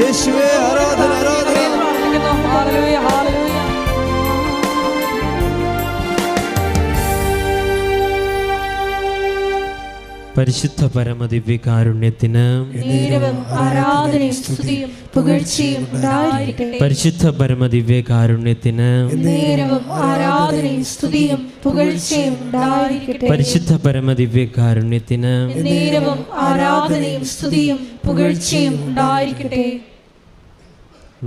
യേശുവേ ആരാധന ആരാധന. Hallelujah hallelujah. പരിശുദ്ധ പരമദിവ്യകാരുണ്യത്തിന് ആരാധനയും സ്തുതിയും പുകഴ്ചയും ഉണ്ടായിരിക്കട്ടെ. പരിശുദ്ധ പരമദിവ്യകാരുണ്യത്തിന് ആരാധനയും സ്തുതിയും പുകഴ്ചയും ഉണ്ടായിരിക്കട്ടെ. പരിശുദ്ധ പരമദിവ്യകാരുണ്യത്തിന് ആരാധനയും സ്തുതിയും പുകഴ്ചയും ഉണ്ടായിരിക്കട്ടെ.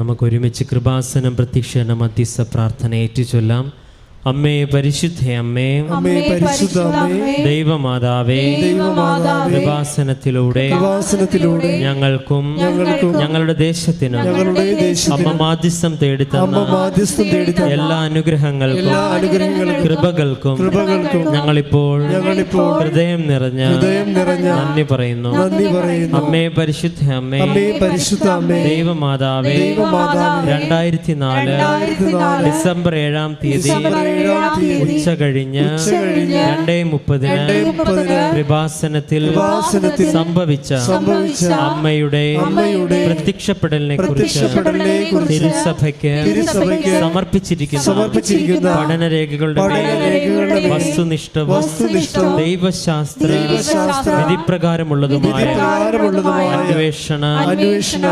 നമുക്ക് ഒരുമിച്ച് കൃപാസനം പ്രത്യക്ഷീകരണ മധ്യസ്ഥ പ്രാർത്ഥന ഏറ്റുചൊല്ലാം. അമ്മേ പരിശുദ്ധ അമ്മേ, അമ്മേ പരിശുദ്ധ അമ്മേ, ദൈവമാതാവേ, കൃപാസനത്തിലൂടെ ഞങ്ങൾക്കും ഞങ്ങളുടെ ദേശത്തിനും അമ്മ മാധ്യസ്ഥം തേടിത്തന്ന എല്ലാ അനുഗ്രഹങ്ങൾക്കും കൃപകൾക്കും ഞങ്ങളിപ്പോൾ ഹൃദയം നിറഞ്ഞ നന്ദി പറയുന്നു. അമ്മേ പരിശുദ്ധ അമ്മേ, ദൈവമാതാവേ, 2004 ഡിസംബർ 7-ാം തീയതി ഉച്ച കഴിഞ്ഞ് 2:30 കൃപാസനത്തിൽ സംഭവിച്ച അമ്മയുടെ പ്രത്യക്ഷപ്പെടലിനെ കുറിച്ച് തിരുസഭയ്ക്ക് സമർപ്പിച്ചിരിക്കുന്ന പഠനരേഖകളുടെ വസ്തുനിഷ്ഠവും ദൈവശാസ്ത്ര വിധിപ്രകാരമുള്ളതുമായ അന്വേഷണ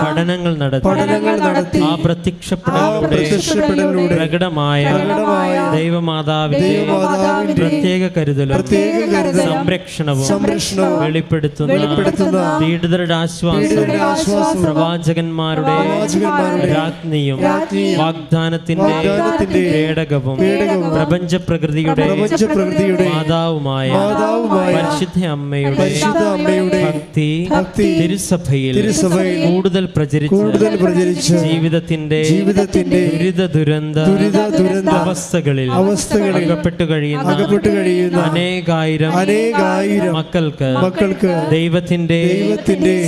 പഠനങ്ങൾ നടത്തി ആ പ്രത്യക്ഷപ്പെടലിലൂടെ പ്രകടമായ ദൈവമാതാവിന്റെ പ്രത്യേക കരുതലും സംരക്ഷണവും വെളിപ്പെടുത്തുന്ന പീഡിതരുടെ ആശ്വാസവും പ്രവാചകന്മാരുടെ രാജ്ഞിയും വാഗ്ദാനത്തിന്റെ പേടകവും പ്രപഞ്ച പ്രകൃതിയുടെ മാതാവുമായ പരിശുദ്ധ അമ്മയുടെ ഭക്തി തിരുസഭയിൽ കൂടുതൽ പ്രചരിച്ച് ജീവിതത്തിന്റെ ദുരിത അവസ്ഥകളിൽ അകപ്പെട്ടു കഴിയുന്ന അനേകായിരം മക്കൾക്ക് ദൈവത്തിന്റെ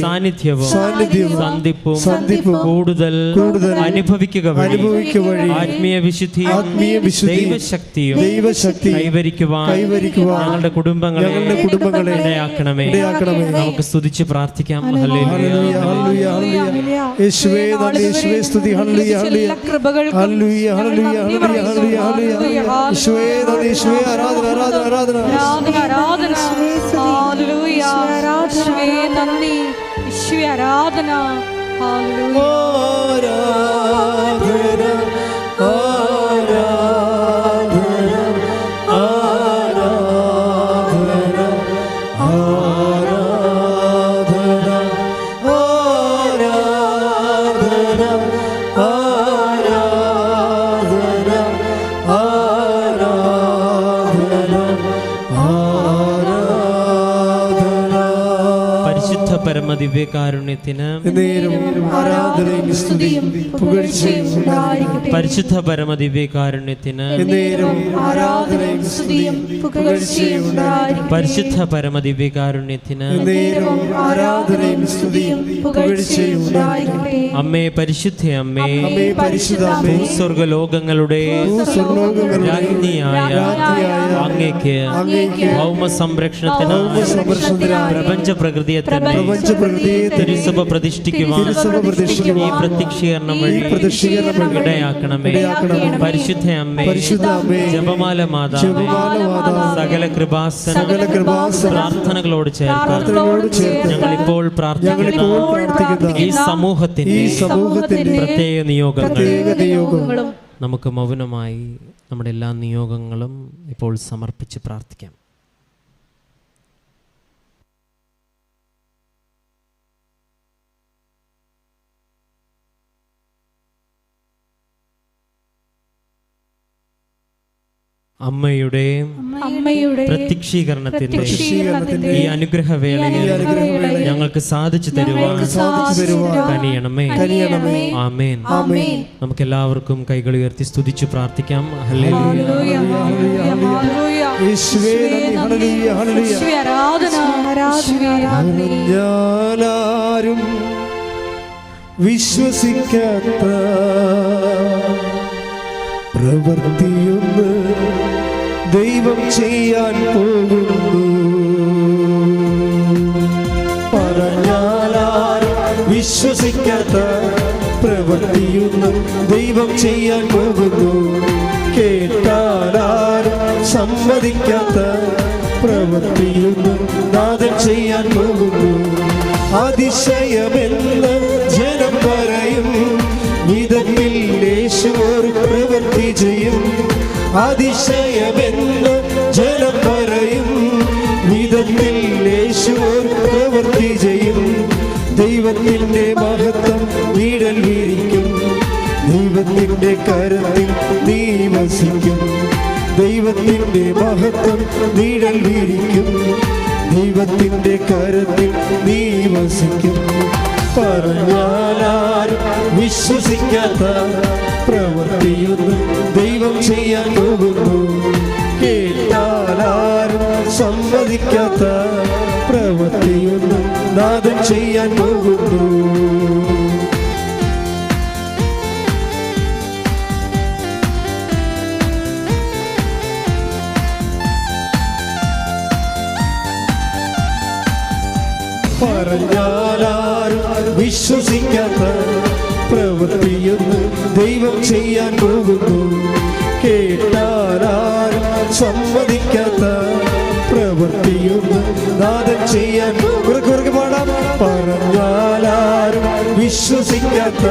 സാന്നിധ്യവും സന്ധിപ്പും കൂടുതൽ അനുഭവിക്കുക വഴി ആത്മീയ വിശുദ്ധിയും ദൈവശക്തിയും കൈവരിക്കുവാൻ ഞങ്ങളുടെ കുടുംബങ്ങളെ ഇടയാക്കണമേ. നമുക്ക് സ്തുതിച്ച് പ്രാർത്ഥിക്കാം. ഹല്ലേലൂയ ഹല്ലേലൂയ. യേശുവേ നന്ദി, യേശുവേ സ്തുതി. ഹല്ലേലൂയ ഹല്ലേലൂയ ഹല്ലേലൂയ ഹല്ലേലൂയ ഹല്ലേലൂയ ഹല്ലേലൂയ. യേശുവേ നന്ദി, യേശുവേ ആരാധന ആരാധന ആരാധന ആരാധന. ഹല്ലേലൂയ. യേശുവേ നന്ദി, യേശുവേ ആരാധന. ഹല്ലേലൂയ. പരമദിവ്യകാരുണ്യത്തിന് ആരാധനയും സ്തുതിയും പുകഴ്ചയും ഉണ്ടായിരിക്കട്ടെ. പരിശുദ്ധ പരമദിവ്യകാരുണ്യത്തിന് ആരാധനയും സ്തുതിയും പുകഴ്ചയും ഉണ്ടായിരിക്കട്ടെ. പരിശുദ്ധ പരമദിവ്യകാരുണ്യത്തിന് ആരാധനയും സ്തുതിയും പുകഴ്ചയും ഉണ്ടായിരിക്കട്ടെ. അമ്മേ പരിശുദ്ധ അമ്മേ, ഭൂസ്വർഗ്ഗലോകങ്ങളുടെ രാജ്ഞിയായ അങ്ങേക്ക് ഭൗമ സംരക്ഷണത്തിന് പ്രപഞ്ച പ്രകൃതിയെ തന്നെ തിരുസഭ പ്രതിഷ്ഠിക്കുവാൻ ഈ പ്രത്യക്ഷീകരണം വഴി ഇടയാക്കണമേ. പരിശുദ്ധ അമ്മേ, ജപമാല മാതാവേ, സകല കൃപാസന പ്രാർത്ഥനകളോട് ചേർത്ത് ഞങ്ങളിപ്പോൾ പ്രാർത്ഥിക്കുന്ന ഈ സമൂഹത്തിന്റെ പ്രത്യേക നിയോഗങ്ങളും നമുക്ക് മൗനമായി നമ്മുടെ എല്ലാ നിയോഗങ്ങളും ഇപ്പോൾ സമർപ്പിച്ച് പ്രാർത്ഥിക്കാം. അമ്മയുടെ പ്രത്യക്ഷീകരണത്തിന്റെ ഈ അനുഗ്രഹവേളയിൽ ഞങ്ങൾക്ക് സാധിച്ചു തരുവാൻ കനിയണമേ. ആമേൻ. നമുക്ക് എല്ലാവർക്കും കൈകൾ ഉയർത്തി സ്തുതിച്ചു പ്രാർത്ഥിക്കാം. ഹല്ലേലൂയ. ഞാനാരും വിശ്വസിക്കാത്ത പ്രവൃത്തിയൊന്ന് ദൈവം ചെയ്യാൻ പോകുന്നു. പറഞ്ഞാലാരും വിശ്വസിക്കാത്ത പ്രവൃത്തിയൊന്നും ദൈവം ചെയ്യാൻ പോകുന്നു. കേട്ടാലാരും സമ്മതിക്കാത്ത പ്രവൃത്തിയൊന്നും നാഥൻ ചെയ്യാൻ പോകുന്നു. അതിശയമെന്ന് ജനം പറയും വിധത്തിൽ യേശു ഒരു പ്രവൃത്തി ചെയ്യും. അതിശയമെന്ന് ജനം പറയും വിധത്തിൽ യേശു ഒരു പ്രവൃത്തി ചെയ്യും. ദൈവത്തിൻ്റെ മഹത്വം വീടൽ വിരിക്കും. ദൈവത്തിൻ്റെ കരത്തിൽ നീ വസിക്കും. ദൈവത്തിൻ്റെ മഹത്വം വീടൽ വിരിക്കും. ദൈവത്തിൻ്റെ കരത്തിൽ നീ വസിക്കും. പറഞ്ഞാലാരും വിശ്വസിക്കാത്ത പ്രവൃത്തിയൊന്നും ദൈവം ചെയ്യാൻ പോകുന്നു. കേട്ടാലാരും സമ്മതിക്കാത്ത പ്രവൃത്തിയൊന്നും നാഥൻ ചെയ്യാൻ പോകുന്നു. പറഞ്ഞാലാരും വിശ്വസിക്കാത്ത പ്രവൃത്തിയൊന്നും ദൈവം ചെയ്യാൻ പോകുന്നു. കേട്ടാലാരും സമ്മതിക്കാത്ത പ്രവൃത്തിയൊന്നും നാഥൻ ചെയ്യാൻ കുറുക്കെ പാടാം. പറഞ്ഞാലാരും വിശ്വസിക്കാത്ത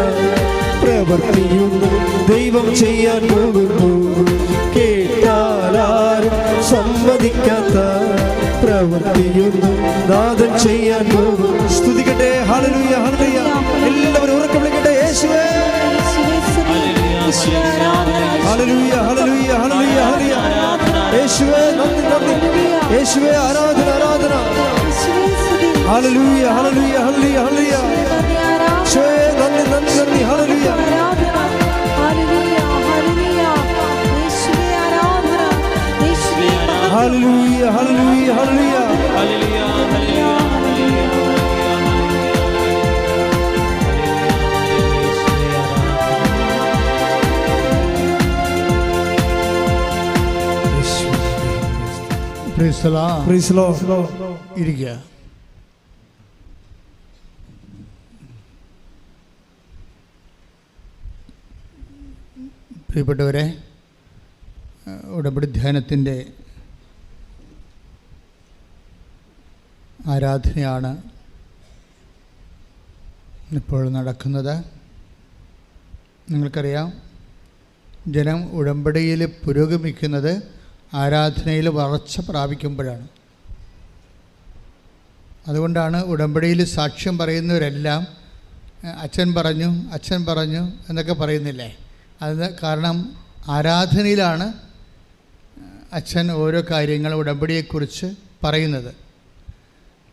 പ്രവൃത്തിയൊന്നും ദൈവം ചെയ്യാൻ പോകുന്നു. കേട്ടാലാരും സമ്മതിക്കാത്ത പ്രവൃത്തിയൊന്നും നാഥൻ ചെയ്യാൻ പോകും. സ്തുതിക്കട്ടെ. ഹല്ലേലൂയ, ഹല്ലേലൂയ. എല്ലാവരും ഉറക്കെ വിളിക്കട്ടെ. യേശുവേ, ഹല്ലേലൂയ, ഹല്ലേലൂയ, ഹല്ലേലൂയ, ഹല്ലേലൂയ. യേശുവേ നന്ദി, നന്ദി. യേശുവേ ആരാധന, ആരാധന. ഹല്ലേലൂയ, ഹല്ലേലൂയ, ഹല്ലേലൂയ, ഹല്ലേലൂയ. യേശുവേ നന്ദി, നന്ദി, നന്ദി. ഹല്ലേലൂയ, ഹല്ലേലൂയ, ഹല്ലേലൂയ, ഹല്ലേലൂയ. Praise the Lord. ഇരിക്കുക. പ്രിയപ്പെട്ടവരെ, ഉടമ്പടി ധ്യാനത്തിൻ്റെ ആരാധനയാണ് ഇപ്പോൾ നടക്കുന്നത്. നിങ്ങൾക്കറിയാം, ജനം ഉടമ്പടിയിൽ പുരോഗമിക്കുന്നത് ആരാധനയിൽ വളർച്ച പ്രാപിക്കുമ്പോഴാണ്. അതുകൊണ്ടാണ് ഉടമ്പടിയിൽ സാക്ഷ്യം പറയുന്നവരെല്ലാം അച്ഛൻ പറഞ്ഞു, അച്ഛൻ പറഞ്ഞു എന്നൊക്കെ പറയുന്നില്ലേ? അത് കാരണം ആരാധനയിലാണ് അച്ഛൻ ഓരോ കാര്യങ്ങൾ ഉടമ്പടിയെക്കുറിച്ച് പറയുന്നത്.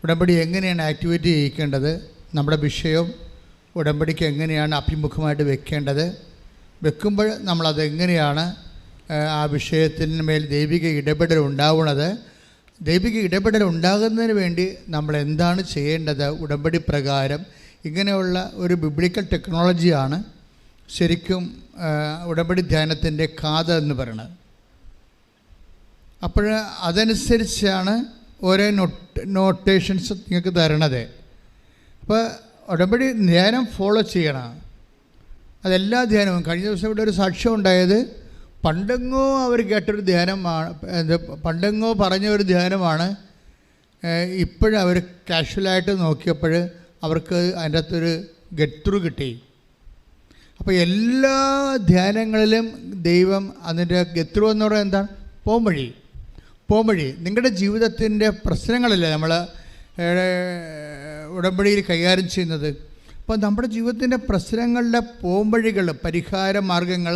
ഉടമ്പടി എങ്ങനെയാണ് ആക്ടിവേറ്റ് ചെയ്യിക്കേണ്ടത്, നമ്മുടെ വിഷയം ഉടമ്പടിക്ക് എങ്ങനെയാണ് അഭിമുഖമായിട്ട് വെക്കേണ്ടത്, വെക്കുമ്പോൾ നമ്മളതെങ്ങനെയാണ് ആ വിഷയത്തിന് മേൽ ദൈവിക ഇടപെടൽ ഉണ്ടാവുന്നത്, ദൈവിക ഇടപെടൽ ഉണ്ടാകുന്നതിന് വേണ്ടി നമ്മൾ എന്താണ് ചെയ്യേണ്ടത് ഉടമ്പടി പ്രകാരം, ഇങ്ങനെയുള്ള ഒരു ബിബ്ലിക്കൽ ടെക്നോളജിയാണ് ശരിക്കും ഉടമ്പടി ധ്യാനത്തിൻ്റെ കാത എന്ന് പറയുന്നത്. അപ്പോൾ അതനുസരിച്ചാണ് ഓരോ നോട്ടേഷൻസ് നിങ്ങൾക്ക് തരണത്. അപ്പോൾ ഉടമ്പടി ധ്യാനം ഫോളോ ചെയ്യണം. അതെല്ലാ ധ്യാനവും. കഴിഞ്ഞ ദിവസം ഇവിടെ ഒരു സാക്ഷ്യം ഉണ്ടായത്, പണ്ടെങ്ങോ അവർ കേട്ടൊരു ധ്യാനമാണ്, പണ്ടെങ്ങോ പറഞ്ഞ ഒരു ധ്യാനമാണ്. ഇപ്പോഴവർ കാഷ്വലായിട്ട് നോക്കിയപ്പോൾ അവർക്ക് അതിൻ്റെ അകത്തൊരു ഗെറ്റ് ത്രൂ കിട്ടി. അപ്പോൾ എല്ലാ ധ്യാനങ്ങളിലും ദൈവം അതിൻ്റെ ഗെറ്റ് ത്രൂ എന്ന് പറയുന്നത് എന്താണ്? പോംവഴി. നിങ്ങളുടെ ജീവിതത്തിൻ്റെ പ്രശ്നങ്ങളല്ലേ നമ്മൾ ഉടമ്പടിയിൽ കൈകാര്യം ചെയ്യുന്നത്. അപ്പോൾ നമ്മുടെ ജീവിതത്തിൻ്റെ പ്രശ്നങ്ങളുടെ പോംവഴികൾ, പരിഹാര മാർഗങ്ങൾ,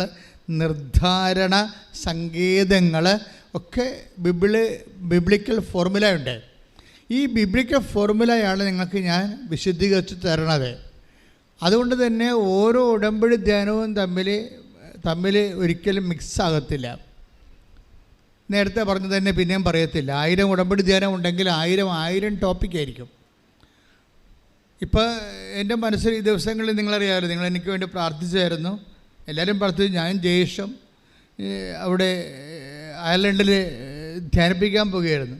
നിർദ്ധാരണ സങ്കേതങ്ങൾ ഒക്കെ ബിബ്ലിക്കൽ ഫോർമുലയുണ്ട്. ഈ ബിബ്ലിക്കൽ ഫോർമുലയാണ് നിങ്ങൾക്ക് ഞാൻ വിശദീകരിച്ച് തരണത്. അതുകൊണ്ട് തന്നെ ഓരോ ഉടമ്പടി ധ്യാനവും തമ്മിൽ ഒരിക്കലും മിക്സ് ആകത്തില്ല. നേരത്തെ പറഞ്ഞു തന്നെ പിന്നെയും പറയത്തില്ല. 1000 ഉടമ്പടി ധ്യാനം ഉണ്ടെങ്കിൽ 1000 ടോപ്പിക്കായിരിക്കും. ഇപ്പോൾ എൻ്റെ മനസ്സിൽ ഈ ദിവസങ്ങളിൽ നിങ്ങളറിയാമല്ലോ, നിങ്ങൾ എനിക്ക് വേണ്ടി പ്രാർത്ഥിച്ചായിരുന്നു. എല്ലാവരും പ്രാർത്ഥിച്ചു. ഞാൻ ജയേഷം അവിടെ അയർലൻഡിൽ ധ്യാനിപ്പിക്കാൻ പോവുകയായിരുന്നു.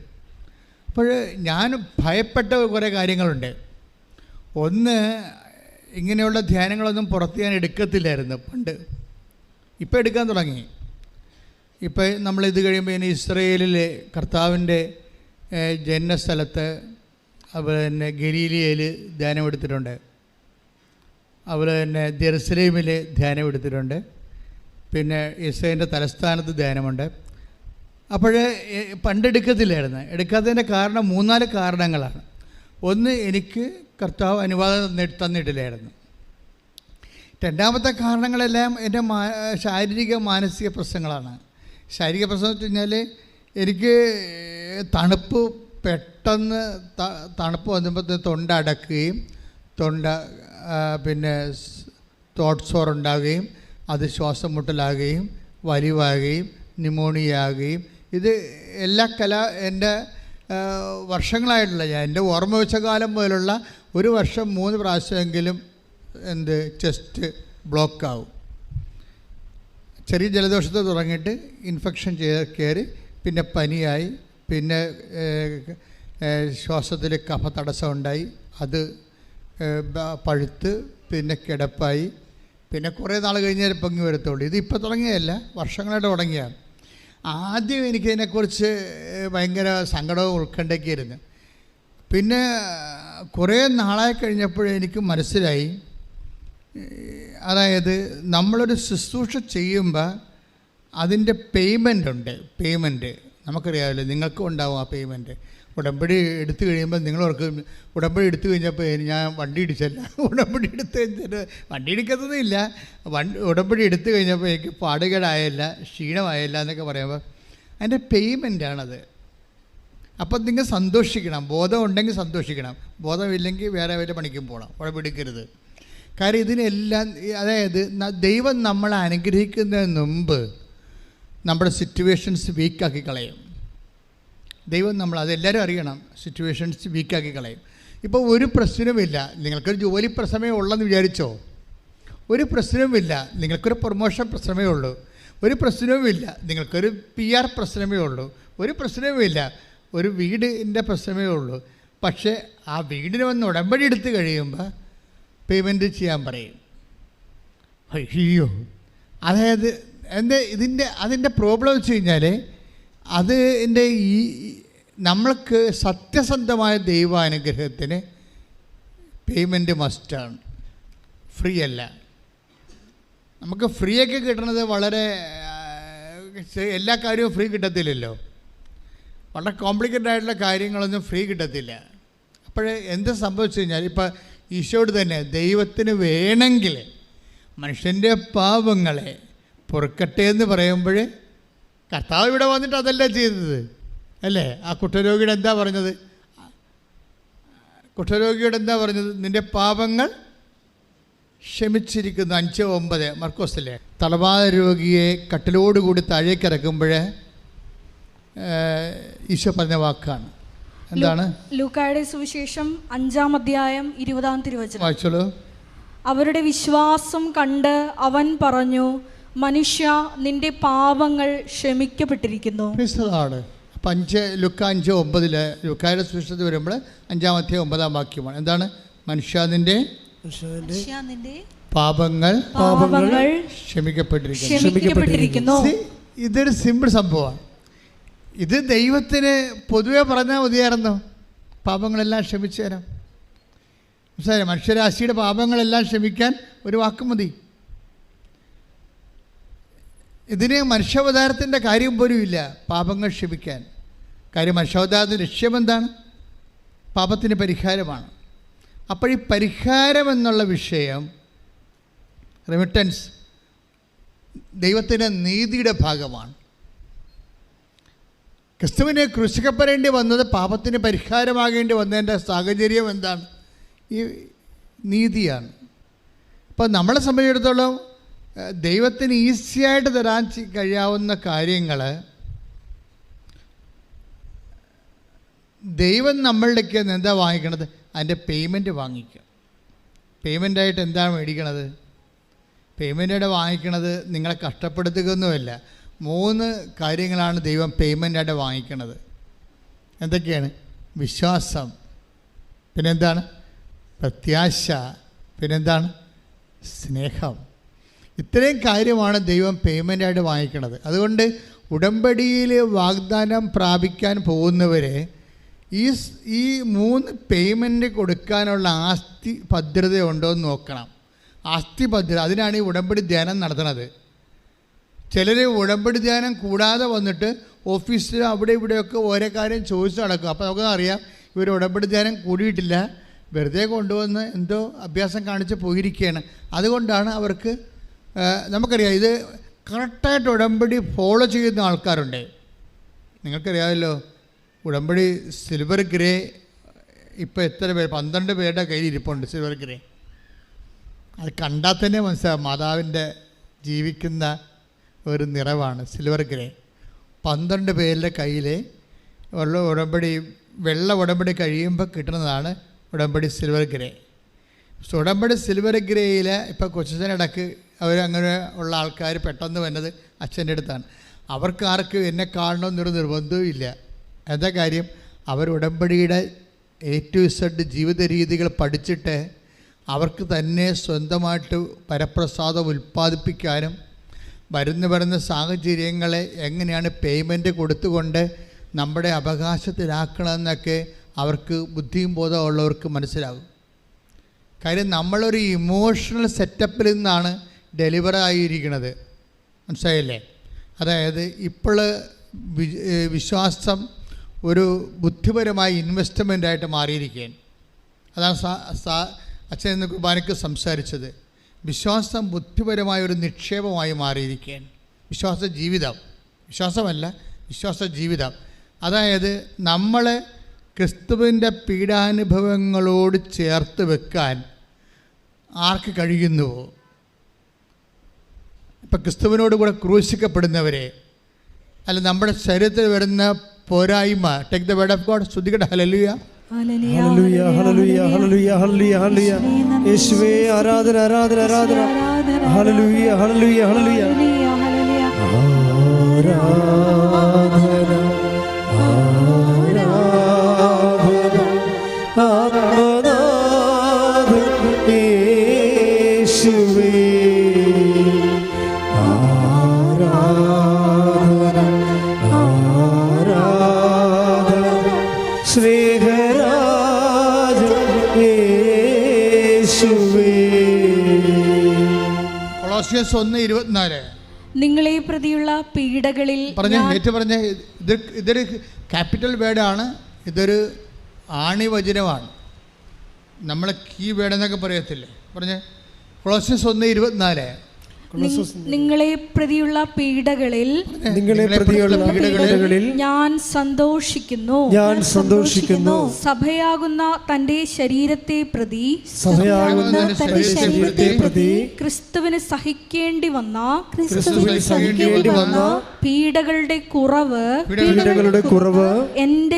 അപ്പോൾ ഞാൻ ഭയപ്പെട്ട കുറേ കാര്യങ്ങളുണ്ട്. ഒന്ന്, ഇങ്ങനെയുള്ള ധ്യാനങ്ങളൊന്നും പുറത്ത് ഞാൻ എടുക്കത്തില്ലായിരുന്നു പണ്ട്. ഇപ്പം എടുക്കാൻ തുടങ്ങി. ഇപ്പം നമ്മളിത് കഴിയുമ്പോൾ ഇനി ഇസ്രയേലിലെ കർത്താവിൻ്റെ ജന്മസ്ഥലത്ത്, അതുപോലെ തന്നെ ഗലീലയിൽ ധ്യാനം എടുത്തിട്ടുണ്ട്, അതുപോലെ തന്നെ ജെറുസലേമിൽ ധ്യാനം എടുത്തിട്ടുണ്ട്, പിന്നെ ഇസ്രയേലിൻ്റെ തലസ്ഥാനത്ത് ധ്യാനമുണ്ട്. അപ്പോൾ പണ്ടെടുക്കത്തില്ലായിരുന്നു. എടുക്കാത്തതിൻ്റെ കാരണം 3-4 കാരണങ്ങളാണ്. ഒന്ന്, എനിക്ക് കർത്താവ് അനുവാദം തന്നിട്ടില്ലായിരുന്നു. രണ്ടാമത്തെ കാരണങ്ങളെല്ലാം എൻ്റെ ശാരീരിക മാനസിക പ്രശ്നങ്ങളാണ്. ശാരീരിക പ്രശ്നം എന്ന് വെച്ച് കഴിഞ്ഞാൽ എനിക്ക് തണുപ്പ് പെട്ടെന്ന് തണുപ്പ് വന്നപ്പോൾ തൊണ്ട അടക്കുകയും പിന്നെ തോട്ട് സോർ ഉണ്ടാകുകയും അത് ശ്വാസം മുട്ടലാകുകയും വലിവാകുകയും ന്യൂമോണിയ ആകുകയും, ഇത് എല്ലാ എൻ്റെ വർഷങ്ങളായിട്ടുള്ള, ഞാൻ എൻ്റെ ഓർമ്മ വെച്ച കാലം മുതലുള്ള 1 വർഷം 3 പ്രാവശ്യമെങ്കിലും ചെസ്റ്റ് ബ്ലോക്കാവും. ചെറിയ ജലദോഷത്തെ തുടങ്ങിയിട്ട് ഇൻഫെക്ഷൻ കയറി, പിന്നെ പനിയായി, പിന്നെ ശ്വാസത്തിൽ കഫ തടസ്സം ഉണ്ടായി, അത് പഴുത്ത് പിന്നെ കിടപ്പായി, പിന്നെ കുറേ നാൾ കഴിഞ്ഞാൽ പൊങ്ങി വരത്തുള്ളൂ. ഇതിപ്പോൾ തുടങ്ങിയതല്ല, വർഷങ്ങളായിട്ട് തുടങ്ങിയാണ്. ആദ്യം എനിക്കതിനെക്കുറിച്ച് ഭയങ്കര സങ്കടവും ഉത്കണ്ഠയ്ക്കായിരുന്നു. പിന്നെ കുറേ നാളായി കഴിഞ്ഞപ്പോഴെനിക്ക് മനസ്സിലായി, അതായത് നമ്മളൊരു ശുശ്രൂഷ ചെയ്യുമ്പോൾ അതിൻ്റെ പേയ്മെൻ്റ് ഉണ്ട്. പേയ്മെൻറ്റ് നമുക്കറിയാമല്ലോ, നിങ്ങൾക്കും ഉണ്ടാവും ആ പേയ്മെൻറ്റ്. ഉടമ്പടി എടുത്തു കഴിയുമ്പോൾ നിങ്ങളവർക്ക് ഉടമ്പടി എടുത്തു കഴിഞ്ഞപ്പോൾ ഞാൻ വണ്ടി ഇടിച്ചല്ല, ഉടമ്പടി എടുത്ത് കഴിഞ്ഞിട്ട് വണ്ടി ഇടിക്കത്തതില്ല, ഉടമ്പടി എടുത്തു കഴിഞ്ഞപ്പോൾ എനിക്ക് പാടുകേടായല്ല, ക്ഷീണമായല്ല എന്നൊക്കെ പറയുമ്പോൾ അതിൻ്റെ പേയ്മെൻറ്റാണത്. അപ്പം നിങ്ങൾ സന്തോഷിക്കണം, ബോധം ഉണ്ടെങ്കിൽ സന്തോഷിക്കണം, ബോധമില്ലെങ്കിൽ വേറെ വല്ല പണിക്കും പോകണം, ഉടമ്പെടുക്കരുത്. കാര്യം ഇതിനെല്ലാം, അതായത് ദൈവം നമ്മളെ അനുഗ്രഹിക്കുന്നതിന് മുമ്പ് നമ്മുടെ സിറ്റുവേഷൻസ് വീക്കാക്കി കളയും. ദൈവം അതെല്ലാവരും അറിയണം, സിറ്റുവേഷൻസ് വീക്കാക്കി കളയും. ഇപ്പോൾ ഒരു പ്രശ്നവുമില്ല, നിങ്ങൾക്കൊരു ജോലി പ്രശ്നമേ ഉള്ളെന്ന് വിചാരിച്ചോ, ഒരു പ്രശ്നവുമില്ല, നിങ്ങൾക്കൊരു പ്രൊമോഷൻ പ്രശ്നമേ ഉള്ളൂ, ഒരു പ്രശ്നവുമില്ല, നിങ്ങൾക്കൊരു PR പ്രശ്നമേ ഉള്ളൂ, ഒരു പ്രശ്നവുമില്ല, ഒരു വീടിൻ്റെ പ്രശ്നമേ ഉള്ളൂ. പക്ഷേ ആ വീടിന് വന്ന് ഉടമ്പടി എടുത്ത് കഴിയുമ്പോൾ പേയ്മെൻറ്റ് ചെയ്യാൻ പറയും. അയ്യോ, അതായത് അതിൻ്റെ പ്രോബ്ലം വെച്ച് കഴിഞ്ഞാൽ അത് നമ്മൾക്ക് സത്യസന്ധമായ ദൈവാനുഗ്രഹത്തിന് പേയ്മെൻറ്റ് മസ്റ്റാണ്, ഫ്രീ അല്ല. നമുക്ക് ഫ്രീ ഒക്കെ കിട്ടണത് വളരെ, എല്ലാ കാര്യവും ഫ്രീ കിട്ടത്തില്ലല്ലോ, വളരെ കോംപ്ലിക്കേറ്റഡ് ആയിട്ടുള്ള കാര്യങ്ങളൊന്നും ഫ്രീ കിട്ടത്തില്ല. അപ്പോൾ എന്ത് സംഭവിച്ചു കഴിഞ്ഞാൽ, ഇപ്പോൾ ഈശോയോട് തന്നെ ദൈവത്തിന് വേണമെങ്കിൽ മനുഷ്യൻ്റെ പാപങ്ങളെ പൊറുക്കട്ടെ എന്ന് പറയുമ്പോൾ കർത്താവ് ഇവിടെ വന്നിട്ട് അതല്ല ചെയ്തത്, അല്ലേ? ആ കുഷ്ഠരോഗിയുടെ എന്താ പറഞ്ഞത്? കുഷ്ഠരോഗിയോട് എന്താ പറഞ്ഞത്? നിൻ്റെ പാപങ്ങൾ ക്ഷമിച്ചിരിക്കുന്നു. 5:9 മർക്കോസിലെ തളവാത രോഗിയെ കട്ടിലോടുകൂടി താഴേക്ക് ഇറക്കുമ്പോൾ ഈശോ പറഞ്ഞ വാക്കാണ്. എന്താണ്? ലൂക്കായുടെ സുവിശേഷം 5-ാം അധ്യായം 20-ാം തിരുവചനം വായിച്ചോളൂ. അവരുടെ വിശ്വാസം കണ്ട് അവൻ പറഞ്ഞു, മനുഷ്യ, നിന്റെ പാപങ്ങൾ ക്ഷമിക്കപ്പെട്ടിരിക്കുന്നു. അപ്പം ലുക്കാ 5:9 ലുക്കായുടെ സുവിശേഷത്തിൽ വരുമ്പോൾ 5-ാം അധ്യായം 9-ാം വാക്യമാണ്. എന്താണ്? മനുഷ്യ, നിന്റെ പാപങ്ങൾ ക്ഷമിക്കപ്പെട്ടിരിക്കുന്നു. ഇതൊരു സിമ്പിൾ സംഭവമാണ്. ഇത് ദൈവത്തിന് പൊതുവെ പറഞ്ഞാൽ മതിയായിരുന്നു, പാപങ്ങളെല്ലാം ക്ഷമിച്ചു തരാം. മനസ്സിലായോ? മനുഷ്യരാശിയുടെ പാപങ്ങളെല്ലാം ക്ഷമിക്കാൻ ഒരു വാക്ക് മതി. ഇതിന് മനുഷ്യാവതാരത്തിൻ്റെ കാര്യം പോലും ഇല്ല, പാപങ്ങൾ ക്ഷമിക്കാൻ. കാര്യം മനുഷ്യാവതാരത്തിൻ്റെ ലക്ഷ്യം എന്താണ്? പാപത്തിന് പരിഹാരമാണ്. അപ്പോൾ ഈ പരിഹാരം എന്നുള്ള വിഷയം, റെമിറ്റൻസ്, ദൈവത്തിൻ്റെ നീതിയുടെ ഭാഗമാണ്. ക്രിസ്തുവിനെ ക്രൂശിക്കപ്പെടേണ്ടി വന്നത് പാപത്തിന് പരിഹാരമാകേണ്ടി വന്നതിൻ്റെ സാഹചര്യം എന്താണ്? ഈ നീതിയാണ്. അപ്പോൾ നമ്മളെ സംബന്ധിച്ചിടത്തോളം ദൈവത്തിന് ഈസിയായിട്ട് തരാൻ കഴിയാവുന്ന കാര്യങ്ങൾ ദൈവം നമ്മളുടെയൊക്കെ എന്താ വാങ്ങിക്കണത്? അതിൻ്റെ പേയ്മെൻറ്റ് വാങ്ങിക്കുക. പേയ്മെൻറ്റായിട്ട് എന്താണ് മേടിക്കണത്? പേയ്മെൻറ്റായിട്ട് വാങ്ങിക്കണത് നിങ്ങളെ കഷ്ടപ്പെടുത്തുകയൊന്നുമല്ല. 3 കാര്യങ്ങളാണ് ദൈവം പേയ്മെൻറ്റായിട്ട് വാങ്ങിക്കണത്. എന്തൊക്കെയാണ്? വിശ്വാസം, പിന്നെന്താണ്? പ്രത്യാശ, പിന്നെന്താണ്? സ്നേഹം. ഇത്രയും കാര്യമാണ് ദൈവം പേയ്മെൻ്റായിട്ട് വാങ്ങിക്കുന്നത്. അതുകൊണ്ട് ഉടമ്പടിയിൽ വാഗ്ദാനം പ്രാപിക്കാൻ പോകുന്നവരെ ഈ 3 പേയ്മെൻറ്റ് കൊടുക്കാനുള്ള ആസ്തി ഭദ്രത ഉണ്ടോ എന്ന് നോക്കണം. ആസ്തി ഭദ്രത, അതിനാണ് ഈ ഉടമ്പടി ധ്യാനം നടത്തുന്നത്. ചിലർ ഉടമ്പടി ധ്യാനം കൂടാതെ വന്നിട്ട് ഓഫീസിൽ അവിടെ ഇവിടെയൊക്കെ ഓരോ കാര്യം ചോദിച്ചു നടക്കും. അപ്പോൾ നമുക്ക് അറിയാം ഇവർ ഉടമ്പടി ധ്യാനം കൂടിയിട്ടില്ല, വെറുതെ കൊണ്ടുവന്ന് എന്തോ അഭ്യാസം കാണിച്ച് പോയിരിക്കുകയാണ്. അതുകൊണ്ടാണ് അവർക്ക്, നമുക്കറിയാം ഇത് കറക്റ്റായിട്ട് ഉടമ്പടി ഫോളോ ചെയ്യുന്ന ആൾക്കാരുണ്ട്. നിങ്ങൾക്കറിയാമല്ലോ ഉടമ്പടി സിൽവർ ഗ്രേ ഇപ്പോൾ എത്ര പേര്, 12 പേരുടെ കയ്യിൽ ഇരിപ്പുണ്ട് സിൽവർ ഗ്രേ. അത് കണ്ടാൽ തന്നെ മനസ്സിലാവും മാതാവിൻ്റെ ജീവിക്കുന്ന ഒരു നിറവാണ് സിൽവർ ഗ്രേ. 12 പേരുടെ കയ്യിൽ ഉള്ള ഉടമ്പടി, വെള്ള ഉടമ്പടി കഴിയുമ്പോൾ കിട്ടുന്നതാണ് ഉടമ്പടി സിൽവർ ഗ്രേ. ഉടമ്പടി സിൽവർ ഗ്രേയിൽ ഇപ്പോൾ കൊച്ചച്ഛനിടക്ക് അങ്ങനെ ഉള്ള ആൾക്കാർ പെട്ടെന്ന് വന്നത് അച്ഛൻ്റെ അടുത്താണ്. അവർക്ക് ആർക്കും എന്നെ കാണണമെന്നൊരു നിർബന്ധവും ഇല്ല. എന്താ കാര്യം? അവർ ഉടമ്പടിയുടെ A to Z ജീവിത രീതികൾ പഠിച്ചിട്ട് അവർക്ക് തന്നെ സ്വന്തമായിട്ട് പരപ്രസാദം ഉൽപ്പാദിപ്പിക്കാനും വരുന്ന സാഹചര്യങ്ങളെ എങ്ങനെയാണ് പേയ്മെൻറ്റ് കൊടുത്തുകൊണ്ട് നമ്മുടെ അവകാശത്തിലാക്കണമെന്നൊക്കെ അവർക്ക് ബുദ്ധിയും ബോധവും ഉള്ളവർക്ക് മനസ്സിലാകും. കാര്യം നമ്മളൊരു ഇമോഷണൽ സെറ്റപ്പിൽ നിന്നാണ് ഡെലിവർ ആയിരിക്കുന്നത്, മനസ്സിലായില്ലേ? അതായത് ഇപ്പോൾ വിശ്വാസം ഒരു ബുദ്ധിപരമായ ഇൻവെസ്റ്റ്മെൻറ്റായിട്ട് മാറിയിരിക്കുകയാണ്. അതാണ് അച്ഛൻ ഇന്ന് കുർബാനയ്ക്ക് സംസാരിച്ചത്. വിശ്വാസം ബുദ്ധിപരമായ ഒരു നിക്ഷേപമായി മാറിയിരിക്കുകയാണ്. വിശ്വാസ ജീവിതം, വിശ്വാസമല്ല വിശ്വാസ ജീവിതം. അതായത് നമ്മളെ ക്രിസ്തുവിൻ്റെ പീഡാനുഭവങ്ങളോട് ചേർത്ത് വെക്കാൻ ആർക്ക് കഴിയുന്നുവോ, ഇപ്പം ക്രിസ്തുവിനോട് കൂടെ ക്രൂശിക്കപ്പെടുന്നവരെ, അല്ല നമ്മുടെ ശരീരത്തിൽ വരുന്ന പോരായ്മ, take the word of God, ശ്രുതികട ഹല്ലേലൂയ ഹല്ലേലൂയ ഹല്ലേലൂയ ഹല്ലേലൂയ ഹല്ലേലൂയ ഹല്ലേലൂയ. യേശുവേ ആരാധന ആരാധന ആരാധന. ഹല്ലേലൂയ ഹല്ലേലൂയ ഹല്ലേലൂയ ആരാധന ആരാധന ആരാധന യേശുവേ ആരാധന ആരാധന സ്നേഹരാജ യേശുവേ. കൊളോസ്യസ് 1:24 നിങ്ങളെ പ്രതിയുള്ള പീഡകളിൽ പറഞ്ഞ ഇതൊരു ക്യാപിറ്റൽ വേർഡാണ്, ഇതൊരു ആണിവചനമാണ്. നമ്മൾ കീ വേർഡ് എന്നൊക്കെ പറയത്തില്ലേ. പറഞ്ഞേ കൊളോസ്യസ് 1:24 നിങ്ങളെ പ്രതിയുള്ള പീഡകളിൽ ഞാൻ സന്തോഷിക്കുന്നു സഭയാകുന്ന തന്റെ ശരീരത്തെ പ്രതി ക്രിസ്തുവിന് സഹിക്കേണ്ടി വന്ന പീഡകളുടെ കുറവ് എന്റെ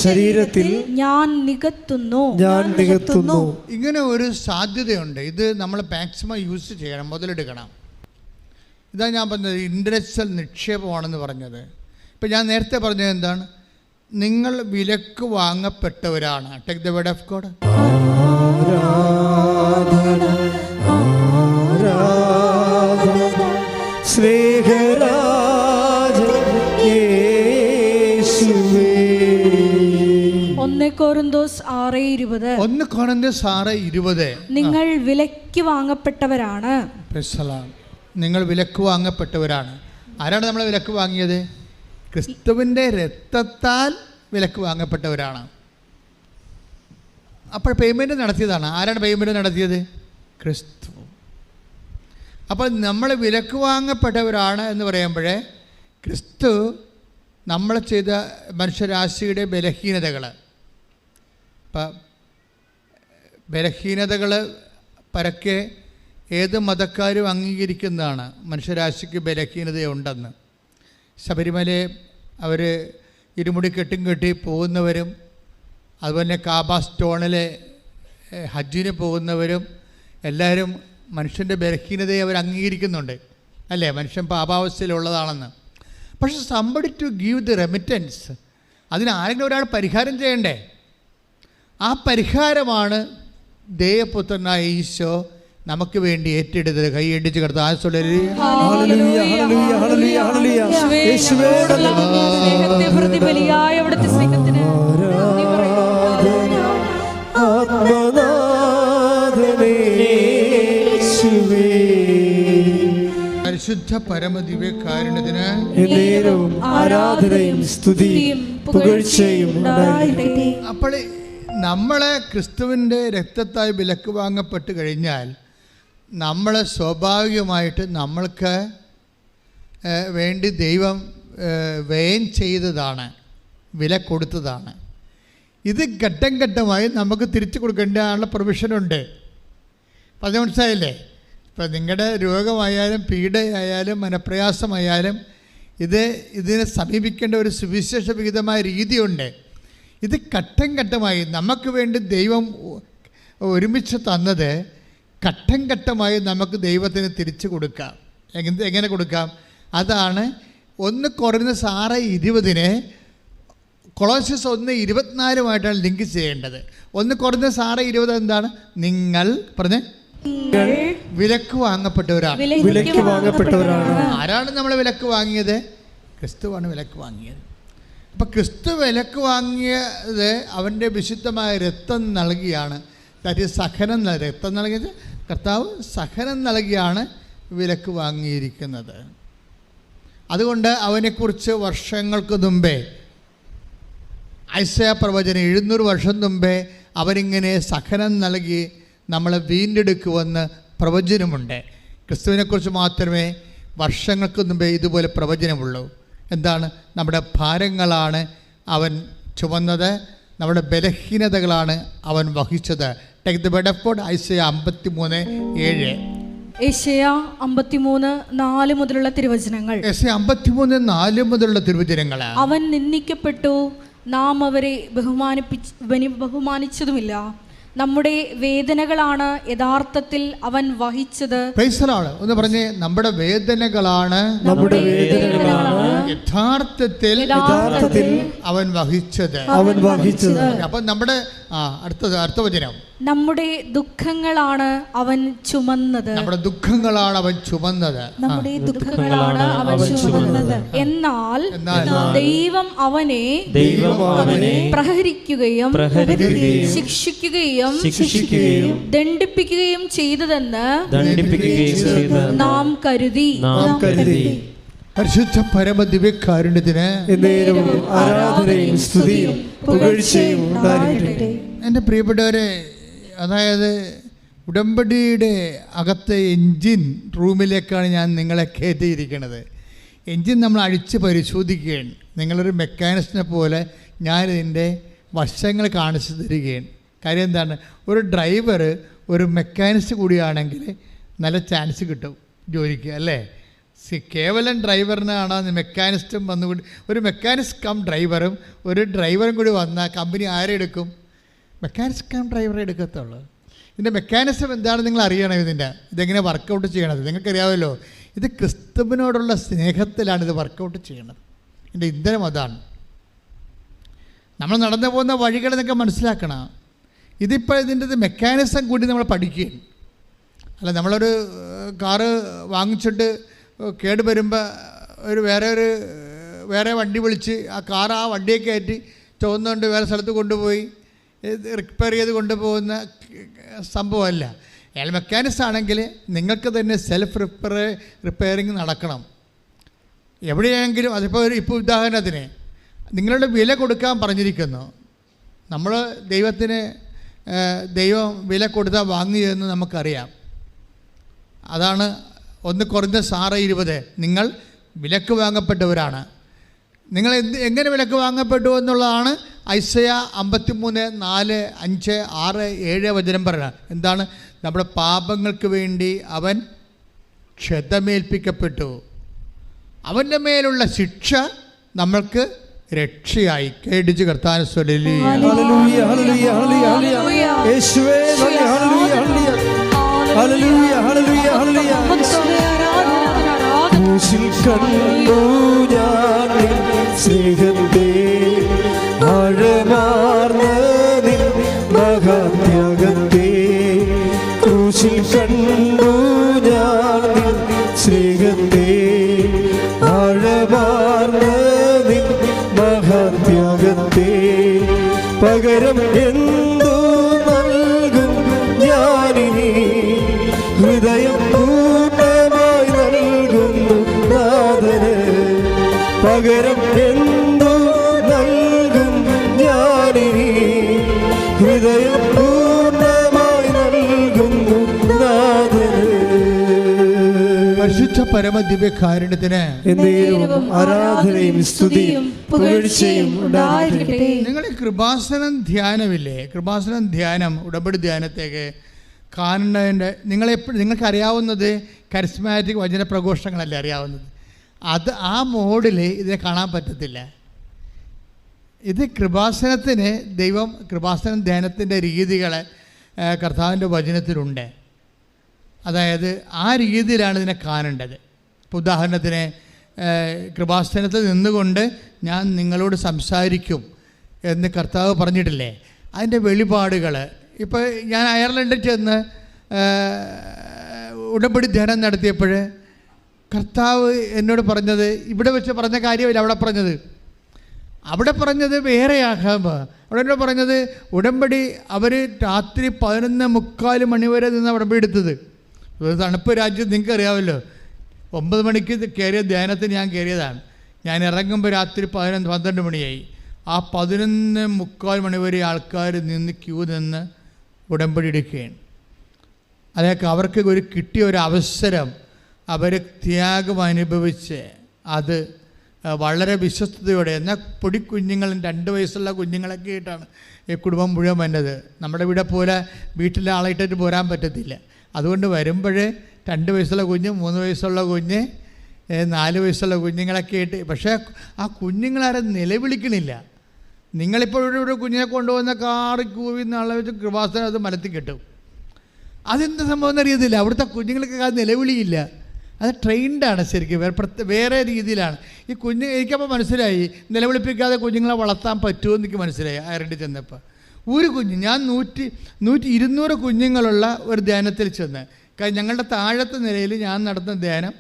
ശരീരത്തിൽ ഞാൻ നികത്തുന്നു. ഇങ്ങനെ ഒരു സാധ്യതയുണ്ട്. ഇത് നമ്മൾ മാക്സിമം യൂസ് ചെയ്യണം, മുതലെടുക്കണം. ഇതാ ഞാൻ പറഞ്ഞത് ഇൻഡസ്ട്രിയൽ നിക്ഷേപമാണെന്ന് പറഞ്ഞത്. ഇപ്പം ഞാൻ നേരത്തെ പറഞ്ഞത് എന്താണ്? നിങ്ങൾ വിലക്ക് വാങ്ങപ്പെട്ടവരാണ്. Take the word of God. കൊരിന്തോസ് 6:20 നിങ്ങൾ വിലക്ക് വാങ്ങപ്പെട്ടവരാണ്. നിങ്ങൾ വിലക്ക് വാങ്ങപ്പെട്ടവരാണ്. ആരാണ് നമ്മളെ വിലക്ക് വാങ്ങിയത്? ക്രിസ്തുവിൻ്റെ രക്തത്താൽ വിലക്ക് വാങ്ങപ്പെട്ടവരാണ്. അപ്പോൾ പേയ്മെൻറ്റ് നടത്തിയതാണ്. ആരാണ് പേയ്മെൻറ്റ് നടത്തിയത്? ക്രിസ്തു. അപ്പോൾ നമ്മൾ വിലക്ക് വാങ്ങപ്പെട്ടവരാണ് എന്ന് പറയുമ്പോഴേ ക്രിസ്തു നമ്മൾ ചെയ്ത മനുഷ്യരാശിയുടെ ബലഹീനതകൾ, ഇപ്പം ബലഹീനതകൾ പരക്കെ ഏത് മതക്കാരും അംഗീകരിക്കുന്നതാണ്. മനുഷ്യരാശിക്ക് ബലഹീനതയുണ്ടെന്ന്. ശബരിമലയെ അവർ ഇരുമുടി കെട്ടി പോകുന്നവരും അതുപോലെ കാബ സ്റ്റോണിലെ ഹജ്ജിന് പോകുന്നവരും എല്ലാവരും മനുഷ്യൻ്റെ ബലഹീനതയെ അവർ അംഗീകരിക്കുന്നുണ്ട്, അല്ലേ? മനുഷ്യൻ പാപാവസ്ഥയിലുള്ളതാണെന്ന്. പക്ഷെ somebody to give the remittance, അതിന് ആരെങ്കിലും ഒരാൾ പരിഹാരം ചെയ്യണ്ടേ? ആ പരിഹാരമാണ് ദേവപുത്രനായ ഈശോ നമുക്ക് വേണ്ടി ഏറ്റെടുത്തത്. കൈയടിച്ച് കിടത്ത ഹല്ലേലൂയ ഹല്ലേലൂയ ഹല്ലേലൂയ ഹല്ലേലൂയ യേശുവേ സ്നേഹത്തെ പ്രതി ബലിയായ അവിടുത്തെ സ്നേഹത്തിന് നന്ദി പറയുന്നു. ആത്മനാഥനേ യേശുവേ പരിശുദ്ധ പരമദിവ്യകാരുണ്യത്തിന് എന്നേരവും ആരാധനയും സ്തുതിയും പുകഴ്ചയും ഉണ്ടായിരിക്കട്ടെ. അപ്പോൾ നമ്മളെ ക്രിസ്തുവിൻ്റെ രക്തത്താൽ വിലക്ക് വാങ്ങപ്പെട്ട് കഴിഞ്ഞാൽ നമ്മൾ സ്വാഭാവികമായിട്ട് നമ്മൾക്ക് വേണ്ടി ദൈവം വ്യയം ചെയ്തതാണ്, വില കൊടുത്തതാണ്. ഇത് ഘട്ടം ഘട്ടമായി നമുക്ക് തിരിച്ചു കൊടുക്കേണ്ടതാണുള്ള പ്രൊവിഷനുണ്ട്. അപ്പം അത് മനസ്സിലായില്ലേ? ഇപ്പം നിങ്ങളുടെ രോഗമായാലും പീഡയായാലും മനപ്രയാസമായാലും ഇതിനെ സമീപിക്കേണ്ട ഒരു സുവിശേഷ വിഹിതമായ രീതിയുണ്ട്. ഇത് ഘട്ടം ഘട്ടമായി നമുക്ക് വേണ്ടി ദൈവം ഒരുമിച്ച് തന്നത് ഘട്ടം ഘട്ടമായി നമുക്ക് ദൈവത്തിന് തിരിച്ചു കൊടുക്കാം. എങ്ങനെ കൊടുക്കാം? അതാണ് 1 കൊറിന്തോസ് 6:20 കൊളോസ്യസ് 1:24 ലിങ്ക് ചെയ്യേണ്ടത്. 1 കൊറിന്തോസ് 6:20 എന്താണ്? നിങ്ങൾ പറഞ്ഞേ വിലക്ക് വാങ്ങപ്പെട്ടവരാണ്. വിലക്ക് വാങ്ങപ്പെട്ടവരാണ്. ആരാണ് നമ്മളെ വിലക്ക് വാങ്ങിയത്? ക്രിസ്തുവാണ് വിലക്ക് വാങ്ങിയത്. അപ്പം ക്രിസ്തു വിലക്ക് വാങ്ങിയത് അവൻ്റെ വിശുദ്ധമായ രക്തം നൽകിയാണ്. ദാറ്റ് ഈസ് സഹനം. രക്തം നൽകിയത് കർത്താവ് സഹനം നൽകിയാണ് വിലക്ക് വാങ്ങിയിരിക്കുന്നത്. അതുകൊണ്ട് അവനെക്കുറിച്ച് വർഷങ്ങൾക്ക് മുമ്പേ ഐസയ പ്രവചനം 700 വർഷം മുമ്പേ അവനിങ്ങനെ സഹനം നൽകി നമ്മളെ വീണ്ടെടുക്കുമെന്ന് പ്രവചനമുണ്ട്. ക്രിസ്തുവിനെക്കുറിച്ച് മാത്രമേ വർഷങ്ങൾക്ക് മുമ്പേ ഇതുപോലെ പ്രവചനമുള്ളൂ. എന്താണ്? നമ്മുടെ ഭാരങ്ങളാണ് അവൻ ചുമന്നത്, നമ്മുടെ ബലഹീനതകളാണ് അവൻ വഹിച്ചത്. Take the word of God, Isaiah 53:7. യേശയ്യ 53:4 മുതലുള്ള തിരുവചനങ്ങൾ. യേശയ്യ 53:4 മുതലുള്ള തിരുവചനങ്ങൾ. അവൻ നിന്ദിക്കപ്പെട്ടു, നാം അവരെ ബഹുമാനിച്ചതുമില്ല. നമ്മുടെ വേദനകളാണ് യഥാർത്ഥത്തിൽ അവൻ വഹിച്ചത്. ഒന്ന് പറഞ്ഞേ, നമ്മുടെ വേദനകളാണ് യഥാർത്ഥത്തിൽ അവൻ വഹിച്ചത്. അപ്പൊ നമ്മുടെ അടുത്ത വചനം, നമ്മുടെ ദുഃഖങ്ങളാണ് അവൻ ചുമന്നത്. നമ്മുടെ ദുഃഖങ്ങളാണ് അവൻ ചുമന്നത്. നമ്മുടെ ദുഃഖങ്ങളാണ് അവൻ ചുമന്നത്. എന്നാൽ ദൈവം അവനെ പ്രഹരിക്കുകയും ശിക്ഷിക്കുകയും ദണ്ഡിപ്പിക്കുകയും ചെയ്തതെന്ന് നാം കരുതി. പരിശുദ്ധ പരമദിവ്യകാരുണ്യത്തിന് ആരാധനയും സ്തുതിയും പുകഴ്ചയും ഉണ്ടായിരിക്കട്ടെ. എൻ്റെ പ്രിയപ്പെട്ടവരെ, അതായത് ഉടമ്പടിയുടെ അകത്തെ എൻജിൻ റൂമിലേക്കാണ് ഞാൻ നിങ്ങളെ കയറ്റിയിരിക്കുന്നത്. എൻജിൻ നമ്മൾ അഴിച്ച് പരിശോധിക്കുകയാണ്. നിങ്ങളൊരു മെക്കാനിസ്റ്റിനെ പോലെ ഞാനിതിൻ്റെ വശങ്ങൾ കാണിച്ചു തരികയാണ്. കാര്യം എന്താണ്? ഒരു ഡ്രൈവർ ഒരു മെക്കാനിസ്റ്റ് കൂടിയാണെങ്കിൽ നല്ല ചാൻസ് കിട്ടും ജോലിക്ക്, അല്ലേ? കേവലം ഡ്രൈവറിനാണ് മെക്കാനിസ്റ്റും വന്നുകൂടി, ഒരു മെക്കാനിസ്റ്റ് കം ഡ്രൈവറും ഒരു ഡ്രൈവറും കൂടി വന്നാൽ കമ്പനി ആരെ എടുക്കും? മെക്കാനിസ്റ്റ് കം ഡ്രൈവറെ എടുക്കത്തുള്ളൂ. ഇതിൻ്റെ മെക്കാനിസം എന്താണ് നിങ്ങൾ അറിയണം. ഇതെങ്ങനെ വർക്കൗട്ട് ചെയ്യണത് നിങ്ങൾക്കറിയാമല്ലോ. ഇത് ക്രിസ്തുവിനോടുള്ള സ്നേഹത്തിലാണ് ഇത് വർക്കൗട്ട് ചെയ്യണത്. ഇതിൻ്റെ ഇന്ധനം അതാണ്. നമ്മൾ നടന്നു പോകുന്ന വഴികൾ നിങ്ങൾക്ക് മനസ്സിലാക്കണം. ഇതിപ്പോൾ ഇതിൻ്റെ മെക്കാനിസം കൂടി നമ്മൾ പഠിക്കുകയാണ്. അല്ല, നമ്മളൊരു കാറ് വാങ്ങിച്ചിട്ട് കേട് വരുമ്പോൾ വേറെ വണ്ടി വിളിച്ച് ആ വണ്ടിയെ കയറ്റി ചുവന്നുകൊണ്ട് വേറെ സ്ഥലത്ത് കൊണ്ടുപോയി റിപ്പയർ ചെയ്ത് കൊണ്ടുപോകുന്ന സംഭവമല്ല. അയാൾ മെക്കാനിക്സ് ആണെങ്കിൽ നിങ്ങൾക്ക് തന്നെ സെൽഫ് റിപ്പയറിങ് നടക്കണം എവിടെയെങ്കിലും. അതിപ്പോൾ ഇപ്പോൾ ഉദാഹരണത്തിന് നിങ്ങളുടെ വില കൊടുക്കാൻ പറഞ്ഞിരിക്കുന്നു. നമ്മൾ ദൈവം വില കൊടുത്താൽ വാങ്ങിയതെന്ന് നമുക്കറിയാം. അതാണ് 1 കൊറിന്തോസ് 6:20. നിങ്ങൾ വിലക്ക് വാങ്ങപ്പെട്ടവരാണ്. നിങ്ങൾ എങ്ങനെ വിലക്ക് വാങ്ങപ്പെട്ടു എന്നുള്ളതാണ് ഐസയ 53:4, 5, 6, 7 വചനം പറയുന്നത്. എന്താണ്? നമ്മുടെ പാപങ്ങൾക്ക് വേണ്ടി അവൻ ക്ഷതമേൽപ്പിക്കപ്പെട്ടു. അവൻ്റെ മേലുള്ള ശിക്ഷ നമ്മൾക്ക് രക്ഷയായി. കേടിച്ച് കർത്താവിനെ സ്തുതി. ഹല്ലേലൂയ ഹല്ലേലൂയ ഹല്ലേലൂയ യേശുവേ നന്ദി. ഹല്ലേലൂയ ഹല്ലേലൂയ ഹല്ലേലൂയ ഹല്ലേലൂയ ക്രൂശിൽ കണ്ടു ഞാൻ സ്നേഹത്തെ ആഴമാർന്ന നിൻ മഹാത്യാഗത്തെ ക്രൂശിൽ കണ്ടു ഞാൻ നിൻ സ്നേഹത്തെ, ആഴമാർന്ന നിൻ മഹാത്യാഗത്തെ. പകരം എന്തു നൽകും ഞാനിനി, ഹൃദയം പൂർണ്ണമായി നൽകുന്നു നാഥന്. പകരം എന്തു നൽകും ഞാനിനി, ഹൃദയം പൂർണ്ണമായി നൽകുന്നു നാഥന്. പരിശുദ്ധ പരമദിവ്യകാരുണ്യത്തിന് എന്നേരവും ആരാധനയും സ്തുതിയും പുകഴ്ചയും ഉണ്ടായിരിക്കട്ടെ. നിങ്ങൾ കൃപാസനം ധ്യാനമില്ലേ? കൃപാസനം ധ്യാനം, ഉടമ്പടി ധ്യാനത്തേക്ക് കാണുന്നതിൻ്റെ നിങ്ങൾക്ക് അറിയാവുന്നത് കരിസ്മാറ്റിക് വചന പ്രഘോഷങ്ങളല്ലേ അറിയാവുന്നത്. അത് ആ മോഡിൽ ഇതിനെ കാണാൻ പറ്റത്തില്ല. ഇത് കൃപാസനത്തിന് ദൈവം കൃപാസനം ധ്യാനത്തിൻ്റെ രീതികൾ കർത്താവിൻ്റെ വചനത്തിലുണ്ട്. അതായത് ആ രീതിയിലാണ് ഇതിനെ കാണേണ്ടത്. ഇപ്പോൾ ഉദാഹരണത്തിന് കൃപാസനത്തിൽ നിന്നുകൊണ്ട് ഞാൻ നിങ്ങളോട് സംസാരിക്കും എന്ന് കർത്താവ് പറഞ്ഞിട്ടില്ലേ? അതിൻ്റെ വെളിപാടുകൾ. ഇപ്പോൾ ഞാൻ അയർലൻഡിൽ ചെന്ന് ഉടമ്പടി ധ്യാനം നടത്തിയപ്പോൾ കർത്താവ് എന്നോട് പറഞ്ഞത് ഇവിടെ വെച്ച് പറഞ്ഞ കാര്യമല്ല അവിടെ പറഞ്ഞത് വേറെയാകുമ്പോൾ അവിടെ എന്നോട് പറഞ്ഞത് ഉടമ്പടി അവർ രാത്രി 11:45 മണി വരെ നിന്ന് ഉടമ്പടി എടുത്തത്. ഒരു തണുപ്പ് രാജ്യം നിങ്ങൾക്ക് അറിയാമല്ലോ. 9 മണിക്ക് കയറിയ ധ്യാനത്തിന് ഞാൻ കയറിയതാണ്. ഞാൻ ഇറങ്ങുമ്പോൾ രാത്രി 11-12 മണിയായി. ആ 11:45 മണി വരെ ആൾക്കാർ നിന്ന് ക്യൂ നിന്ന് ഉടമ്പടി എടുക്കുകയാണ്. അതൊക്കെ അവർക്ക് ഒരു കിട്ടിയ ഒരു അവസരം, അവർ ത്യാഗം അനുഭവിച്ച് അത് വളരെ വിശ്വസ്തയോടെ. എന്നാൽ പൊടിക്കുഞ്ഞുങ്ങളും 2 വയസ്സുള്ള കുഞ്ഞുങ്ങളൊക്കെ ആയിട്ടാണ് ഈ കുടുംബം മുഴുവൻ വന്നത്. നമ്മുടെ ഇവിടെ പോലെ വീട്ടിലെ ആളായിട്ടിട്ട് പോരാൻ പറ്റത്തില്ല. അതുകൊണ്ട് വരുമ്പോൾ 2 വയസ്സുള്ള കുഞ്ഞ്, 3 വയസ്സുള്ള കുഞ്ഞ്, 4 വയസ്സുള്ള കുഞ്ഞുങ്ങളൊക്കെ ആയിട്ട്. പക്ഷേ ആ കുഞ്ഞുങ്ങളാരും നിലവിളിക്കണില്ല. നിങ്ങളിപ്പോൾ ഒരു കുഞ്ഞിനെ കൊണ്ടുവന്ന കാറി കൂവിന്ന ആളെ വെച്ച് കൃപാസനം അത് മലത്തിൽ കിട്ടും. അതെന്ത് സംഭവം എന്നറിയത്തില്ല. അവിടുത്തെ കുഞ്ഞുങ്ങൾക്ക് അത് നിലവിളിയില്ല. അത് ട്രെയിൻഡാണ് ശരിക്കും, വേറെ രീതിയിലാണ്. ഈ എനിക്കപ്പോൾ മനസ്സിലായി നിലവിളിപ്പിക്കാതെ കുഞ്ഞുങ്ങളെ വളർത്താൻ പറ്റുമെന്ന് എനിക്ക് മനസ്സിലായി. അയർലൻഡിൽ ചെന്നപ്പോൾ ഒരു കുഞ്ഞ്, ഞാൻ 200 കുഞ്ഞുങ്ങളുള്ള ഒരു ധ്യാനത്തിൽ ചെന്ന്, ഞങ്ങളുടെ താഴത്തെ നിലയിൽ ഞാൻ നടത്തുന്ന ധ്യാനം.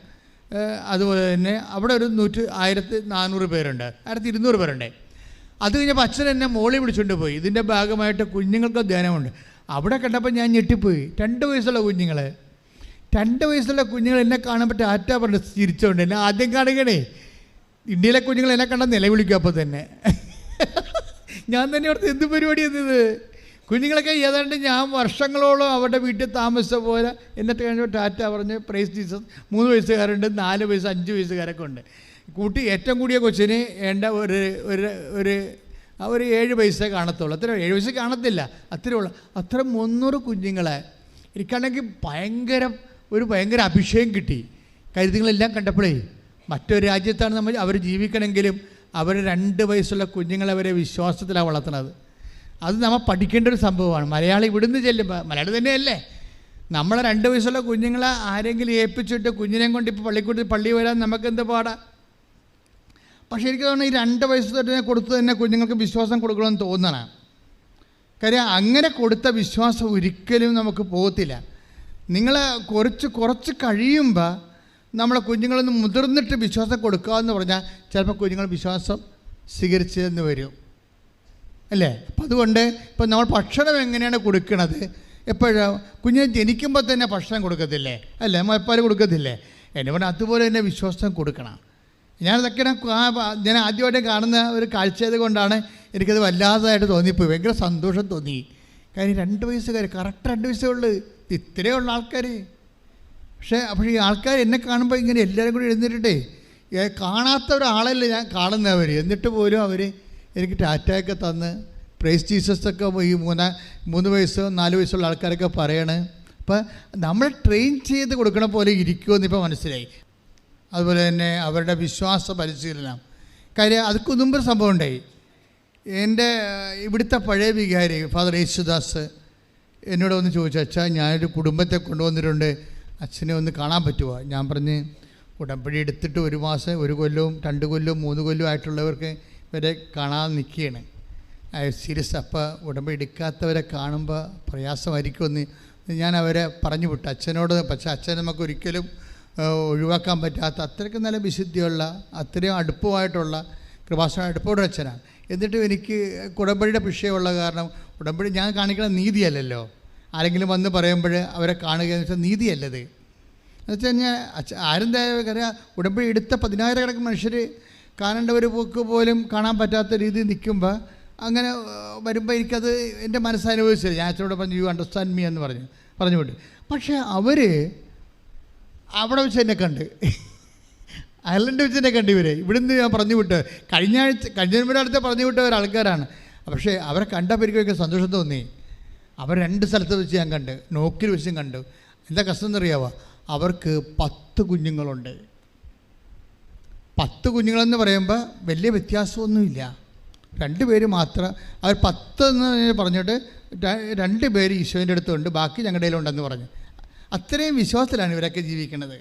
അതുപോലെ തന്നെ അവിടെ ഒരു 1400 പേരുണ്ട്, 1200 പേരുണ്ട്. അത് കഴിഞ്ഞപ്പോൾ അച്ഛൻ എന്നെ മോളിൽ വിളിച്ചുകൊണ്ട് പോയി. ഇതിൻ്റെ ഭാഗമായിട്ട് കുഞ്ഞുങ്ങൾക്ക് ധ്യാനമുണ്ട്. അവിടെ കണ്ടപ്പോൾ ഞാൻ ഞെട്ടിപ്പോയി. 2 വയസ്സുള്ള കുഞ്ഞുങ്ങൾ, 2 വയസ്സുള്ള കുഞ്ഞുങ്ങൾ എന്നെ കാണുമ്പോൾ ടാറ്റ പറഞ്ഞ് ചിരിച്ചോണ്ട് എന്നെ ആദ്യം കാണുകണേ. ഇന്ത്യയിലെ കുഞ്ഞുങ്ങൾ എന്നെ കണ്ടാൽ നിലവിളിക്കും. അപ്പോൾ തന്നെ ഞാൻ തന്നെ ഓർത്ത് എന്ത് പരിപാടി എന്നത്. കുഞ്ഞുങ്ങളൊക്കെ ഏതാണ്ട് ഞാൻ വർഷങ്ങളോളം അവരുടെ വീട്ടിൽ താമസിച്ച പോലെ എന്നെ കഴിഞ്ഞപ്പോൾ ടാറ്റ പറഞ്ഞ് പ്രൈസ് ജീസസ്. 3 വയസ്സുകാരുണ്ട്, 4 വയസ്സ്, 5 വയസ്സുകാരൊക്കെ ഉണ്ട്. കൂട്ടി ഏറ്റവും കൂടിയ കൊച്ചിന് വേണ്ട ഒരു 7 വയസ്സേ കാണത്തുള്ളൂ. അത്ര 7 വയസ്സ് കാണത്തില്ല, അത്രയുള്ളൂ. അത്ര 300 കുഞ്ഞുങ്ങളെ എനിക്കാണെങ്കിൽ ഭയങ്കര അഭിഷേകം കിട്ടി. കരുതുകളെല്ലാം കണ്ടപ്പോഴേ മറ്റൊരു രാജ്യത്താണ് അവർ ജീവിക്കണമെങ്കിലും അവർ 2 വയസ്സുള്ള കുഞ്ഞുങ്ങളെ അവരെ വിശ്വാസത്തിലാണ് വളർത്തുന്നത്. അത് നമ്മൾ പഠിക്കേണ്ട ഒരു സംഭവമാണ്. മലയാളി ഇവിടുന്ന് ചെല്ലുമ്പോൾ, മലയാളി തന്നെയല്ലേ, നമ്മളെ 2 വയസ്സുള്ള കുഞ്ഞുങ്ങളെ ആരെങ്കിലും ഏൽപ്പിച്ചിട്ട് കുഞ്ഞിനെ കൊണ്ട് ഇപ്പോൾ പള്ളി വരാൻ നമുക്കെന്ത് പാടാ. പക്ഷേ എനിക്ക് തോന്നുന്നു ഈ 2 വയസ്സ് തൊട്ട് കൊടുത്ത് തന്നെ കുഞ്ഞുങ്ങൾക്ക് വിശ്വാസം കൊടുക്കണമെന്ന് തോന്നണം. കാര്യം അങ്ങനെ കൊടുത്ത വിശ്വാസം ഒരിക്കലും നമുക്ക് പോകത്തില്ല. നിങ്ങൾ കുറച്ച് കഴിയുമ്പോൾ നമ്മളെ കുഞ്ഞുങ്ങളൊന്ന് മുതിർന്നിട്ട് വിശ്വാസം കൊടുക്കാമെന്ന് പറഞ്ഞാൽ ചിലപ്പോൾ കുഞ്ഞുങ്ങൾ വിശ്വാസം സ്വീകരിച്ചതെന്ന് വരും, അല്ലേ? അപ്പം അതുകൊണ്ട് ഇപ്പം നമ്മൾ ഭക്ഷണം എങ്ങനെയാണ് കൊടുക്കണത്? എപ്പോഴും കുഞ്ഞിനെ ജനിക്കുമ്പോൾ തന്നെ ഭക്ഷണം കൊടുക്കത്തില്ലേ, അല്ലേ? മുലപ്പാൽ കൊടുക്കത്തില്ലേ? എന്നെ പറഞ്ഞാൽ അതുപോലെ തന്നെ വിശ്വാസം കൊടുക്കണം. ഞാനതൊക്കെ ഞാൻ ആദ്യമായിട്ട് കാണുന്ന ഒരു കാഴ്ചയത് കൊണ്ടാണ് എനിക്കത് വല്ലാത്തതായിട്ട് തോന്നിപ്പോയി. ഭയങ്കര സന്തോഷം തോന്നി. കാര്യം 2 വയസ്സുകാർ, കറക്റ്റ് 2 വയസ്സേ ഉള്ളൂ, ഇത്രയേ ഉള്ള ആൾക്കാർ. പക്ഷേ ഈ ആൾക്കാർ എന്നെ കാണുമ്പോൾ ഇങ്ങനെ എല്ലാവരും കൂടി എഴുന്നേറ്റിട്ടേ, കാണാത്ത ഒരാളല്ലേ ഞാൻ കാണുന്നവർ, എന്നിട്ട് പോലും അവർ എനിക്ക് ടാറ്റയൊക്കെ തന്ന് പ്രൈസ് ജീസസൊക്കെ ഈ 3 വയസ്സോ 4 വയസ്സുള്ള ആൾക്കാരൊക്കെ പറയണേ. അപ്പം നമ്മൾ ട്രെയിൻ ചെയ്ത് കൊടുക്കണ പോലെ ഇരിക്കുമെന്ന് ഇപ്പോൾ മനസ്സിലായി. അതുപോലെ തന്നെ അവരുടെ വിശ്വാസ പരിശീലനം. കാര്യം അതൊക്കെ മുമ്പ് സംഭവം ഉണ്ടായി. എൻ്റെ ഇവിടുത്തെ പഴയ വികാരി ഫാദർ യേശുദാസ് എന്നോട് ഒന്ന് ചോദിച്ചു, അച്ഛാ ഞാനൊരു കുടുംബത്തെ കൊണ്ടുവന്നിട്ടുണ്ട്, അച്ഛനെ ഒന്ന് കാണാൻ പറ്റുമോ? ഞാൻ പറഞ്ഞ് ഉടമ്പടി എടുത്തിട്ട് 1 മാസം, 1 കൊല്ലവും 2 കൊല്ലവും 3 കൊല്ലവും ആയിട്ടുള്ളവർക്ക് ഇവരെ കാണാൻ നിൽക്കുകയാണ്. സീരിയസ്. അപ്പോൾ ഉടമ്പടി എടുക്കാത്തവരെ കാണുമ്പോൾ പ്രയാസമായിരിക്കുമെന്ന് ഞാൻ അവരെ പറഞ്ഞു വിട്ടു അച്ഛനോട്. പക്ഷേ അച്ഛൻ നമുക്ക് ഒരിക്കലും ഒഴിവാക്കാൻ പറ്റാത്ത അത്രയ്ക്ക് നല്ല വിശുദ്ധിയുള്ള അത്രയും അടുപ്പമായിട്ടുള്ള കൃപാസന അടുപ്പോടെ അച്ഛനാണ്. എന്നിട്ടും എനിക്ക് ഉടമ്പടിയുടെ വിഷയമുള്ള കാരണം ഉടമ്പടി ഞാൻ കാണിക്കുന്ന നീതിയല്ലല്ലോ. ആരെങ്കിലും വന്ന് പറയുമ്പോൾ അവരെ കാണുക എന്ന് വെച്ചാൽ നീതിയല്ലത്. എന്ന് വെച്ച് കഴിഞ്ഞാൽ ആരെന്തായാലും അറിയാം, ഉടമ്പടി എടുത്ത 10,000 മനുഷ്യർ കാണേണ്ട ഒരു പോക്ക് പോലും കാണാൻ പറ്റാത്ത രീതിയിൽ നിൽക്കുമ്പോൾ അങ്ങനെ വരുമ്പോൾ എനിക്കത് എൻ്റെ മനസ്സനുഭവിച്ചില്ല. ഞാൻ അച്ഛനോട് പറഞ്ഞു യു അണ്ടർസ്റ്റാൻഡ് മീ എന്ന് പറഞ്ഞു വിട്ടു. പക്ഷേ അവർ അവിടെ വെച്ച് എന്നെ കണ്ട്, അയർലൻഡ് വെച്ച് എന്നെ കണ്ട്. ഇവിടുന്ന് ഞാൻ പറഞ്ഞു വിട്ട് കഴിഞ്ഞ അടുത്ത് പറഞ്ഞു വിട്ട ഒരാൾക്കാരാണ്. പക്ഷേ അവരെ കണ്ടപ്പോൾ എനിക്ക് സന്തോഷം തോന്നി. അവർ 2 സ്ഥലത്ത് വെച്ച് ഞാൻ കണ്ട്, നോക്കിൽ വെച്ചും കണ്ടു. എന്താ കഷ്ടം എന്നറിയാവോ? അവർക്ക് 10 കുഞ്ഞുങ്ങളുണ്ട്. 10 കുഞ്ഞുങ്ങളെന്ന് പറയുമ്പോൾ വലിയ വ്യത്യാസമൊന്നുമില്ല. 2 പേര് മാത്രം. അവർ 10 എന്ന് പറഞ്ഞിട്ട് 2 പേര് ഈശോൻ്റെ അടുത്തുണ്ട്, ബാക്കി ഞങ്ങളുടെ കയ്യിലുണ്ടെന്ന് പറഞ്ഞു. അത്രയും വിശ്വാസത്തിലാണ് ഇവരൊക്കെ ജീവിക്കുന്നത്.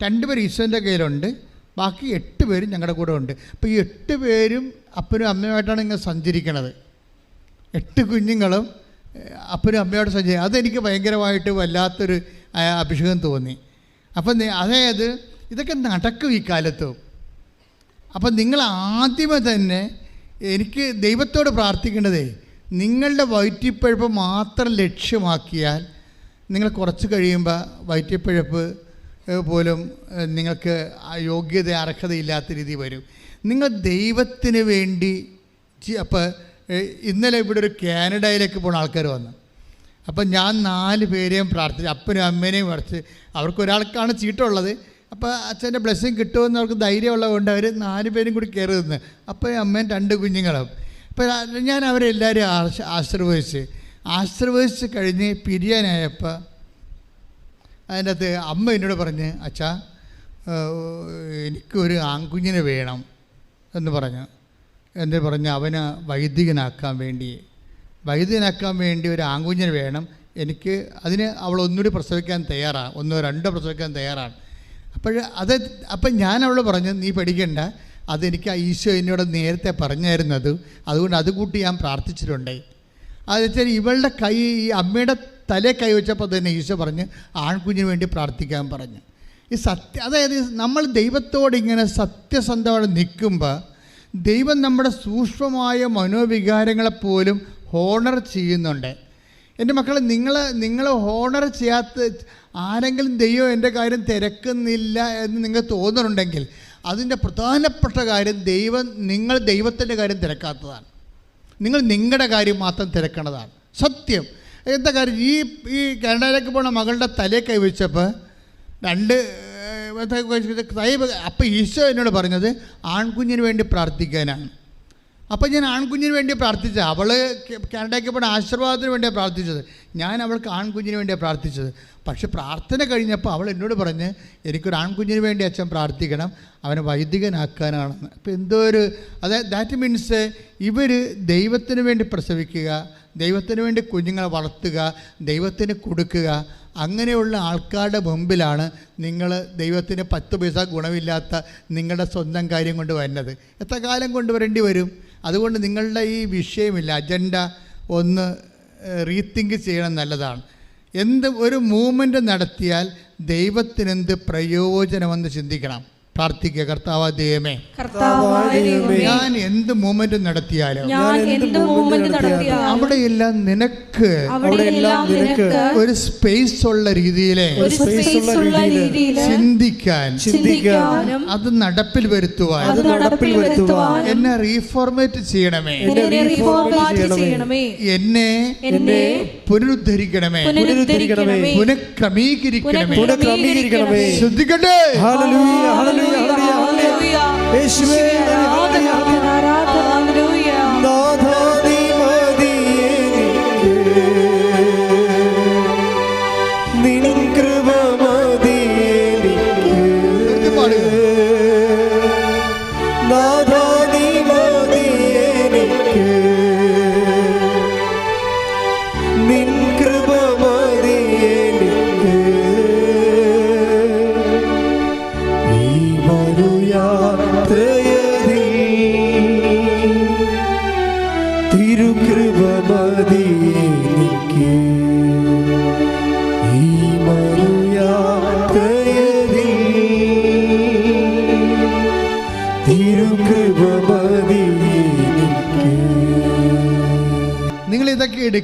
2 പേര് ഈശോൻ്റെ കയ്യിലുണ്ട്, ബാക്കി 8 പേരും ഞങ്ങളുടെ കൂടെ ഉണ്ട്. അപ്പോൾ ഈ 8 പേരും അപ്പനും അമ്മയുമായിട്ടാണ് ഇങ്ങനെ സഞ്ചരിക്കണത്. 8 കുഞ്ഞുങ്ങളും അപ്പനും അമ്മയോട് സഞ്ചരിക്കുക. അതെനിക്ക് ഭയങ്കരമായിട്ട് വല്ലാത്തൊരു അഭിഷേകം തോന്നി. അപ്പം അതായത് ഇതൊക്കെ നടക്കും ഈ കാലത്തും. അപ്പം നിങ്ങൾ ആദ്യമേ തന്നെ എനിക്ക് ദൈവത്തോട് പ്രാർത്ഥിക്കേണ്ടതേ, നിങ്ങളുടെ വയറ്റിപ്പഴപ്പ് മാത്രം ലക്ഷ്യമാക്കിയാൽ നിങ്ങൾ കുറച്ച് കഴിയുമ്പോൾ വയറ്റിപ്പഴപ്പ് പോലും നിങ്ങൾക്ക് യോഗ്യത അർഹതയില്ലാത്ത രീതി വരും. നിങ്ങൾ ദൈവത്തിന് വേണ്ടി അപ്പോൾ ഇന്നലെ ഇവിടെ ഒരു കാനഡയിലേക്ക് പോകുന്ന ആൾക്കാർ വന്നു. അപ്പം ഞാൻ 4 പേരെയും പ്രാർത്ഥിച്ചു, അപ്പനും അമ്മേനെയും പഠിച്ച്. അവർക്കൊരാൾക്കാണ് ചീട്ടുള്ളത്. അപ്പോൾ അച്ഛൻ്റെ ബ്ലെസ്സിങ് കിട്ടുമെന്ന് അവർക്ക് ധൈര്യമുള്ളത് കൊണ്ട് അവർ 4 പേരും കൂടി കയറി നിന്ന്. അപ്പനും അമ്മയും 2 കുഞ്ഞുങ്ങളും. അപ്പോൾ ഞാൻ അവരെല്ലാവരും ആശീർവദിച്ച് കഴിഞ്ഞ് പിരിയാനായപ്പോൾ അതിൻ്റെ അകത്ത് അമ്മ എന്നോട് പറഞ്ഞ്, അച്ഛാ എനിക്കൊരു ആൺകുഞ്ഞിനെ വേണം എന്ന് പറഞ്ഞു. എന്ന് പറഞ്ഞ് അവന് വൈദികനാക്കാൻ വേണ്ടി ഒരു ആൺകുഞ്ഞിനെ വേണം എനിക്ക്. അതിന് അവൾ ഒന്നുകൂടി പ്രസവിക്കാൻ തയ്യാറാണ്, 1 2 പ്രസവിക്കാൻ തയ്യാറാണ്. അപ്പം ഞാൻ അവളോട് പറഞ്ഞു, നീ പഠിക്കണ്ട, അതെനിക്ക് ഈശോ എന്നോട് നേരത്തെ പറഞ്ഞായിരുന്നത്, അതുകൊണ്ട് അതുകൂട്ടി ഞാൻ പ്രാർത്ഥിച്ചിട്ടുണ്ട്. അത് വെച്ചാൽ ഇവളുടെ കൈ ഈ അമ്മയുടെ തലേ കൈ വെച്ചപ്പോൾ തന്നെ ഈശോ പറഞ്ഞ് ആൺകുഞ്ഞിന് വേണ്ടി പ്രാർത്ഥിക്കാൻ പറഞ്ഞു. ഈ അതായത് നമ്മൾ ദൈവത്തോട് ഇങ്ങനെ സത്യസന്ധമായി നിൽക്കുമ്പോൾ ദൈവം നമ്മുടെ സൂക്ഷ്മമായ മനോവികാരങ്ങളെപ്പോലും ഹോണർ ചെയ്യുന്നുണ്ട്. എൻ്റെ മക്കളെ, നിങ്ങൾ ഹോണർ ചെയ്യാത്ത ആരെങ്കിലും ദൈവം എൻ്റെ കാര്യം തിരക്കുന്നില്ല എന്ന് നിങ്ങൾക്ക് തോന്നുന്നുണ്ടെങ്കിൽ അതിൻ്റെ പ്രധാനപ്പെട്ട കാര്യം നിങ്ങൾ ദൈവത്തിൻ്റെ കാര്യം തിരക്കാത്തതാണ്. നിങ്ങൾ നിങ്ങളുടെ കാര്യം മാത്രം തിരക്കണതാണ് സത്യം. എന്താ കാര്യം? ഈ കാനഡയിലേക്ക് പോണ മകളുടെ തലേ കൈവച്ചപ്പോൾ 2 അപ്പം ഈശോ എന്നോട് പറഞ്ഞത് ആൺകുഞ്ഞിന് വേണ്ടി പ്രാർത്ഥിക്കാനാണ്. അപ്പം ഞാൻ ആൺകുഞ്ഞിന് വേണ്ടി പ്രാർത്ഥിച്ചത്. അവൾ കാനഡയ്ക്ക് പോണ ആശീർവാദത്തിന് വേണ്ടിയാണ് പ്രാർത്ഥിച്ചത്. ഞാൻ അവൾക്ക് ആൺകുഞ്ഞിന് വേണ്ടിയാണ് പ്രാർത്ഥിച്ചത്. പക്ഷെ പ്രാർത്ഥന കഴിഞ്ഞപ്പോൾ അവൾ എന്നോട് പറഞ്ഞ് എനിക്കൊരു ആൺകുഞ്ഞിന് വേണ്ടി അച്ഛൻ പ്രാർത്ഥിക്കണം, അവനെ വൈദികനാക്കാനാണെന്ന്. അപ്പോൾ എന്തോ ഒരു ദാറ്റ് മീൻസ് ഇവർ ദൈവത്തിന് വേണ്ടി പ്രസവിക്കുക, ദൈവത്തിന് വേണ്ടി കുഞ്ഞുങ്ങളെ വളർത്തുക, ദൈവത്തിന് കൊടുക്കുക. അങ്ങനെയുള്ള ആൾക്കാരുടെ മുമ്പിലാണ് നിങ്ങൾ ദൈവത്തിന് 10 പൈസ ഗുണമില്ലാത്ത നിങ്ങളുടെ സ്വന്തം കാര്യം കൊണ്ട് വരുന്നത്. എത്ര കാലം കൊണ്ടുവരേണ്ടി വരും? അതുകൊണ്ട് നിങ്ങളുടെ ഈ വിഷയമില്ല, അജണ്ട ഒന്ന് റീതിങ്ക് ചെയ്യണം, നല്ലതാണ്. ഒരു മൂവ്മെൻറ്റ് നടത്തിയാൽ ദൈവത്തിനെന്ത് പ്രയോജനമെന്ന് ചിന്തിക്കണം. പ്രാർത്ഥിക്കുക, കർത്താവായ ദൈവമേ, ഞാൻ എന്ത് മൂവ്മെന്റ് നടത്തിയാലും അവിടെയെല്ലാം നിനക്ക് ഒരു സ്പേസ് ഉള്ള രീതിയിലെ ചിന്തിക്കാൻ അത് നടപ്പിൽ വരുത്തുവാൻ എന്നെ റീഫോർമേറ്റ് ചെയ്യണമേ, എന്നെ പുനരുദ്ധരിക്കണമേ, പുനഃക്രമീകരിക്കണമേ. ശ്രദ്ധിക്കട്ടെ.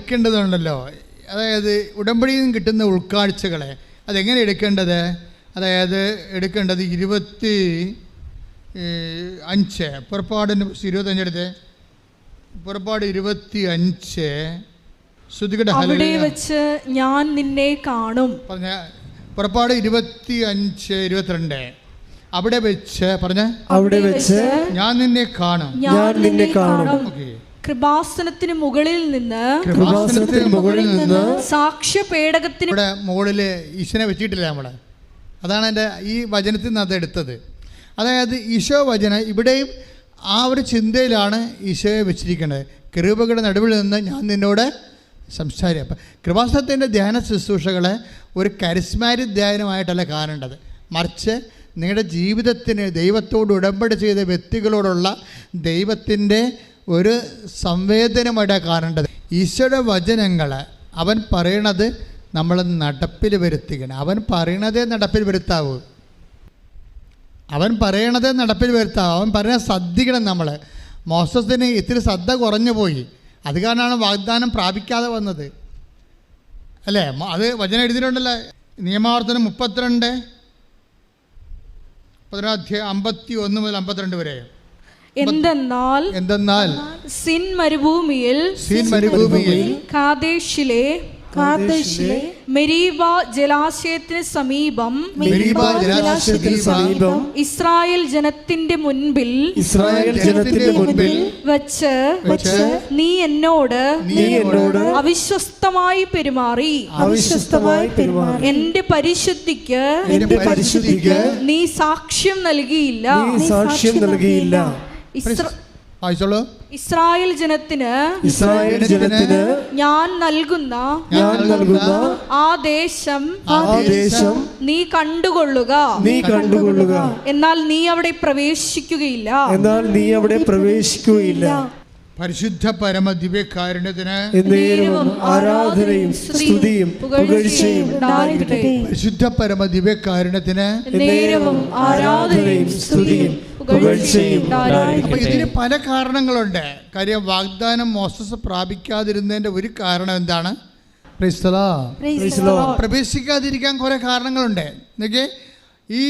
എടുക്കേണ്ടതുണ്ടല്ലോ, അതായത് ഉടമ്പടിയിൽ നിന്ന് കിട്ടുന്ന ഉൾക്കാഴ്ചകളെ അതെങ്ങനെ എടുക്കേണ്ടത്? അതായത് എടുക്കേണ്ടത് 25 പുറപ്പാടിന് 25 എടുത്ത് പുറപ്പാട് 25 ശ്രുതികട അവിടെ വെച്ച് ഞാൻ നിന്നെ കാണും. പറഞ്ഞ പുറപ്പാട് 25:22 അവിടെ വെച്ച് പറഞ്ഞ അവിടെ വെച്ച് ഞാൻ നിന്നെ കാണും. ഞാൻ നിന്നെ കാണും. കൃപാസനത്തിന് മുകളിൽ നിന്ന് സാക്ഷ്യപേടകത്തിന് ഇവിടെ മുകളിൽ ഈശോനെ വെച്ചിട്ടില്ല നമ്മള്. അതാണ് എൻ്റെ ഈ വചനത്തിൽ നിന്ന് അത് എടുത്തത്. അതായത് ഈശോ വചനം ഇവിടെയും ആ ഒരു ചിന്തയിലാണ് ഈശോയെ വെച്ചിരിക്കുന്നത്. കൃപകളുടെ നടുവിൽ നിന്ന് ഞാൻ നിന്നോട് സംസാരിക്കും. അപ്പം കൃപാസനത്തിൻ്റെ ധ്യാന ശുശ്രൂഷകളെ ഒരു കരിസ്മാറ്റിക് ധ്യാനമായിട്ടല്ല കാണേണ്ടത്, മറിച്ച് നിങ്ങളുടെ ജീവിതത്തിന് ദൈവത്തോട് ഉടമ്പടി ചെയ്ത വ്യക്തികളോടുള്ള ദൈവത്തിൻ്റെ ഒരു സംവേദനമായിട്ടാണ് കാണേണ്ടത്. ഈശോയുടെ വചനങ്ങൾ അവൻ പറയണത് നമ്മൾ നടപ്പിൽ വരുത്തുകയാണ്. അവൻ പറയണതേ നടപ്പിൽ വരുത്താവൂ. അവൻ പറയണതേ നടപ്പിൽ വരുത്താവൂ. അവൻ പറയുന്നത് ശ്രദ്ധിക്കണം. നമ്മൾ മോസസിന് ഇത്തിരി ശ്രദ്ധ കുറഞ്ഞു പോയി, അത് കാരണമാണ് വാഗ്ദാനം പ്രാപിക്കാതെ വന്നത്, അല്ലേ? അത് വചനം എഴുതിയിട്ടുണ്ടല്ലോ, നിയമാവർത്തനം 32 51 മുതൽ 52 വരെ. എന്തെന്നാൽ സിൻ മരുഭൂമിയിൽ കാദേശിലെ മെരീബ ജലാശയത്തിന് സമീപം ഇസ്രായേൽ ജനത്തിന്റെ മുൻപിൽ വച്ച് നീ എന്നോട് അവിശ്വസ്തമായി പെരുമാറി എന്റെ പരിശുദ്ധിക്ക് നീ സാക്ഷ്യം നൽകിയില്ല. ഇസ്രായേൽ ജനത്തിന് ഞാൻ നൽകുന്ന ആ ദേശം നീ കണ്ടുകൊള്ളുക, എന്നാൽ നീ അവിടെ പ്രവേശിക്കുകയില്ല. പരിശുദ്ധ പരമ ദിവ്യകാരുണ്യത്തിന് ആരാധനയും സ്തുതിയും പുകഴ്ചയും ഉണ്ടാകട്ടെ. പരിശുദ്ധ പരമ ദിവ്യകാരുണ്യത്തിന് ആരാധനയും സ്തുതിയും പുകഴ്ചയും ഉണ്ടാകട്ടെ. അപ്പൊ ഇതിന് പല കാരണങ്ങളുണ്ട്. കാര്യം വാഗ്ദാനം മോസസ് പ്രാപിക്കാതിരുന്നതിന്റെ ഒരു കാരണം എന്താണ്? പ്രവേശിക്കാതിരിക്കാൻ കുറെ കാരണങ്ങളുണ്ട്. എന്നൊക്കെ ഈ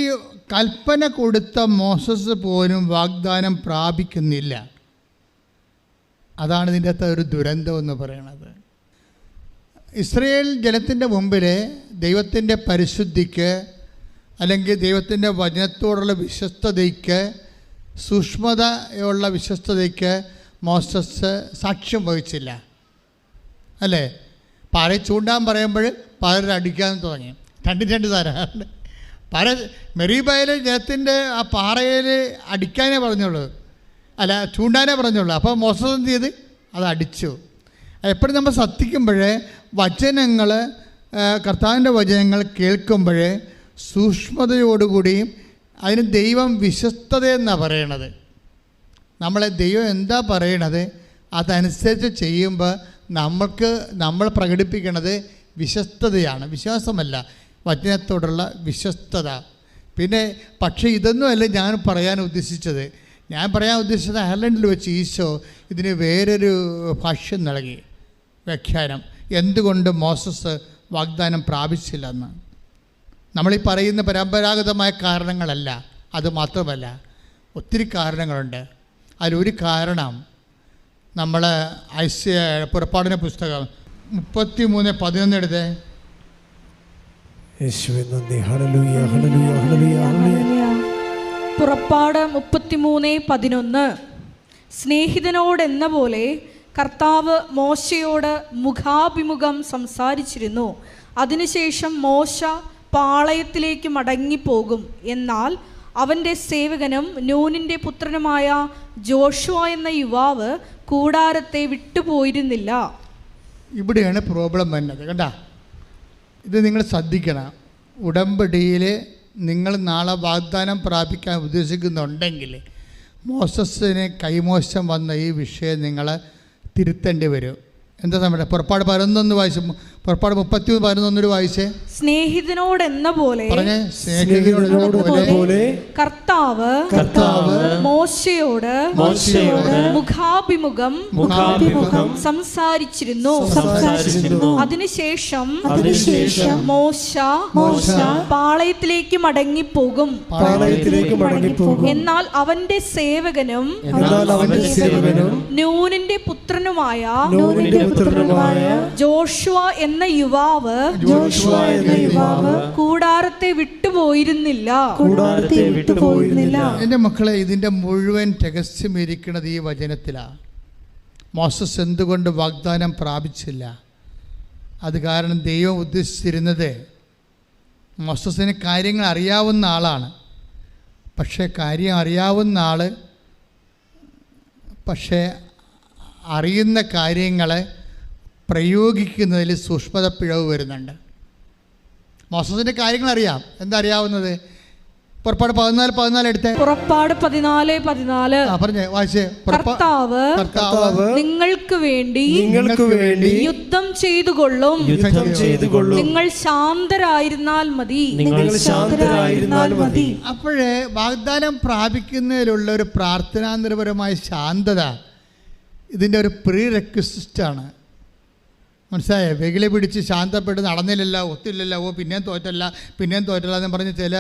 കൽപ്പന കൊടുത്ത മോസസ് പോലും വാഗ്ദാനം പ്രാപിക്കുന്നില്ല. അതാണ് ഇതിൻ്റെ അകത്ത് ഒരു ദുരന്തം എന്ന് പറയുന്നത്. ഇസ്രയേൽ ജനത്തിൻ്റെ മുമ്പിൽ ദൈവത്തിൻ്റെ പരിശുദ്ധിക്ക് അല്ലെങ്കിൽ ദൈവത്തിൻ്റെ വചനത്തോടുള്ള വിശ്വസ്തതയ്ക്ക്, സൂക്ഷ്മതയുള്ള വിശ്വസ്തതയ്ക്ക് മോസസ് സാക്ഷ്യം വഹിച്ചില്ല, അല്ലേ? പാറ ചൂണ്ടാൻ പറയുമ്പോൾ പലരും അടിക്കാൻ തുടങ്ങി. രണ്ട് തരാറുണ്ട്. പല മെരീബയിലെ ജനത്തിൻ്റെ ആ പാറയിൽ അടിക്കാനേ പറഞ്ഞുള്ളൂ, അല്ല ചൂണ്ടാനേ പറഞ്ഞുള്ളൂ. അപ്പോൾ മോസസ് എന്ത് ചെയ്ത് അത് അടിച്ചു. എപ്പോഴും നമ്മൾ ശ്രദ്ധിക്കുമ്പോൾ വചനങ്ങൾ, കർത്താവിൻ്റെ വചനങ്ങൾ കേൾക്കുമ്പോൾ സൂക്ഷ്മതയോടുകൂടിയും അതിന് ദൈവം വിശ്വസ്തതയെന്നാണ് പറയണത്. നമ്മളെ ദൈവം എന്താ പറയണത് അതനുസരിച്ച് ചെയ്യുമ്പോൾ നമ്മൾ പ്രകടിപ്പിക്കുന്നത് വിശ്വസ്തതയാണ്, വിശ്വാസമല്ല, വചനത്തോടുള്ള വിശ്വസ്തത. പിന്നെ പക്ഷേ ഇതൊന്നുമല്ല ഞാൻ പറയാൻ ഉദ്ദേശിച്ചത്. ഞാൻ പറയാൻ ഉദ്ദേശിച്ചത് അയർലൻഡിൽ വെച്ച് ഈശോ ഇതിന് വേറൊരു ഭാഷ്യം നൽകി, വ്യാഖ്യാനം. എന്തുകൊണ്ട് മോസസ് വാഗ്ദാനം പ്രാപിച്ചില്ലെന്ന്. നമ്മളീ പറയുന്ന പരമ്പരാഗതമായ കാരണങ്ങളല്ല, അത് മാത്രമല്ല ഒത്തിരി കാരണങ്ങളുണ്ട്. അതിലൊരു കാരണം നമ്മൾ പുറപ്പാടിൻ്റെ പുസ്തകം 33:11 എടുത്ത്. പുറപ്പാട് 33:11. സ്നേഹിതനോടെന്ന പോലെ കർത്താവ് മോശയോട് മുഖാഭിമുഖം സംസാരിച്ചിരുന്നു. അതിനുശേഷം മോശ പാളയത്തിലേക്ക് മടങ്ങിപ്പോകും. എന്നാൽ അവൻ്റെ സേവകനും നൂനിൻ്റെ പുത്രനുമായ ജോഷുവ എന്ന യുവാവ് കൂടാരത്തെ വിട്ടുപോയിരുന്നില്ല. ഇവിടെയാണ് പ്രോബ്ലം വരുന്നത്. കണ്ട, ഇത് നിങ്ങൾ ശ്രദ്ധിക്കണം. ഉടമ്പടിയിൽ നിങ്ങൾ നാളെ വാഗ്ദാനം പ്രാപിക്കാൻ ഉദ്ദേശിക്കുന്നുണ്ടെങ്കിൽ മോസസിന് കൈമോശം വന്ന ഈ വിഷയം നിങ്ങൾ തിരുത്തേണ്ടി വരും. എന്താ നമ്മുടെ പുറപ്പാട് 11 വായിച്ചു. പുറപ്പാട് 33:11 വായിച്ചേ. സ്നേഹിതനോടെന്ന പോലെ പറഞ്ഞേ, സ്നേഹിതനോട് പോലെ കർത്താവ് മോശയോട് മുഖാഭിമുഖം സംസാരിച്ചിരുന്നു. അതിനുശേഷം മോശ പാളയത്തിലേക്ക് മടങ്ങിപ്പോകും. എന്നാൽ അവന്റെ സേവകനും നൂനിന്റെ പുത്രനുമായ ജോഷുവ എന്ന യുവാവ് കൂടാരത്തെ വിട്ടുപോയിരുന്നില്ല. എൻ്റെ മക്കളെ, ഇതിൻ്റെ മുഴുവൻ രഹസ്യം ഇരിക്കുന്നത് ഈ വചനത്തിലാണ്. മോശസ് എന്തുകൊണ്ട് വാഗ്ദാനം പ്രാപിച്ചില്ല? അത് കാരണം ദൈവം ഉദ്ദേശിച്ചിരുന്നത് മോശസിന് കാര്യങ്ങൾ അറിയാവുന്ന ആളാണ്. പക്ഷേ കാര്യം അറിയാവുന്ന ആൾ അറിയുന്ന കാര്യങ്ങളെ പ്രയോഗിക്കുന്നതിൽ സൂക്ഷ്മത പിഴവ് വരുന്നുണ്ട്. മോശസിൻ്റെ കാര്യങ്ങൾ അറിയാം. എന്താ അറിയാവുന്നത്? പുറപ്പാട് 14:14 എടുത്തേ. പുറപ്പാട് 14:14 പറഞ്ഞേ, വായിച്ചേ. കർത്താവ് നിങ്ങൾക്ക് വേണ്ടി യുദ്ധം ചെയ്തുകൊള്ളും. നിങ്ങൾ ശാന്തരായിരുന്നാൽ മതി. അപ്പോഴേ വാഗ്ദാനം പ്രാപിക്കുന്നതിലുള്ള ഒരു പ്രാർത്ഥനാനിർഭരമായ ശാന്തത ഇതിൻ്റെ ഒരു പ്രീ റെക്വിസിറ്റാണ്. മനസ്സിലായോ? വെകിളി പിടിച്ച് ശാന്തപ്പെട്ട് നടന്നില്ലല്ല, ഒത്തില്ലല്ല, പിന്നെയും തോറ്റല്ല എന്ന് പറഞ്ഞ് ചില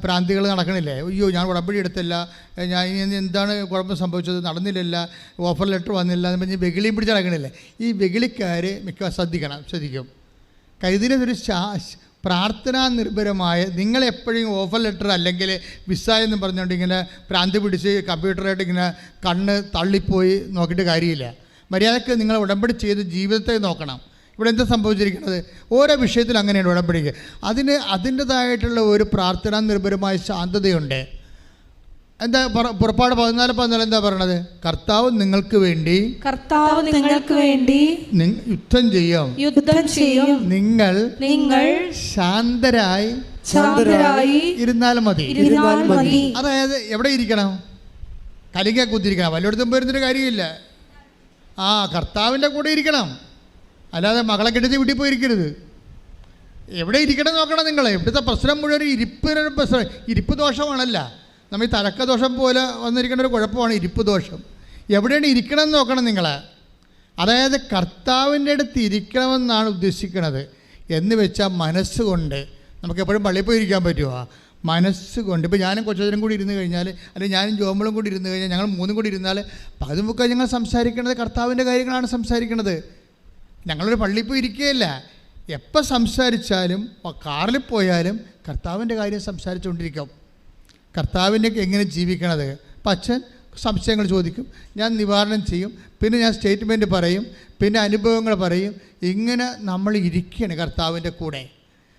പ്രാന്തികൾ നടക്കണില്ലേ? അയ്യോ, ഞാൻ ഉടമ്പടി എടുത്തില്ല, ഞാൻ ഇനി എന്താണ് കുഴപ്പം സംഭവിച്ചത്, നടന്നില്ലല്ല, ഓഫർ ലെറ്റർ വന്നില്ല എന്ന് പറഞ്ഞ് വെകിളിയും പിടിച്ച് നടക്കണില്ലേ? ഈ വെകിളിക്കാർ ശ്രദ്ധിക്കും. ഇതിനൊരു പ്രാർത്ഥനാ നിർഭരമായ, നിങ്ങളെപ്പോഴും ഓഫർ ലെറ്റർ അല്ലെങ്കിൽ വിസ എന്ന് പറഞ്ഞുകൊണ്ട് ഇങ്ങനെ പ്രാന്തി പിടിച്ച് കമ്പ്യൂട്ടറായിട്ട് ഇങ്ങനെ കണ്ണ് തള്ളിപ്പോയി നോക്കിയിട്ട് കാര്യമില്ല. മര്യാദയ്ക്ക് നിങ്ങൾ ഉടമ്പടി ചെയ്ത് ജീവിതത്തെ നോക്കണം. ഇവിടെ എന്താ സംഭവിച്ചിരിക്കുന്നത്? ഓരോ വിഷയത്തിൽ അങ്ങനെയാണ് ഉടമ്പടിക്ക്. അതിൻ്റെതായിട്ടുള്ള ഒരു പ്രാർത്ഥനാ നിർഭരമായ ശാന്തതയുണ്ട്. എന്താ പുറപ്പാട് 14:14 എന്താ പറയണത്? കർത്താവ് നിങ്ങൾക്ക് വേണ്ടി യുദ്ധം ചെയ്യും. നിങ്ങൾ ശാന്തരായി ഇരുന്നാൽ മതി. അതായത് എവിടെ ഇരിക്കണം? കലിക കുത്തിരിക്കണം. വല്ലയിടത്തും പോയിരുന്നൊരു കാര്യമില്ല. കർത്താവിൻ്റെ കൂടെ ഇരിക്കണം. അല്ലാതെ മകളെ കെട്ടിച്ച് വീട്ടിൽ പോയിരിക്കരുത്. എവിടെ ഇരിക്കണം നോക്കണം നിങ്ങൾ. ഇവിടുത്തെ പ്രശ്നം മുഴുവൻ ഇരിപ്പ് ദോഷമാണല്ല. നമ്മൾ ഈ തലക്ക ദോഷം പോലെ വന്നിരിക്കേണ്ട ഒരു കുഴപ്പമാണ് ഇരിപ്പ് ദോഷം. എവിടെയാണ് ഇരിക്കണം എന്ന് നോക്കണം നിങ്ങൾ. അതായത് കർത്താവിൻ്റെ അടുത്ത് ഇരിക്കണമെന്നാണ് ഉദ്ദേശിക്കുന്നത്. എന്ന് വെച്ചാൽ മനസ്സുകൊണ്ട്. നമുക്കെപ്പോഴും പള്ളിയിൽ പോയി ഇരിക്കാൻ പറ്റുമോ? മനസ്സുകൊണ്ട്. ഇപ്പോൾ ഞാനും കൊച്ചനും കൂടി ഇരുന്ന് കഴിഞ്ഞാൽ, അല്ലെങ്കിൽ ഞാനും ജോമളും കൂടി ഇരുന്ന് കഴിഞ്ഞാൽ, ഞങ്ങൾ മൂന്നും കൂടി ഇരുന്നാൽ പകുതി മുക്കാൽ ഞങ്ങൾ സംസാരിക്കുന്നത് കർത്താവിൻ്റെ കാര്യങ്ങളാണ് സംസാരിക്കുന്നത്. ഞങ്ങളൊരു പള്ളിയിൽ പോയി ഇരിക്കുകയല്ല. എപ്പോൾ സംസാരിച്ചാലും കാറിൽ പോയാലും കർത്താവിൻ്റെ കാര്യം സംസാരിച്ചുകൊണ്ടിരിക്കും. കർത്താവിൻ്റെ എങ്ങനെ ജീവിക്കണത്. അപ്പം അച്ഛൻ സംശയങ്ങൾ ചോദിക്കും, ഞാൻ നിവാരണം ചെയ്യും, പിന്നെ ഞാൻ സ്റ്റേറ്റ്മെൻറ്റ് പറയും, പിന്നെ അനുഭവങ്ങൾ പറയും. ഇങ്ങനെ നമ്മൾ ഇരിക്കുകയാണ് കർത്താവിൻ്റെ കൂടെ.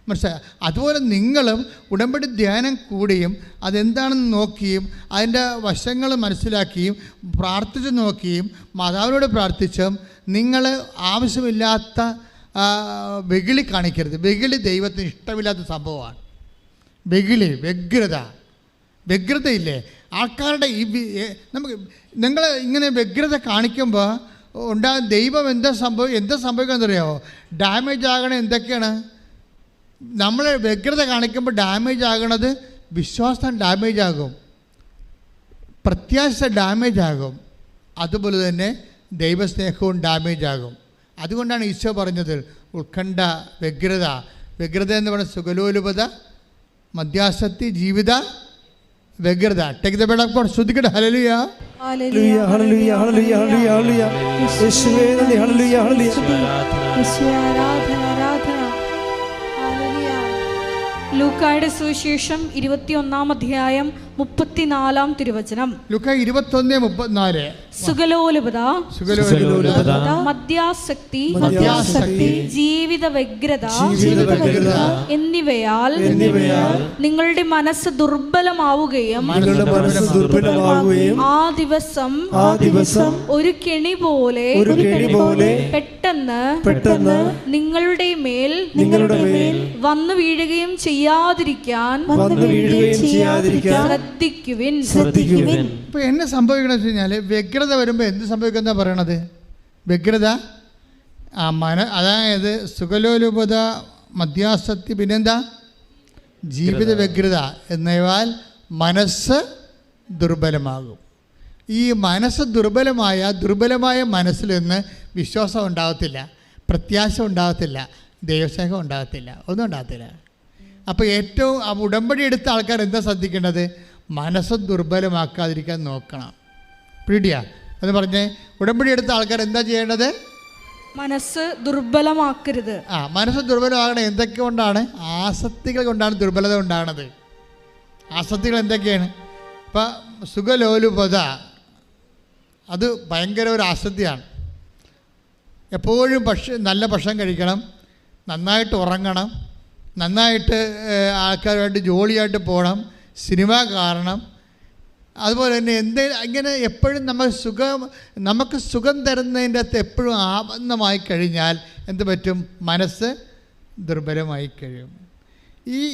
മനസ്സിലായി? അതുപോലെ നിങ്ങളും ഉടമ്പടി ധ്യാനം കൂടിയും അതെന്താണെന്ന് നോക്കിയും അതിൻ്റെ വശങ്ങൾ മനസ്സിലാക്കിയും പ്രാർത്ഥിച്ച് നോക്കിയും മാതാവിനോട് പ്രാർത്ഥിച്ചും നിങ്ങൾ ആവശ്യമില്ലാത്ത വെകിളി കാണിക്കരുത്. വെകിളി ദൈവത്തിന് ഇഷ്ടമില്ലാത്ത സംഭവമാണ്. വ്യഗ്രതയില്ലേ ആൾക്കാരുടെ നമുക്ക് നിങ്ങൾ ഇങ്ങനെ വ്യഗ്രത കാണിക്കുമ്പോൾ ദൈവം എന്താ സംഭവിക്കാന്ന് അറിയാമോ? ഡാമേജ് ആകണത് എന്തൊക്കെയാണ്? നമ്മൾ വ്യഗ്രത കാണിക്കുമ്പോൾ ഡാമേജ് ആകണത് വിശ്വാസം ഡാമേജ് ആകും, പ്രത്യാശ ഡാമേജ് ആകും, അതുപോലെ തന്നെ ദൈവസ്നേഹവും ഡാമേജ് ആകും. അതുകൊണ്ടാണ് ഈശോ പറഞ്ഞത് ഉത്കണ്ഠ, വ്യഗ്രത എന്ന് പറയുന്നത് സുഖലോലുപത, മദ്യാസക്തി, ജീവിത വ്യഗ്രത. Take the word of God. ശ്രദ്ധിക്കട്ടെ. ഹല്ലേലൂയ, ഹല്ലേലൂയ, ഹല്ലേലൂയ, ഹല്ലേലൂയ, ഹല്ലേലൂയ, യേശുവേ നന്ദി. ഹല്ലേലൂയ, ഹല്ലേലൂയ. ലൂക്കായുടെ സുവിശേഷം 21-ാം 34-ാം തിരുവചനം. ലൂക്ക 21:34. സുഖലോലുപത, മദ്യാസക്തി, ജീവിത വ്യഗ്രത എന്നിവയാൽ നിങ്ങളുടെ മനസ്സ് ദുർബലമാവുകയും ആ ദിവസം ഒരു കെണി പോലെ പെട്ടെന്ന് നിങ്ങളുടെ മേൽ വന്നു വീഴുകയും ചെയ്യാതിരിക്കാൻ ശ്രദ്ധിക്കുവിൻ. ഇപ്പൊ എന്നെ സംഭവിക്കണമെന്ന് വെച്ച് കഴിഞ്ഞാൽ വ്യഗ്രത വരുമ്പോൾ എന്ത് സംഭവിക്കുന്ന പറയണത്? വ്യഗ്രത അതായത് സുഖലോലുപത, മദ്യാസക്തി, പിന്നെന്താ ജീവിത വ്യഗ്രത എന്നിവയാൽ മനസ്സ് ദുർബലമാകും. ഈ മനസ്സ് ദുർബലമായ മനസ്സിൽ നിന്ന് വിശ്വാസം ഉണ്ടാകത്തില്ല, പ്രത്യാശ ഉണ്ടാകത്തില്ല, ദൈവസ്നേഹം ഉണ്ടാകത്തില്ല, ഒന്നും ഉണ്ടാകത്തില്ല. അപ്പോൾ ഏറ്റവും ഉടമ്പടി എടുത്ത ആൾക്കാർ എന്താ ശ്രദ്ധിക്കേണ്ടത്? മനസ്സ് ദുർബലമാക്കാതിരിക്കാൻ നോക്കണം. പിടിയാ എന്ന് പറഞ്ഞേ. ഉടമ്പടി എടുത്ത ആൾക്കാർ എന്താ ചെയ്യേണ്ടത്? മനസ്സ് ദുർബലമാക്കരുത്. മനസ്സ് ദുർബലമാകണം. എന്തൊക്കെ കൊണ്ടാണ്? ആസക്തികൾ കൊണ്ടാണ് ദുർബലത ഉണ്ടാകുന്നത്. ആസക്തികൾ എന്തൊക്കെയാണ്? ഇപ്പം സുഖലോലുപത, അത് ഭയങ്കര ഒരു ആസക്തിയാണ്. എപ്പോഴും നല്ല ഭക്ഷണം കഴിക്കണം, നന്നായിട്ട് ഉറങ്ങണം, നന്നായിട്ട് ആൾക്കാരുമായിട്ട് ജോളിയായിട്ട് പോകണം, സിനിമ കാണണം. അതുപോലെ തന്നെ ഇങ്ങനെ എപ്പോഴും നമുക്ക് സുഖം തരുന്നതിൻ്റെ അകത്ത് എപ്പോഴും ആബന്ധമായി കഴിഞ്ഞാൽ എന്ത് പറ്റും? മനസ്സ് ദുർബലമായി കഴിയും.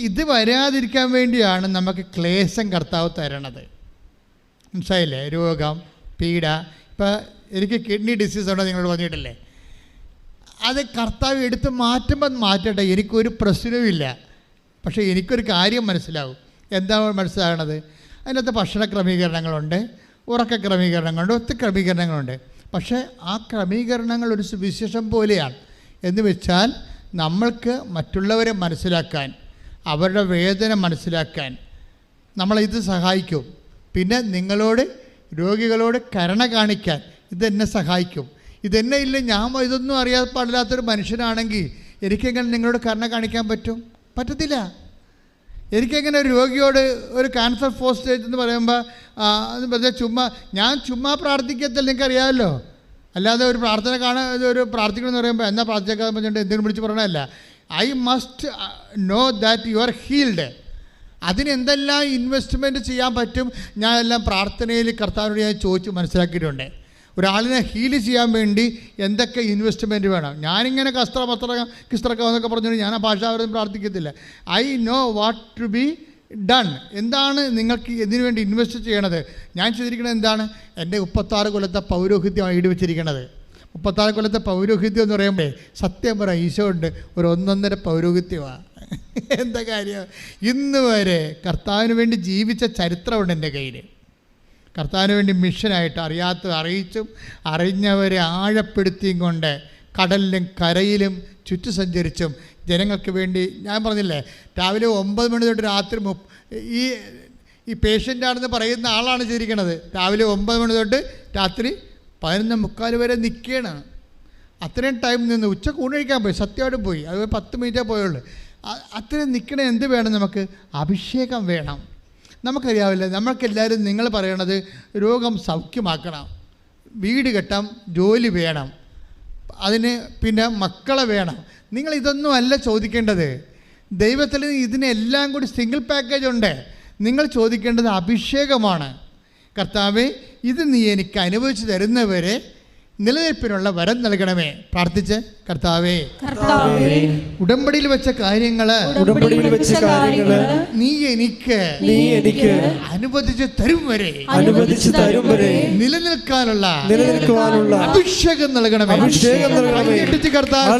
ഇത് വരാതിരിക്കാൻ വേണ്ടിയാണ് നമുക്ക് ക്ലേശം കർത്താവ് തരണത്. മനസ്സിലായില്ലേ? രോഗം, പീഡ. ഇപ്പം എനിക്ക് കിഡ്നി ഡിസീസ് ഉണ്ടോ നിങ്ങളോട് പറഞ്ഞിട്ടില്ലേ? അത് കർത്താവ് എടുത്ത് മാറ്റട്ടെ, എനിക്കൊരു പ്രശ്നവുമില്ല. പക്ഷേ എനിക്കൊരു കാര്യം മനസ്സിലാവും. എന്താണ് മനസ്സിലാകണത്? അതിനകത്ത് ഭക്ഷണ ക്രമീകരണങ്ങളുണ്ട്, ഉറക്ക ക്രമീകരണങ്ങളുണ്ട്, ഒത്തിരി ക്രമീകരണങ്ങളുണ്ട്. പക്ഷേ ആ ക്രമീകരണങ്ങൾ ഒരു സുവിശേഷം പോലെയാണ്. എന്ന് വെച്ചാൽ നമ്മൾക്ക് മറ്റുള്ളവരെ മനസ്സിലാക്കാൻ, അവരുടെ വേദന മനസ്സിലാക്കാൻ നമ്മളിത് സഹായിക്കും. പിന്നെ നിങ്ങളോട്, രോഗികളോട് കരുണ കാണിക്കാൻ ഇതെന്നെ സഹായിക്കും. ഇതെന്നെ ഇല്ല, ഞാൻ ഇതൊന്നും അറിയാതെ പാടില്ലാത്തൊരു മനുഷ്യനാണെങ്കിൽ എനിക്കെങ്ങനെ നിങ്ങളോട് കരുണ കാണിക്കാൻ പറ്റും? പറ്റത്തില്ല. എനിക്കെങ്ങനെ ഒരു രോഗിയോട് ഒരു ക്യാൻസർ ഫസ്റ്റ് സ്റ്റേജ് എന്ന് പറയുമ്പോൾ ഞാൻ ചുമ്മാ പ്രാർത്ഥിക്കത്തില്ല, നിങ്ങൾക്കറിയാമല്ലോ. അല്ലാതെ ഒരു പ്രാർത്ഥന ഒരു പ്രാർത്ഥിക്കണമെന്ന് പറയുമ്പോൾ എന്നാ പ്രാർത്ഥിക്കാൻ പറഞ്ഞിട്ട് എന്തെങ്കിലും വിളിച്ച് പറയണമല്ല. I must know that you are healed. അതിനെന്തെല്ലാം ഇൻവെസ്റ്റ്മെൻറ്റ് ചെയ്യാൻ പറ്റും ഞാൻ എല്ലാം പ്രാർത്ഥനയിൽ കർത്താവിനോട് ഞാൻ ചോദിച്ച് മനസ്സിലാക്കിയിട്ടുണ്ട്. ഒരാളിനെ ഹീൽ ചെയ്യാൻ വേണ്ടി എന്തൊക്കെ ഇൻവെസ്റ്റ്മെൻറ്റ് വേണം. ഞാനിങ്ങനെ കിസ്ത്രക്ക എന്നൊക്കെ പറഞ്ഞുകൊണ്ട് ഞാൻ ആ ഭാഷാവരും പ്രാർത്ഥിക്കത്തില്ല. I know what to be done. എന്താണ് നിങ്ങൾക്ക് ഇതിനു വേണ്ടി ഇൻവെസ്റ്റ് ചെയ്യണത്? ഞാൻ ചെയ്തിരിക്കുന്നത് എന്താണ്? എൻ്റെ 36 കൊല്ലത്തെ പൗരോഹിത്യമാണ് ഈടുവെച്ചിരിക്കുന്നത്. 36 കൊല്ലത്തെ പൗരോഹിത്യം എന്ന് പറയുമ്പോൾ സത്യം പറയാം, ഈശോ ഉണ്ട് ഒരു 1.5 പൗരോഹിത്യമാണ്. എന്താ കാര്യം? ഇന്ന് വരെ കർത്താവിന് വേണ്ടി ജീവിച്ച ചരിത്രമുണ്ട് എൻ്റെ കയ്യിൽ. കർത്താവിന് വേണ്ടി മിഷനായിട്ട് അറിയിച്ചും അറിഞ്ഞവരെ ആഴപ്പെടുത്തിയും കൊണ്ട് കടലിലും കരയിലും ചുറ്റു സഞ്ചരിച്ചും ജനങ്ങൾക്ക് വേണ്ടി. ഞാൻ പറഞ്ഞില്ലേ, രാവിലെ 9 മണി തൊട്ട് രാത്രി ഈ പേഷ്യൻ്റാണെന്ന് പറയുന്ന ആളാണ് ചെയ്തിരിക്കുന്നത്. രാവിലെ 9 മണി തൊട്ട് രാത്രി 11:45 വരെ നിൽക്കുകയാണ്. അത്രയും ടൈം നിന്ന് ഉച്ചക്ക് ഊണ് കഴിക്കാൻ പോയി, സത്യമായിട്ടും പോയി. അത് 10 മിനിറ്റേ പോയുള്ളൂ. അത്രയും നിൽക്കണേ. എന്ത് വേണം നമുക്ക്? അഭിഷേകം വേണം. നമുക്കറിയാവില്ല, നമ്മൾക്കെല്ലാവരും നിങ്ങൾ പറയണത് രോഗം സൗഖ്യമാക്കണം, വീട് കെട്ടാം, ജോലി വേണം, അതിന് പിന്നെ മക്കളെ വേണം. നിങ്ങൾ ഇതൊന്നും അല്ല ചോദിക്കേണ്ടത്. ദൈവത്തിൽ ഇതിനെല്ലാം കൂടി സിംഗിൾ പാക്കേജ് ഉണ്ട്. നിങ്ങൾ ചോദിക്കേണ്ടത് അഭിഷേകമാണ്. കർത്താവേ, ഇത് നീ എനിക്ക് അനുഭവിച്ചു തരുന്നവരെ നിലനിൽപ്പിനുള്ള വരം നൽകണമേ. പ്രാർത്ഥിച്ച് കർത്താവേ, ഉടമ്പടിയിൽ വെച്ച കാര്യങ്ങള് നീ എനിക്ക് അനുവദിച്ചു തരും വരെ നിലനിൽക്കാനുള്ള അഭിഷേകം നൽകണമേ. കർത്താവ്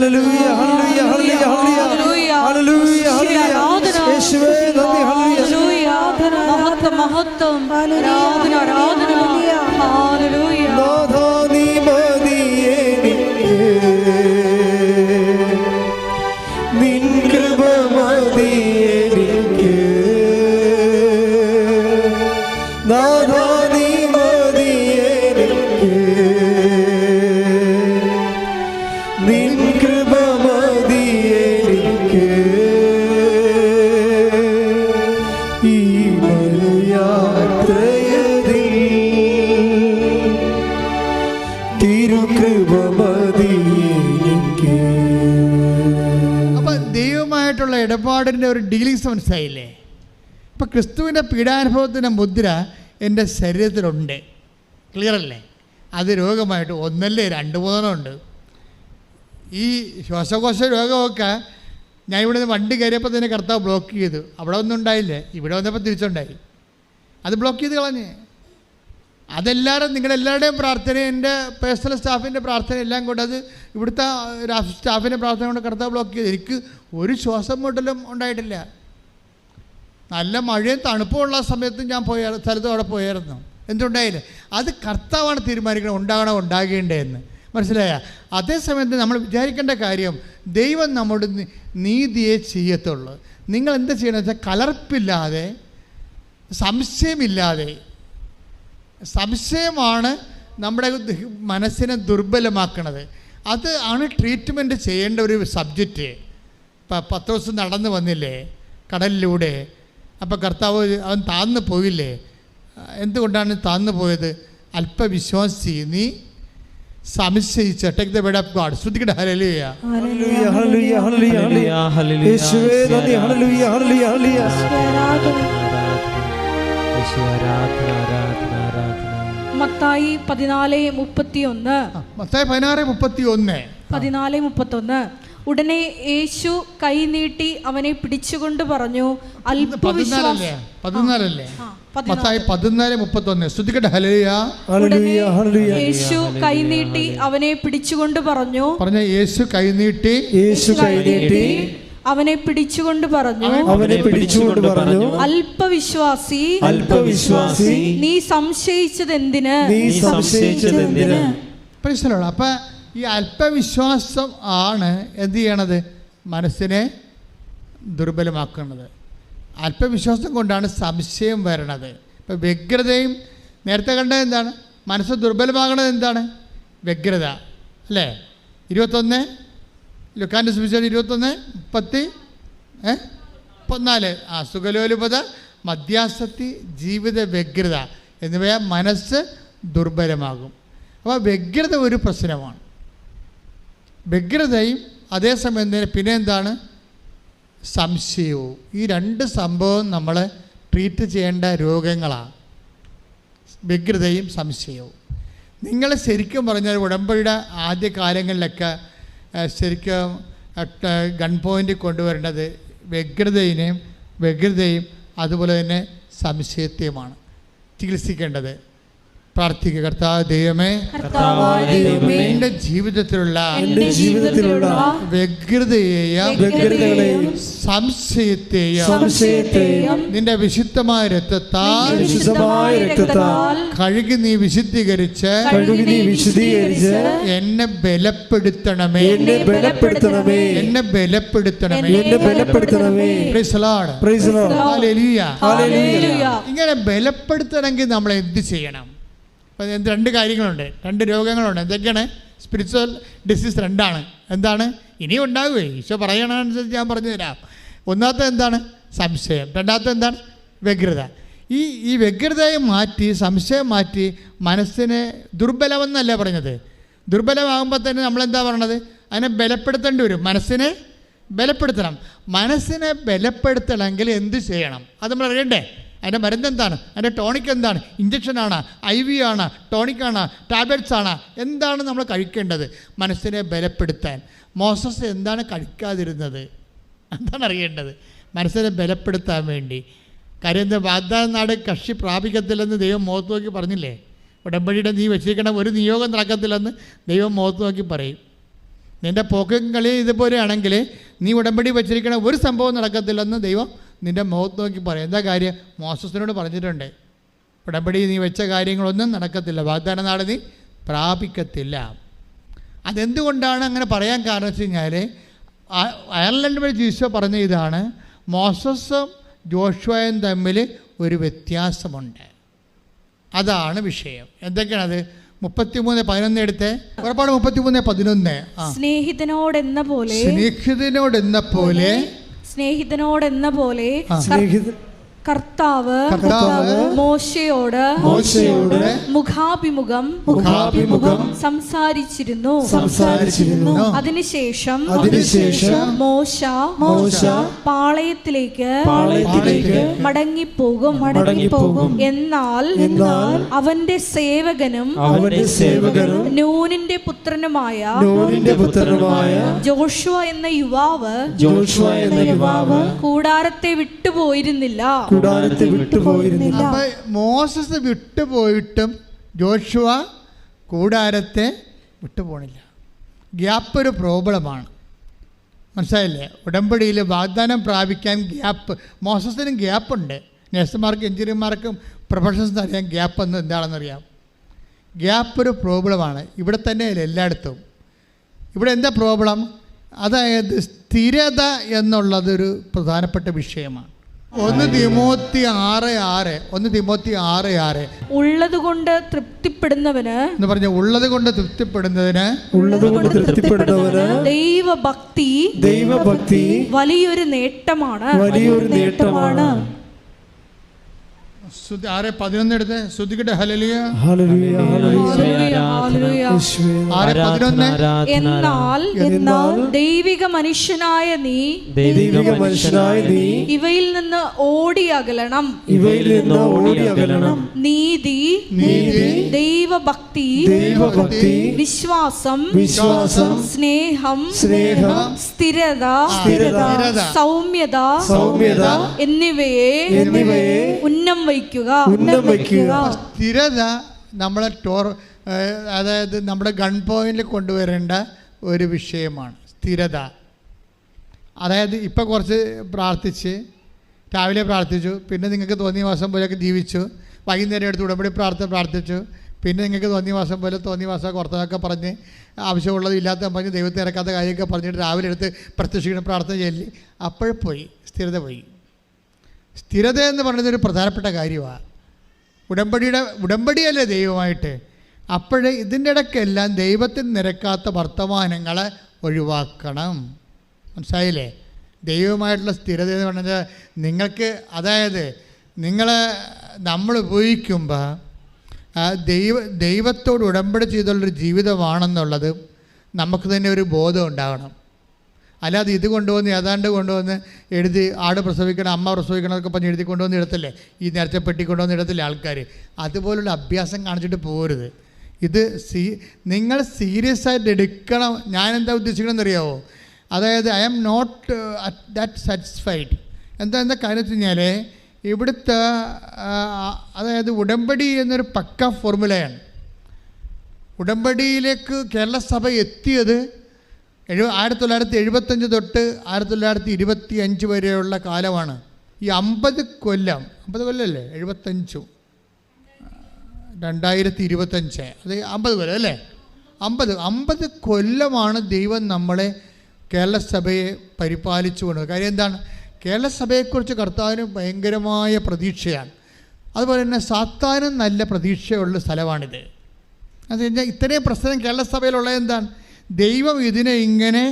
ഇടപാടിൻ്റെ ഒരു ഡീലിങ്സ് മനസ്സിലായില്ലേ? ഇപ്പം ക്രിസ്തുവിൻ്റെ പീഡാനുഭവത്തിൻ്റെ മുദ്ര എൻ്റെ ശരീരത്തിലുണ്ട്. ക്ലിയർ അല്ലേ? അത് രോഗമായിട്ട് 1 2 3 ഉണ്ട്. ഈ ശ്വാസകോശ രോഗമൊക്കെ ഞാൻ ഇവിടെ നിന്ന് വണ്ടി കയറിയപ്പോൾ തന്നെ കർത്താവ് ബ്ലോക്ക് ചെയ്തു. അവിടെ ഒന്നും ഉണ്ടായില്ലേ, ഇവിടെ വന്നപ്പോൾ തിരിച്ചുണ്ടായി. അത് ബ്ലോക്ക് ചെയ്ത് കളഞ്ഞ്. അതെല്ലാവരും നിങ്ങളെല്ലാവരുടെയും പ്രാർത്ഥന, എൻ്റെ പേഴ്സണൽ സ്റ്റാഫിൻ്റെ പ്രാർത്ഥന എല്ലാം കൊണ്ട്, അത് ഇവിടുത്തെ സ്റ്റാഫിൻ്റെ പ്രാർത്ഥന കൊണ്ട് കർത്താവ് ബ്ലോക്ക് ചെയ്ത് എനിക്ക് ഒരു ശ്വാസം മുട്ടലും ഉണ്ടായിട്ടില്ല. നല്ല മഴയും തണുപ്പുമുള്ള സമയത്തും ഞാൻ സ്ഥലത്ത് അവിടെ പോയായിരുന്നു. എന്തുണ്ടായില്ല, അത് കർത്താവാണ് തീരുമാനിക്കണം ഉണ്ടാകണോ ഉണ്ടാകേണ്ടതെന്ന്. മനസ്സിലായ? അതേസമയത്ത് നമ്മൾ വിചാരിക്കേണ്ട കാര്യം, ദൈവം നമ്മുടെ നീതിയെ ചെയ്യത്തുള്ളൂ. നിങ്ങൾ എന്താ ചെയ്യണമെന്ന് വെച്ചാൽ കലർപ്പില്ലാതെ, സംശയമില്ലാതെ. സംശയമാണ് നമ്മുടെ മനസ്സിനെ ദുർബലമാക്കണത്. അത് ആണ് ട്രീറ്റ്മെൻറ്റ് ചെയ്യേണ്ട ഒരു സബ്ജക്റ്റ്. ഇപ്പം പത്രോസ് നടന്നു വന്നില്ലേ കടലിലൂടെ, അപ്പോൾ കർത്താവ് അവൻ താഴ്ന്നു പോയില്ലേ? എന്തുകൊണ്ടാണ് താഴ്ന്നു പോയത്? അല്പവിശ്വാസി, നീ സംശയിച്ച. Take the word of God. ശ്രദ്ധിക്കട്ടെ. ഹല്ലേലൂയ, ഹല്ലേലൂയ, ഹല്ലേലൂയ, ഹല്ലേലൂയ, ഹല്ലേലൂയ. യേശുവേ നന്ദി. ഹല്ലേലൂയ, ഹല്ലേലൂയ, ഹല്ലേലൂയ. മത്തായി 14:31. മത്തായി 14:31. ഉടനെ യേശു കൈ നീട്ടി അവനെ പിടിച്ചുകൊണ്ട് പറഞ്ഞു, പതിനാലല്ലേ? മത്തായി 14:31. ശ്രദ്ധിക്കട്ടെ. ഹല്ലേലൂയ, ഹല്ലേലൂയ, ഹല്ലേലൂയ. യേശു കൈ നീട്ടി അവനെ പിടിച്ചുകൊണ്ട് പറഞ്ഞു. യേശു കൈ നീട്ടി അവനെ പിടിച്ചുകൊണ്ട് പറഞ്ഞു, അല്പവിശ്വാസി, നീ സംശയിച്ചത് എന്തിന്? അപ്പം ഈ അല്പവിശ്വാസം ആണ് എന്ത് ചെയ്യണത്? മനസ്സിനെ ദുർബലമാക്കുന്നത്. അല്പവിശ്വാസം കൊണ്ടാണ് സംശയം വരണത്. ഇപ്പം വ്യഗ്രതയും നേരത്തെ കണ്ടത് എന്താണ്? മനസ്സ് ദുർബലമാകണത് എന്താണ്? വ്യഗ്രത അല്ലേ? 21 ലുക്കാൻ്റെ സുവിശേഷം 21:14. സുഖലോലുപത, മദ്യാസക്തി, ജീവിത വ്യഗ്രത എന്നിവ മനസ്സ് ദുർബലമാകും. അപ്പോൾ വ്യഗ്രത ഒരു പ്രശ്നമാണ്. വ്യഗ്രതയും അതേസമയം പിന്നെ എന്താണ്? സംശയവും. ഈ രണ്ട് സംഭവം നമ്മൾ ട്രീറ്റ് ചെയ്യേണ്ട രോഗങ്ങളാണ്, വ്യഗ്രതയും സംശയവും. നിങ്ങൾ ശരിക്കും പറഞ്ഞാൽ ഉടമ്പടിയുടെ ആദ്യ കാലങ്ങളിലൊക്കെ ശരിക്കും ഗൺ പോയിൻ്റ് കൊണ്ടുവരേണ്ടത് വ്യഗ്രതയും അതുപോലെ തന്നെ സംശയത്തെയുമാണ് ചികിത്സിക്കേണ്ടത്. പ്രാർത്ഥിക്കുക. കർത്താവ് ദൈവമേ, എൻ്റെ ജീവിതത്തിലുള്ള വ്യഗ്രതയെയും സംശയത്തെയും നിന്റെ വിശുദ്ധമായ രക്തത്താൽ കഴുകി നീ വിശുദ്ധീകരിച്ച് എന്നെ ബലപ്പെടുത്തണമേ. ഇങ്ങനെ ബലപ്പെടുത്തണമെങ്കിൽ നമ്മൾ എന്ത് ചെയ്യണം? രണ്ട് കാര്യങ്ങളുണ്ട്, രണ്ട് രോഗങ്ങളുണ്ട്. എന്തൊക്കെയാണ്? സ്പിരിച്വൽ ഡിസീസ് രണ്ടാണ്. എന്താണ്? ഇനിയും ഉണ്ടാകുമേ, ഈശോ പറയണനുസരിച്ച് ഞാൻ പറഞ്ഞു തരാം. ഒന്നാമത്തെ എന്താണ്? സംശയം. രണ്ടാമത്തെ എന്താണ്? വ്യഗ്രത. ഈ വ്യഗ്രതയെ മാറ്റി, സംശയം മാറ്റി മനസ്സിനെ ദുർബലമെന്നല്ല പറഞ്ഞത്. ദുർബലമാകുമ്പോൾ തന്നെ നമ്മളെന്താ പറയണത്? അതിനെ ബലപ്പെടുത്തേണ്ടി വരും. മനസ്സിനെ ബലപ്പെടുത്തണം. മനസ്സിനെ ബലപ്പെടുത്തണമെങ്കിൽ എന്ത് ചെയ്യണം? അത് നമ്മൾ അറിയണ്ടേ? അതിൻ്റെ മരുന്ന് എന്താണ്? അതിൻ്റെ ടോണിക് എന്താണ്? ഇഞ്ചക്ഷനാണ്, IV ആണ്, ടോണിക്കാണ്, ടാബ്ലറ്റ്സ് ആണ്? എന്താണ് നമ്മൾ കഴിക്കേണ്ടത് മനസ്സിനെ ബലപ്പെടുത്താൻ? മോസസ് എന്താണ് കഴിക്കാതിരുന്നത്? എന്താണ് അറിയേണ്ടത് മനസ്സിനെ ബലപ്പെടുത്താൻ വേണ്ടി? കാര്യം എന്താ? വാഗ്ദാന നാട് കക്ഷി പ്രാപിക്കത്തില്ലെന്ന് ദൈവം മുഖത്ത് നോക്കി പറഞ്ഞില്ലേ? ഉടമ്പടിയുടെ നീ വെച്ചിരിക്കണം ഒരു നിയോഗം നടക്കത്തില്ലെന്ന് ദൈവം മുഖത്ത് നോക്കി പറയും. നിൻ്റെ പോക്കും കളി ഇതുപോലെയാണെങ്കിൽ നീ ഉടമ്പടി വെച്ചിരിക്കണ ഒരു സംഭവം നടക്കത്തില്ലെന്ന് ദൈവം നിൻ്റെ മുഖത്ത് നോക്കി പറയും. എന്താ കാര്യം? മോസസിനോട് പറഞ്ഞിട്ടുണ്ട്, ഉടമ്പടി നീ വെച്ച കാര്യങ്ങളൊന്നും നടക്കത്തില്ല, വാഗ്ദാന നാട് നീ പ്രാപിക്കത്തില്ല. അതെന്തുകൊണ്ടാണ് അങ്ങനെ പറയാൻ കാരണം വെച്ച് കഴിഞ്ഞാൽ, അയർലൻഡ് വഴി ഈശോ പറഞ്ഞ ഇതാണ്, മോസസും ജോഷുവയും തമ്മിൽ ഒരു വ്യത്യാസമുണ്ട്. അതാണ് വിഷയം. എന്തൊക്കെയാണത്? 33:11 എടുത്ത് പുറപ്പാട് 33:11. സ്നേഹിതനോടെന്ന പോലെ കർത്താവ് മോശയോട് മുഖാഭിമുഖം സംസാരിച്ചിരുന്നു. അതിനുശേഷം മോശ പാളയത്തിലേക്ക് മടങ്ങിപ്പോകും. എന്നാൽ അവന്റെ സേവകനും നൂനിന്റെ പുത്രനുമായ ജോഷുവ എന്ന യുവാവ് കൂടാരത്തെ വിട്ടുപോയിരുന്നില്ല. മോസസ് വിട്ടുപോയിട്ടും ജോഷുവ കൂടാരത്തെ വിട്ടുപോണില്ല. ഗ്യാപ്പ് ഒരു പ്രോബ്ലമാണ്, മനസ്സിലായില്ലേ? ഉടമ്പടിയിൽ വാഗ്ദാനം പ്രാപിക്കാൻ ഗ്യാപ്പ്. മോസസിനും ഗ്യാപ്പുണ്ട്. നഴ്സുമാർക്കും എഞ്ചിനീയർമാർക്കും പ്രൊഫഷൻസിന് അറിയാം ഗ്യാപ്പ് എന്ന് എന്താണെന്നറിയാം. ഗ്യാപ്പ് ഒരു പ്രോബ്ലമാണ്. ഇവിടെ തന്നെയല്ല എല്ലായിടത്തും. ഇവിടെ എന്താ പ്രോബ്ലം? അതായത് സ്ഥിരത എന്നുള്ളതൊരു പ്രധാനപ്പെട്ട വിഷയമാണ്. 1 തിമോത്തി 6:6 ഉള്ളത് കൊണ്ട് തൃപ്തിപ്പെടുന്നവന് എന്ന് പറഞ്ഞ ഉള്ളത് കൊണ്ട് തൃപ്തിപ്പെടുന്നതിന് ദൈവഭക്തി വലിയൊരു നേട്ടമാണ്. 6:11 എടുത്ത് ശ്രദ്ധിക്കട്ടെ. ഹല്ലേലൂയ. എന്നാൽ ദൈവിക മനുഷ്യനായ നീ ഇവയിൽ നിന്ന് ഓടിയകലണം. നീതി, ദൈവഭക്തി, വിശ്വാസം, സ്നേഹം, സ്ഥിരത, സൗമ്യത എന്നിവയെ ഉന്നം വയ്ക്കുക. സ്ഥിരത നമ്മളെ അതായത് നമ്മുടെ ഗൺ പോയിന്റിൽ കൊണ്ടുവരേണ്ട ഒരു വിഷയമാണ് സ്ഥിരത. അതായത് ഇപ്പം കുറച്ച് പ്രാർത്ഥിച്ച്, രാവിലെ പ്രാർത്ഥിച്ചു, പിന്നെ നിങ്ങൾക്ക് തോന്നിയ മാസം പോലെയൊക്കെ ജീവിച്ചു, വൈകുന്നേരം എടുത്ത് ഉടമ്പടി പ്രാർത്ഥിച്ചു, പിന്നെ നിങ്ങൾക്ക് തോന്നിയ മാസം പോലെ തോന്നിയ മാസം കുറച്ചതൊക്കെ പറഞ്ഞ് ആവശ്യമുള്ളത് ഇല്ലാത്ത പറഞ്ഞ് ദൈവത്തെ ഇറക്കാത്ത കാര്യമൊക്കെ പറഞ്ഞിട്ട് രാവിലെ എടുത്ത് പ്രത്യക്ഷിക്കുന്ന പ്രാർത്ഥന ചൊല്ലി അപ്പോഴും പോയി, സ്ഥിരത പോയി. സ്ഥിരത എന്ന് പറയുന്നത് ഒരു പ്രധാനപ്പെട്ട കാര്യമാണ്. ഉടമ്പടിയല്ലേ ദൈവമായിട്ട്. അപ്പോഴേ ഇതിൻ്റെ ഇടയ്ക്കെല്ലാം ദൈവത്തിന് നിരക്കാത്ത വർത്തമാനങ്ങളെ ഒഴിവാക്കണം. മനസ്സിലായില്ലേ? ദൈവമായിട്ടുള്ള സ്ഥിരത എന്ന് പറഞ്ഞാൽ നിങ്ങൾക്ക്, അതായത് നമ്മൾ ഉപയോഗിക്കുമ്പോൾ ദൈവത്തോട് ഉടമ്പടി ചെയ്തുള്ളൊരു ജീവിതമാണെന്നുള്ളത് നമുക്ക് തന്നെ ഒരു ബോധം ഉണ്ടാകണം. അല്ലാതെ ഇത് കൊണ്ടുവന്ന് ഏതാണ്ട് കൊണ്ടുവന്ന് എഴുതി ആട് പ്രസവിക്കണം, അമ്മ പ്രസവിക്കണം എന്നൊക്കെ പറഞ്ഞ് എഴുതി കൊണ്ടുവന്ന് ഇടത്തില്ലേ, ഈ നേർച്ചപ്പെട്ടി കൊണ്ടുവന്ന് ഇടത്തില്ലേ ആൾക്കാർ. അതുപോലുള്ള അഭ്യാസം കാണിച്ചിട്ട് പോകരുത്. ഇത് നിങ്ങൾ സീരിയസ് ആയിട്ട് എടുക്കണം. ഞാനെന്താ ഉദ്ദേശിക്കണമെന്ന് അറിയാമോ? അതായത് I am not that satisfied. എന്താ കാര്യം വെച്ച് കഴിഞ്ഞാൽ ഇവിടുത്തെ അതായത് ഉടമ്പടി എന്നൊരു പക്ക ഫോർമുലയാണ്. ഉടമ്പടിയിലേക്ക് കേരള സഭ എത്തിയത് 1975 തൊട്ട് 1925 വരെയുള്ള കാലമാണ്. ഈ 50 കൊല്ലമല്ലേ? 75 2025 അത് 50 കൊല്ലം അല്ലേ? 50 കൊല്ലമാണ് ദൈവം നമ്മളെ കേരള സഭയെ പരിപാലിച്ചു കൊണ്ടത്. കാര്യം എന്താണ്? കേരള സഭയെക്കുറിച്ച് കർത്താവിന് ഭയങ്കരമായ പ്രതീക്ഷയാണ്. അതുപോലെ തന്നെ സാത്താനും നല്ല പ്രതീക്ഷയുള്ള സ്ഥലമാണിത്. അത് കഴിഞ്ഞാൽ ഇത്രയും പ്രശ്നം കേരള സഭയിലുള്ളത് എന്താണ്? ദൈവം ഇതിനെ ഇങ്ങനെ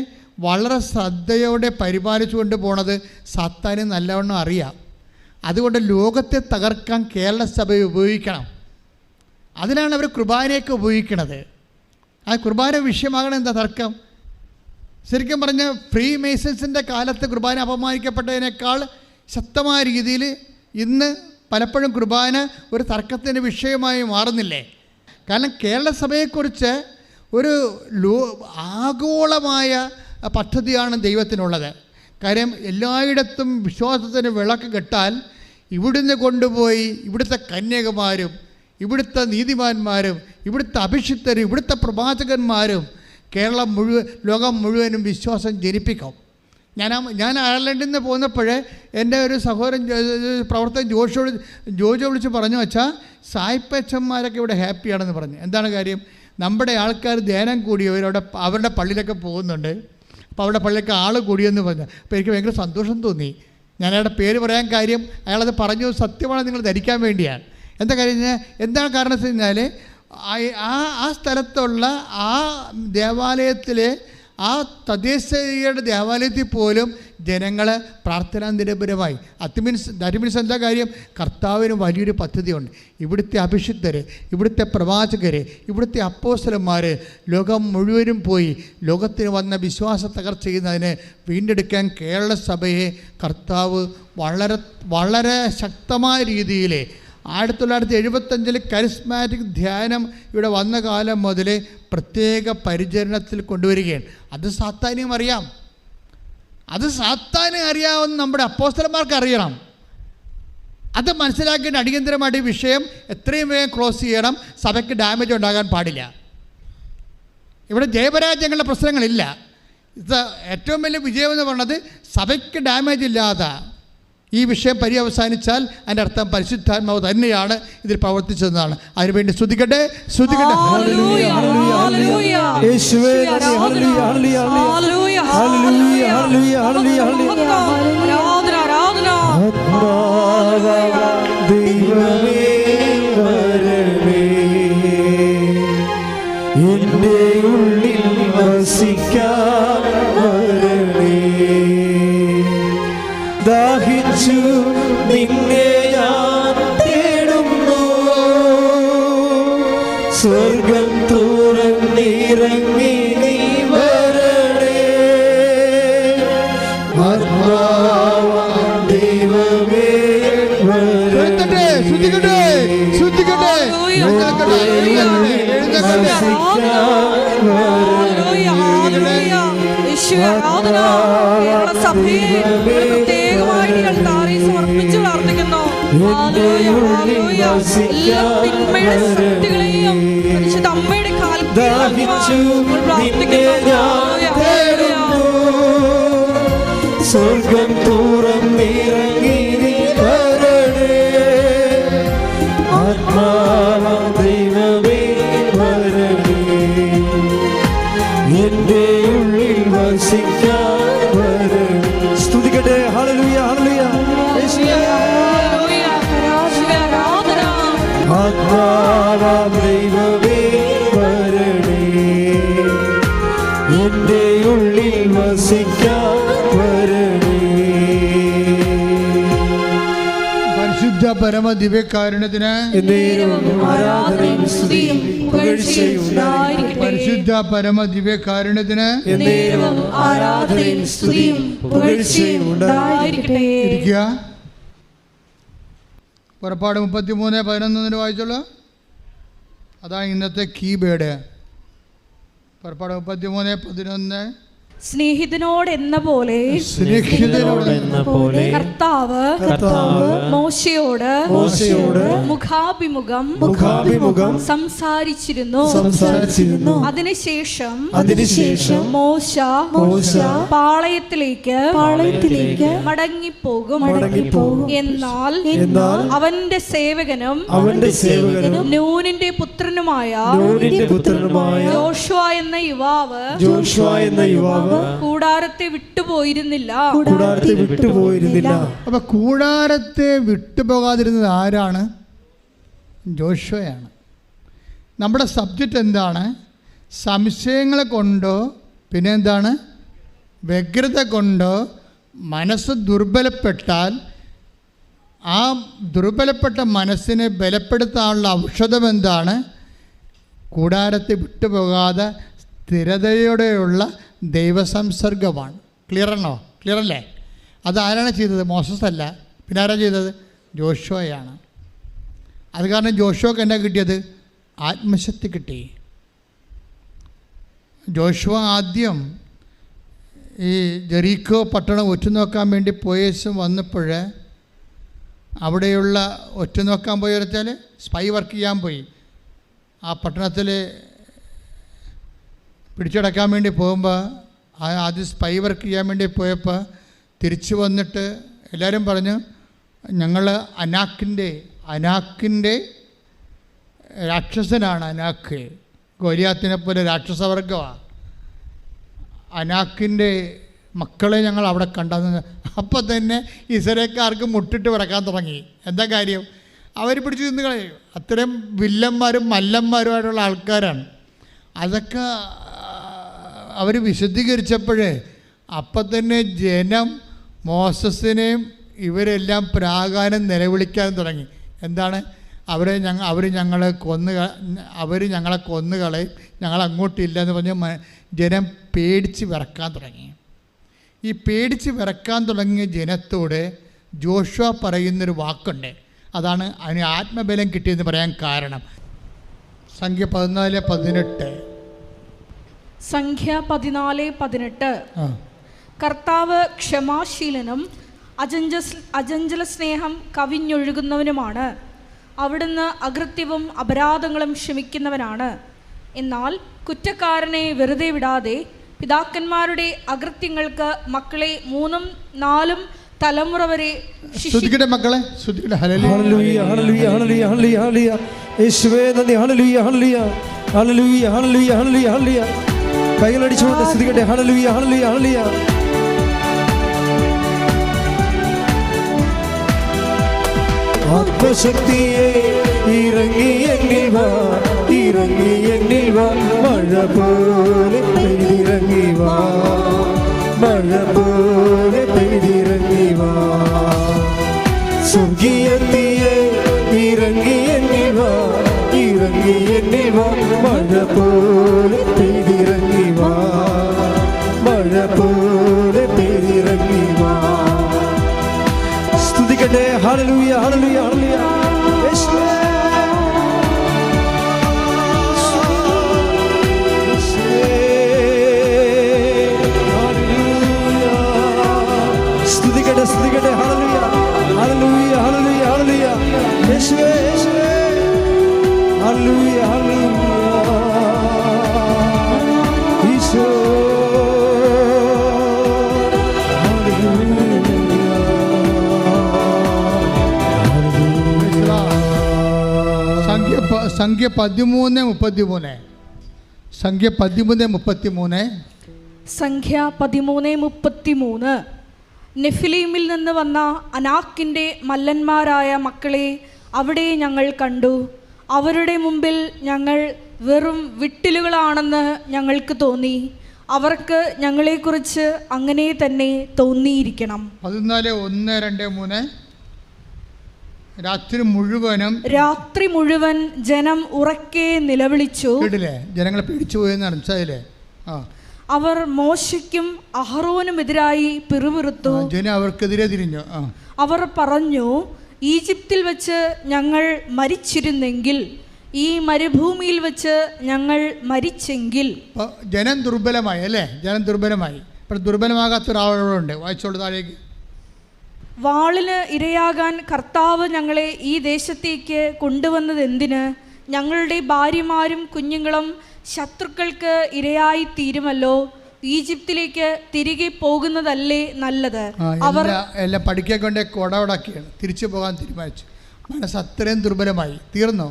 വളരെ ശ്രദ്ധയോടെ പരിപാലിച്ചു കൊണ്ട് പോണത് സാത്താന് നല്ലവണ്ണം അറിയാം. അതുകൊണ്ട് ലോകത്തെ തകർക്കാൻ കേരള സഭയെ ഉപയോഗിക്കണം. അതിനാണ് അവർ കുർബാനയൊക്കെ ഉപയോഗിക്കണത്. ആ കുർബാന വിഷയമാകണം എന്താ തർക്കം? ശരിക്കും പറഞ്ഞ ഫ്രീ മേസൺസിൻ്റെ കാലത്ത് കുർബാന അപമാനിക്കപ്പെട്ടതിനേക്കാൾ ശക്തമായ രീതിയിൽ ഇന്ന് പലപ്പോഴും കുർബാന ഒരു തർക്കത്തിൻ്റെ വിഷയമായി മാറുന്നില്ലേ? കാരണം കേരള സഭയെക്കുറിച്ച് ഒരു ആഗോളമായ പദ്ധതിയാണ് ദൈവത്തിനുള്ളത്. കാര്യം എല്ലായിടത്തും വിശ്വാസത്തിന് വിളക്ക് കെട്ടാൽ ഇവിടുന്ന് കൊണ്ടുപോയി ഇവിടുത്തെ കന്യകമാരും ഇവിടുത്തെ നീതിമാന്മാരും ഇവിടുത്തെ അഭിഷിക്തരും ഇവിടുത്തെ പ്രവാചകന്മാരും ലോകം മുഴുവനും വിശ്വാസം ജനിപ്പിക്കും. ഞാൻ അയർലൻഡിൽ നിന്ന് പോന്നപ്പോഴേ എൻ്റെ ഒരു സഹോദരൻ പ്രവർത്തകൻ ജോജോ വിളിച്ച് പറഞ്ഞു വെച്ചാൽ സായിപ്പച്ചന്മാരൊക്കെ ഇവിടെ ഹാപ്പിയാണെന്ന് പറഞ്ഞു. എന്താണ് കാര്യം? നമ്മുടെ ആൾക്കാർ ധ്യാനം കൂടിയവരവിടെ അവരുടെ പള്ളിയിലൊക്കെ പോകുന്നുണ്ട്. അപ്പോൾ അവരുടെ പള്ളിയിലൊക്കെ ആൾ കൂടിയെന്ന് പറഞ്ഞു. അപ്പോൾ എനിക്ക് ഭയങ്കര സന്തോഷം തോന്നി. ഞാൻ അയാളുടെ പേര് പറയാൻ കാര്യം അയാളത് പറഞ്ഞു സത്യമാണ് നിങ്ങൾ ധരിക്കാൻ വേണ്ടിയാണ്. എന്താ കാര്യം? എന്താണ് കാരണം വെച്ച് കഴിഞ്ഞാൽ ആ സ്ഥലത്തുള്ള ആ ദേവാലയത്തിലെ ആ തദ്ദേശീയരുടെ ദേവാലയത്തിൽ പോലും ജനങ്ങളെ പ്രാർത്ഥനാനിരപരമായി ദാറ്റ് മീൻസ് എന്താ കാര്യം? കർത്താവിന് വലിയൊരു പദ്ധതിയുണ്ട്. ഇവിടുത്തെ അഭിഷിക്തർ, ഇവിടുത്തെ പ്രവാചകർ, ഇവിടുത്തെ അപ്പോസ്തലന്മാർ ലോകം മുഴുവനും പോയി ലോകത്തിന് വന്ന വിശ്വാസ തകർച്ച ചെയ്യുന്നതിന് വീണ്ടെടുക്കാൻ കേരള സഭയെ കർത്താവ് വളരെ വളരെ ശക്തമായ രീതിയിൽ 1975 കരിസ്മാറ്റിക് ധ്യാനം ഇവിടെ വന്ന കാലം മുതൽ പ്രത്യേക പരിചരണത്തിൽ കൊണ്ടുവരികയാണ്. അത് സാത്താനും അറിയാം. അത് സാത്താനും അറിയാവുന്ന നമ്മുടെ അപ്പോസ്തലന്മാർക്ക് അറിയണം. അത് മനസ്സിലാക്കേണ്ട അടിയന്തരമായിട്ട് ഈ വിഷയം എത്രയും വേഗം ക്ലോസ് ചെയ്യണം. സഭയ്ക്ക് ഡാമേജ് ഉണ്ടാകാൻ പാടില്ല. ഇവിടെ ജയപരാജയങ്ങളുടെ പ്രശ്നങ്ങളില്ല. ഇത് ഏറ്റവും വലിയ വിജയം എന്ന് പറയുന്നത് സഭയ്ക്ക് ഡാമേജ് ഇല്ലാതെ ഈ വിഷയം പര്യവസാനിച്ചാൽ അതിൻ്റെ അർത്ഥം പരിശുദ്ധാത്മാവ് തന്നെയാണ് ഇതിൽ പ്രവർത്തിച്ചതെന്നാണ്. അതിനുവേണ്ടി സ്തുതിക്കട്ടെ, സ്തുതിക്കട്ടെ. എന്റെ ഉള്ളിൽ വസിക്കാൻ വരണേ. ദാഹിച്ചു നിന്നെ ഞാൻ തേടുന്നു, സ്വർഗം തുറന്നിറങ്ങി നീ വരണേ. ആത്മാവാം ദൈവമേ വരണേ. സ്തുതിക്കട്ടെ, സ്തുതിക്കട്ടെ. സമർപ്പിച്ചു പ്രാർത്ഥിക്കുന്നു. പരിശുദ്ധ അമ്മയുടെ സ്വർഗം തുറന്നിറങ്ങി വരണേ. ആത്മാവാം ദൈവമേ വരണേ. എന്റെ ഉള്ളിൽ വസിക്കാൻ വരണേ. സ്തുതിക്കട്ടെ. ഹല്ലേലൂയ, ഹല്ലേലൂയ. ആത്മാവാം ദൈവമേ വരണേ. എന്റെ ഉള്ളിൽ വസിക്കാൻ വരണേ. പരിശുദ്ധ പരമ ദിവ്യകാരുണ്യത്തിന് ആരാധനയും സ്തുതിയും പുകഴ്ചയും ഉണ്ടായിരിക്കട്ടെ. പരിശുദ്ധ പരമ ദിവ്യകാരുണ്യത്തിന് ആരാധനയും സ്തുതിയും പുകഴ്ചയും ഉണ്ടായിരിക്കട്ടെ. ഇരിക്കുക. പുറപ്പാട് 33:11 വായിച്ചോളൂ. അതാണ് ഇന്നത്തെ കീബേഡ്. പുറപ്പാട് 33:11. സ്നേഹിതനോടെന്ന പോലെ കർത്താവ് മോശയോട് മുഖാഭിമുഖം സംസാരിച്ചിരുന്നു. അതിനുശേഷം മോശ പാളയത്തിലേക്ക് മടങ്ങിപ്പോകും. എന്നാൽ അവന്റെ സേവകനും നൂനിന്റെ പുത്രനുമായ യോശുവ എന്ന യുവാവ് കൂടാരത്തെ വിട്ടുപോയിരുന്നില്ല. അപ്പൊ കൂടാരത്തെ വിട്ടുപോകാതിരുന്നത് ആരാണ്? ജോഷുവയാണ്. നമ്മുടെ സബ്ജക്റ്റ് എന്താണ്? സംശയങ്ങളെ കൊണ്ടോ പിന്നെ എന്താണ് വ്യഗ്രത കൊണ്ടോ മനസ്സ് ദുർബലപ്പെട്ടാൽ ആ ദുർബലപ്പെട്ട മനസ്സിനെ ബലപ്പെടുത്താനുള്ള ഔഷധം എന്താണ്? കൂടാരത്തെ വിട്ടുപോകാതെ സ്ഥിരതയോടെയുള്ള ദൈവസംസർഗമാണ്. ക്ലിയറാണോ? ക്ലിയറല്ലേ? അതാരാണ് ചെയ്തത്? മോസസ് അല്ല. പിന്നെ ആരാണ് ചെയ്തത്? ജോഷുവയാണ്. അത് കാരണം ജോഷുവക്ക് എന്നാ കിട്ടിയത്? ആത്മശക്തി കിട്ടി. ജോഷുവ ആദ്യം ഈ ജെറീക്കോ പട്ടണം ഒറ്റുനോക്കാൻ വേണ്ടി പോയേശം വന്നപ്പോൾ അവിടെയുള്ള ഒറ്റുനോക്കാൻ പോയി വെച്ചാൽ സ്പൈ വർക്ക് ചെയ്യാൻ പോയി. ആ പട്ടണത്തിൽ പിടിച്ചടക്കാൻ വേണ്ടി പോകുമ്പോൾ ആദ്യം സ്പൈ വർക്ക് ചെയ്യാൻ വേണ്ടി പോയപ്പോൾ തിരിച്ചു വന്നിട്ട് എല്ലാവരും പറഞ്ഞു, ഞങ്ങൾ അനാക്കിൻ്റെ രാക്ഷസനാണ്. അനാക്ക് ഗോലിയാത്തിനെ പോലെ രാക്ഷസവർഗമാണ്. അനാക്കിൻ്റെ മക്കളെ ഞങ്ങൾ അവിടെ കണ്ടെന്ന്. അപ്പോൾ തന്നെ ഇസ്രായേൽക്കാർക്ക് മുട്ടിട്ട് വിറക്കാൻ തുടങ്ങി. എന്താ കാര്യം? അവർ പിടിച്ച് തിന്നു കളയും. അത്രയും വില്ലന്മാരും മല്ലന്മാരുമായിട്ടുള്ള ആൾക്കാരാണ്. അതൊക്കെ അവർ വിശദീകരിച്ചപ്പോഴേ അപ്പം തന്നെ ജനം മോസസിനെയും ഇവരെല്ലാം പ്രാകാരം നിലവിളിക്കാൻ തുടങ്ങി. എന്താണ്? അവർ ഞങ്ങളെ കൊന്നുകളയും, ഞങ്ങൾ അങ്ങോട്ടില്ല എന്ന് പറഞ്ഞ് ജനം പേടിച്ച് വിറക്കാൻ തുടങ്ങി. ഈ പേടിച്ച് വിറക്കാൻ തുടങ്ങിയ ജനത്തോട് ജോഷുവ പറയുന്നൊരു വാക്കുണ്ട്. അതാണ് അതിന് ആത്മബലം കിട്ടിയെന്ന് പറയാൻ കാരണം. സംഖ്യ 14:18. സംഖ്യ 14:18. കർത്താവ് ക്ഷമാശീലനും അചഞ്ചല സ്നേഹം കവിഞ്ഞൊഴുകുന്നവനുമാണ്. അവിടുന്ന് അകൃത്യവും അപരാധങ്ങളും ക്ഷമിക്കുന്നവനാണ്. എന്നാൽ കുറ്റക്കാരനെ വെറുതെ വിടാതെ പിതാക്കന്മാരുടെ അകൃത്യങ്ങൾക്ക് മക്കളെ 3 4 തലമുറ വരെ ശ്രദ്ധിക്കട്ടെ മക്കളെ, ശ്രദ്ധിക്കട്ടെ. ഹല്ലേലൂയ ഹല്ലേലൂയ ഹല്ലേലൂയ ഹല്ലേലൂയ ഹല്ലേലൂയ ഹല്ലേലൂയ. യേശുവേ നന്ദി. ഹല്ലേലൂയ ഹല്ലേലൂയ ഹല്ലേലൂയ ഹല്ലേലൂയ ഹല്ലേലൂയ ഹല്ലേലൂയ. കൈകളടിച്ചുകൊണ്ട് ശ്രദ്ധിക്കട്ടെ. ഹല്ലേലൂയ ഹല്ലേലൂയ ഹല്ലേലൂയ. ആത്മശക്തിയെ ഇറങ്ങി എന്നിൽ വാ, ഇറങ്ങി എന്നിൽ വാ, മഴ പോലെ പെയ്തിറങ്ങി വാ, മഴ പോലെ പെയ്തിറങ്ങി വാ. സ്വർഗീയത്തിയെ ഇറങ്ങി എന്നിൽ വാ, ഇറങ്ങി എന്നിൽ വാ, മഴ പോലെ പെയ്തിറങ്ങി വാ, മഴ പോലെ പെയ്തിറങ്ങി വാ. സ്തുതിക്കട്ടെ. ഹല്ലേലൂയ ഹല്ലേലൂയ ഹല്ലേലൂയ. യേശുവേ സ്തുതിക്കട്ടെ സ്തുതിക്കട്ടെ. ഹല്ലേലൂയ ഹല്ലേലൂയ ഹല്ലേലൂയ ഹല്ലേലൂയ. യേശുവേ യേശുവേ ഹല്ലേലൂയ ഹല്ലേലൂയ. ഈശോ സംഖ്യ 13:33. സംഖ്യ 13:33. സംഖ്യ 13:33. നെഫിലീമിൽ നിന്ന് വന്ന അനാക്കിൻ്റെ മല്ലന്മാരായ മക്കളെ അവിടെ ഞങ്ങൾ കണ്ടു. അവരുടെ മുമ്പിൽ ഞങ്ങൾ വെറും വിട്ടിലുകളാണെന്ന് ഞങ്ങൾക്ക് തോന്നി. അവർക്ക് ഞങ്ങളെക്കുറിച്ച് അങ്ങനെ തന്നെ തോന്നിയിരിക്കണം. 14:1-2-3. രാത്രി മുഴുവൻ ജനം ഉറക്കെ നിലവിളിച്ചു. കേട്ടില്ലേ? ജനങ്ങളെ പേടിച്ചു പോയെന്ന് മനസ്സിലായില്ലേ? അവർ മോശയ്ക്കും അഹറോനുമെതിരായി പിറുപിറുത്തു. ജനം അവർക്കെതിരെ തിരിഞ്ഞു. അവർ പറഞ്ഞു, ഈജിപ്തിൽ വെച്ച് ഞങ്ങൾ മരിച്ചിരുന്നെങ്കിൽ, ഈ മരുഭൂമിയിൽ വെച്ച് ഞങ്ങൾ മരിച്ചെങ്കിൽ. ജനം ദുർബലമായി അല്ലേ? ജനം ദുർബലമായി. ഇപ്പോൾ ദുർബലമാകാത്ത ഒരാളുണ്ട്. വായിച്ചോളൂ താഴേക്ക്. വാളിന് ഇരയാകാൻ കർത്താവ് ഞങ്ങളെ ഈ ദേശത്തേക്ക് കൊണ്ടുവന്നത് എന്തിന്? ഞങ്ങളുടെ ഭാര്യമാരും കുഞ്ഞുങ്ങളും ശത്രുക്കൾക്ക് ഇരയായി തീരുമല്ലോ. ഈജിപ്തിലേക്ക് തിരികെ പോകുന്നതല്ലേ നല്ലത്. അവർ എല്ലാം പഠിക്കാൻ കൊണ്ട് കൊടവടാക്കിയാണ് തിരിച്ചു പോകാൻ തീരുമാനിച്ചു. മനസ്സ് അത്രയും ദുർബലമായി. തീർന്നു,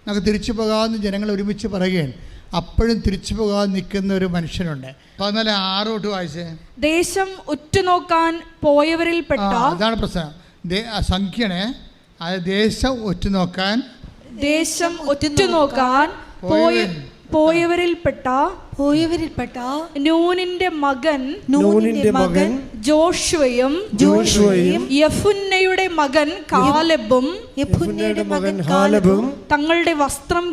നമുക്ക് തിരിച്ചു പോകാമെന്ന് ജനങ്ങൾ ഒരുമിച്ച് പറയുകയാണ്. അപ്പോഴും തിരിച്ചു പോകാൻ നിൽക്കുന്ന ഒരു മനുഷ്യനുണ്ട്. 14:6 വായിച്ചേ. ദേശം ഉറ്റുനോക്കാൻ പോയവരിൽപ്പെട്ട, അതാണ് പ്രശ്നം. സംഖ്യണേ, അത് ദേശം ഉറ്റുനോക്കാൻ പോയവരിൽപ്പെട്ട നൂനിന്റെ മകൻ ജോഷുവയും യെഫുന്നയുടെ മകൻ കാലെബും തങ്ങളുടെ വസ്ത്രം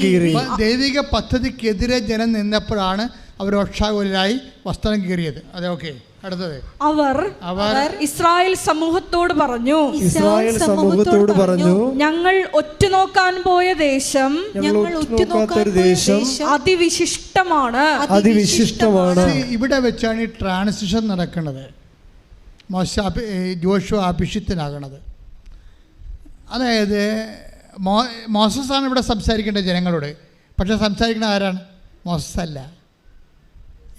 കീറി. ദൈവിക പദ്ധതിക്കെതിരെ ജനം നിന്നപ്പോഴാണ് അവർ ഒക്ഷാകുലരായി വസ്ത്രം കീറിയത്. അതെ, ഓക്കെ. അടുത്തത് അവർ ഇസ്രായേൽ സമൂഹത്തോട് പറഞ്ഞു, ഞങ്ങൾ ഒറ്റുനോക്കാൻ പോയ ദേശം അതിവിശിഷ്ടമാണ്. ഇവിടെ വെച്ചാണ് ഈ ട്രാൻസിഷൻ നടക്കുന്നത്. ജോഷുവ അഭിഷിക്തനാകണത്. അതായത് മോസസാണ് ഇവിടെ സംസാരിക്കേണ്ട ജനങ്ങളോട്. പക്ഷെ സംസാരിക്കുന്ന ആരാണ്? മോസസ് അല്ല.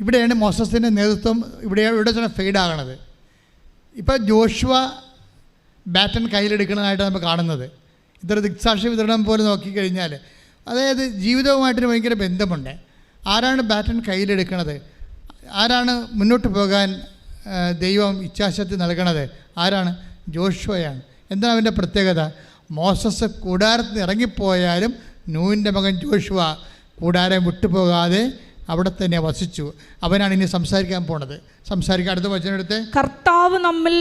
ഇവിടെയാണ് മോസസിൻ്റെ നേതൃത്വം ഇവിടെ ഫെയ്ഡാകണത്. ഇപ്പോൾ ജോഷുവ ബാറ്റൺ കയ്യിലെടുക്കുന്നതായിട്ട് നമ്മൾ കാണുന്നത്. ഇതൊരു ദിക്സാക്ഷി വിതരണം പോലെ നോക്കിക്കഴിഞ്ഞാൽ, അതായത് ജീവിതവുമായിട്ടൊരു ഭയങ്കര ബന്ധമുണ്ട്. ആരാണ് ബാറ്റൺ കയ്യിലെടുക്കുന്നത്? ആരാണ് മുന്നോട്ട് പോകാൻ ദൈവം ഇച്ഛാശക്തി നൽകണത്? ആരാണ്? ജോഷുവയാണ്. എന്താണ് അവൻ്റെ പ്രത്യേകത? മോസസ് കൂടാരത്തിൽ നിന്ന് ഇറങ്ങിപ്പോയാലും നൂനിൻ്റെ മകൻ ജോഷുവ കൂടാരം വിട്ടുപോകാതെ അവിടെ തന്നെ വസിച്ചു. അവനാണ് ഇനി സംസാരിക്കാൻ പോണത്. അടുത്ത വചനം എടുത്ത്. കർത്താവ് നമ്മിൽ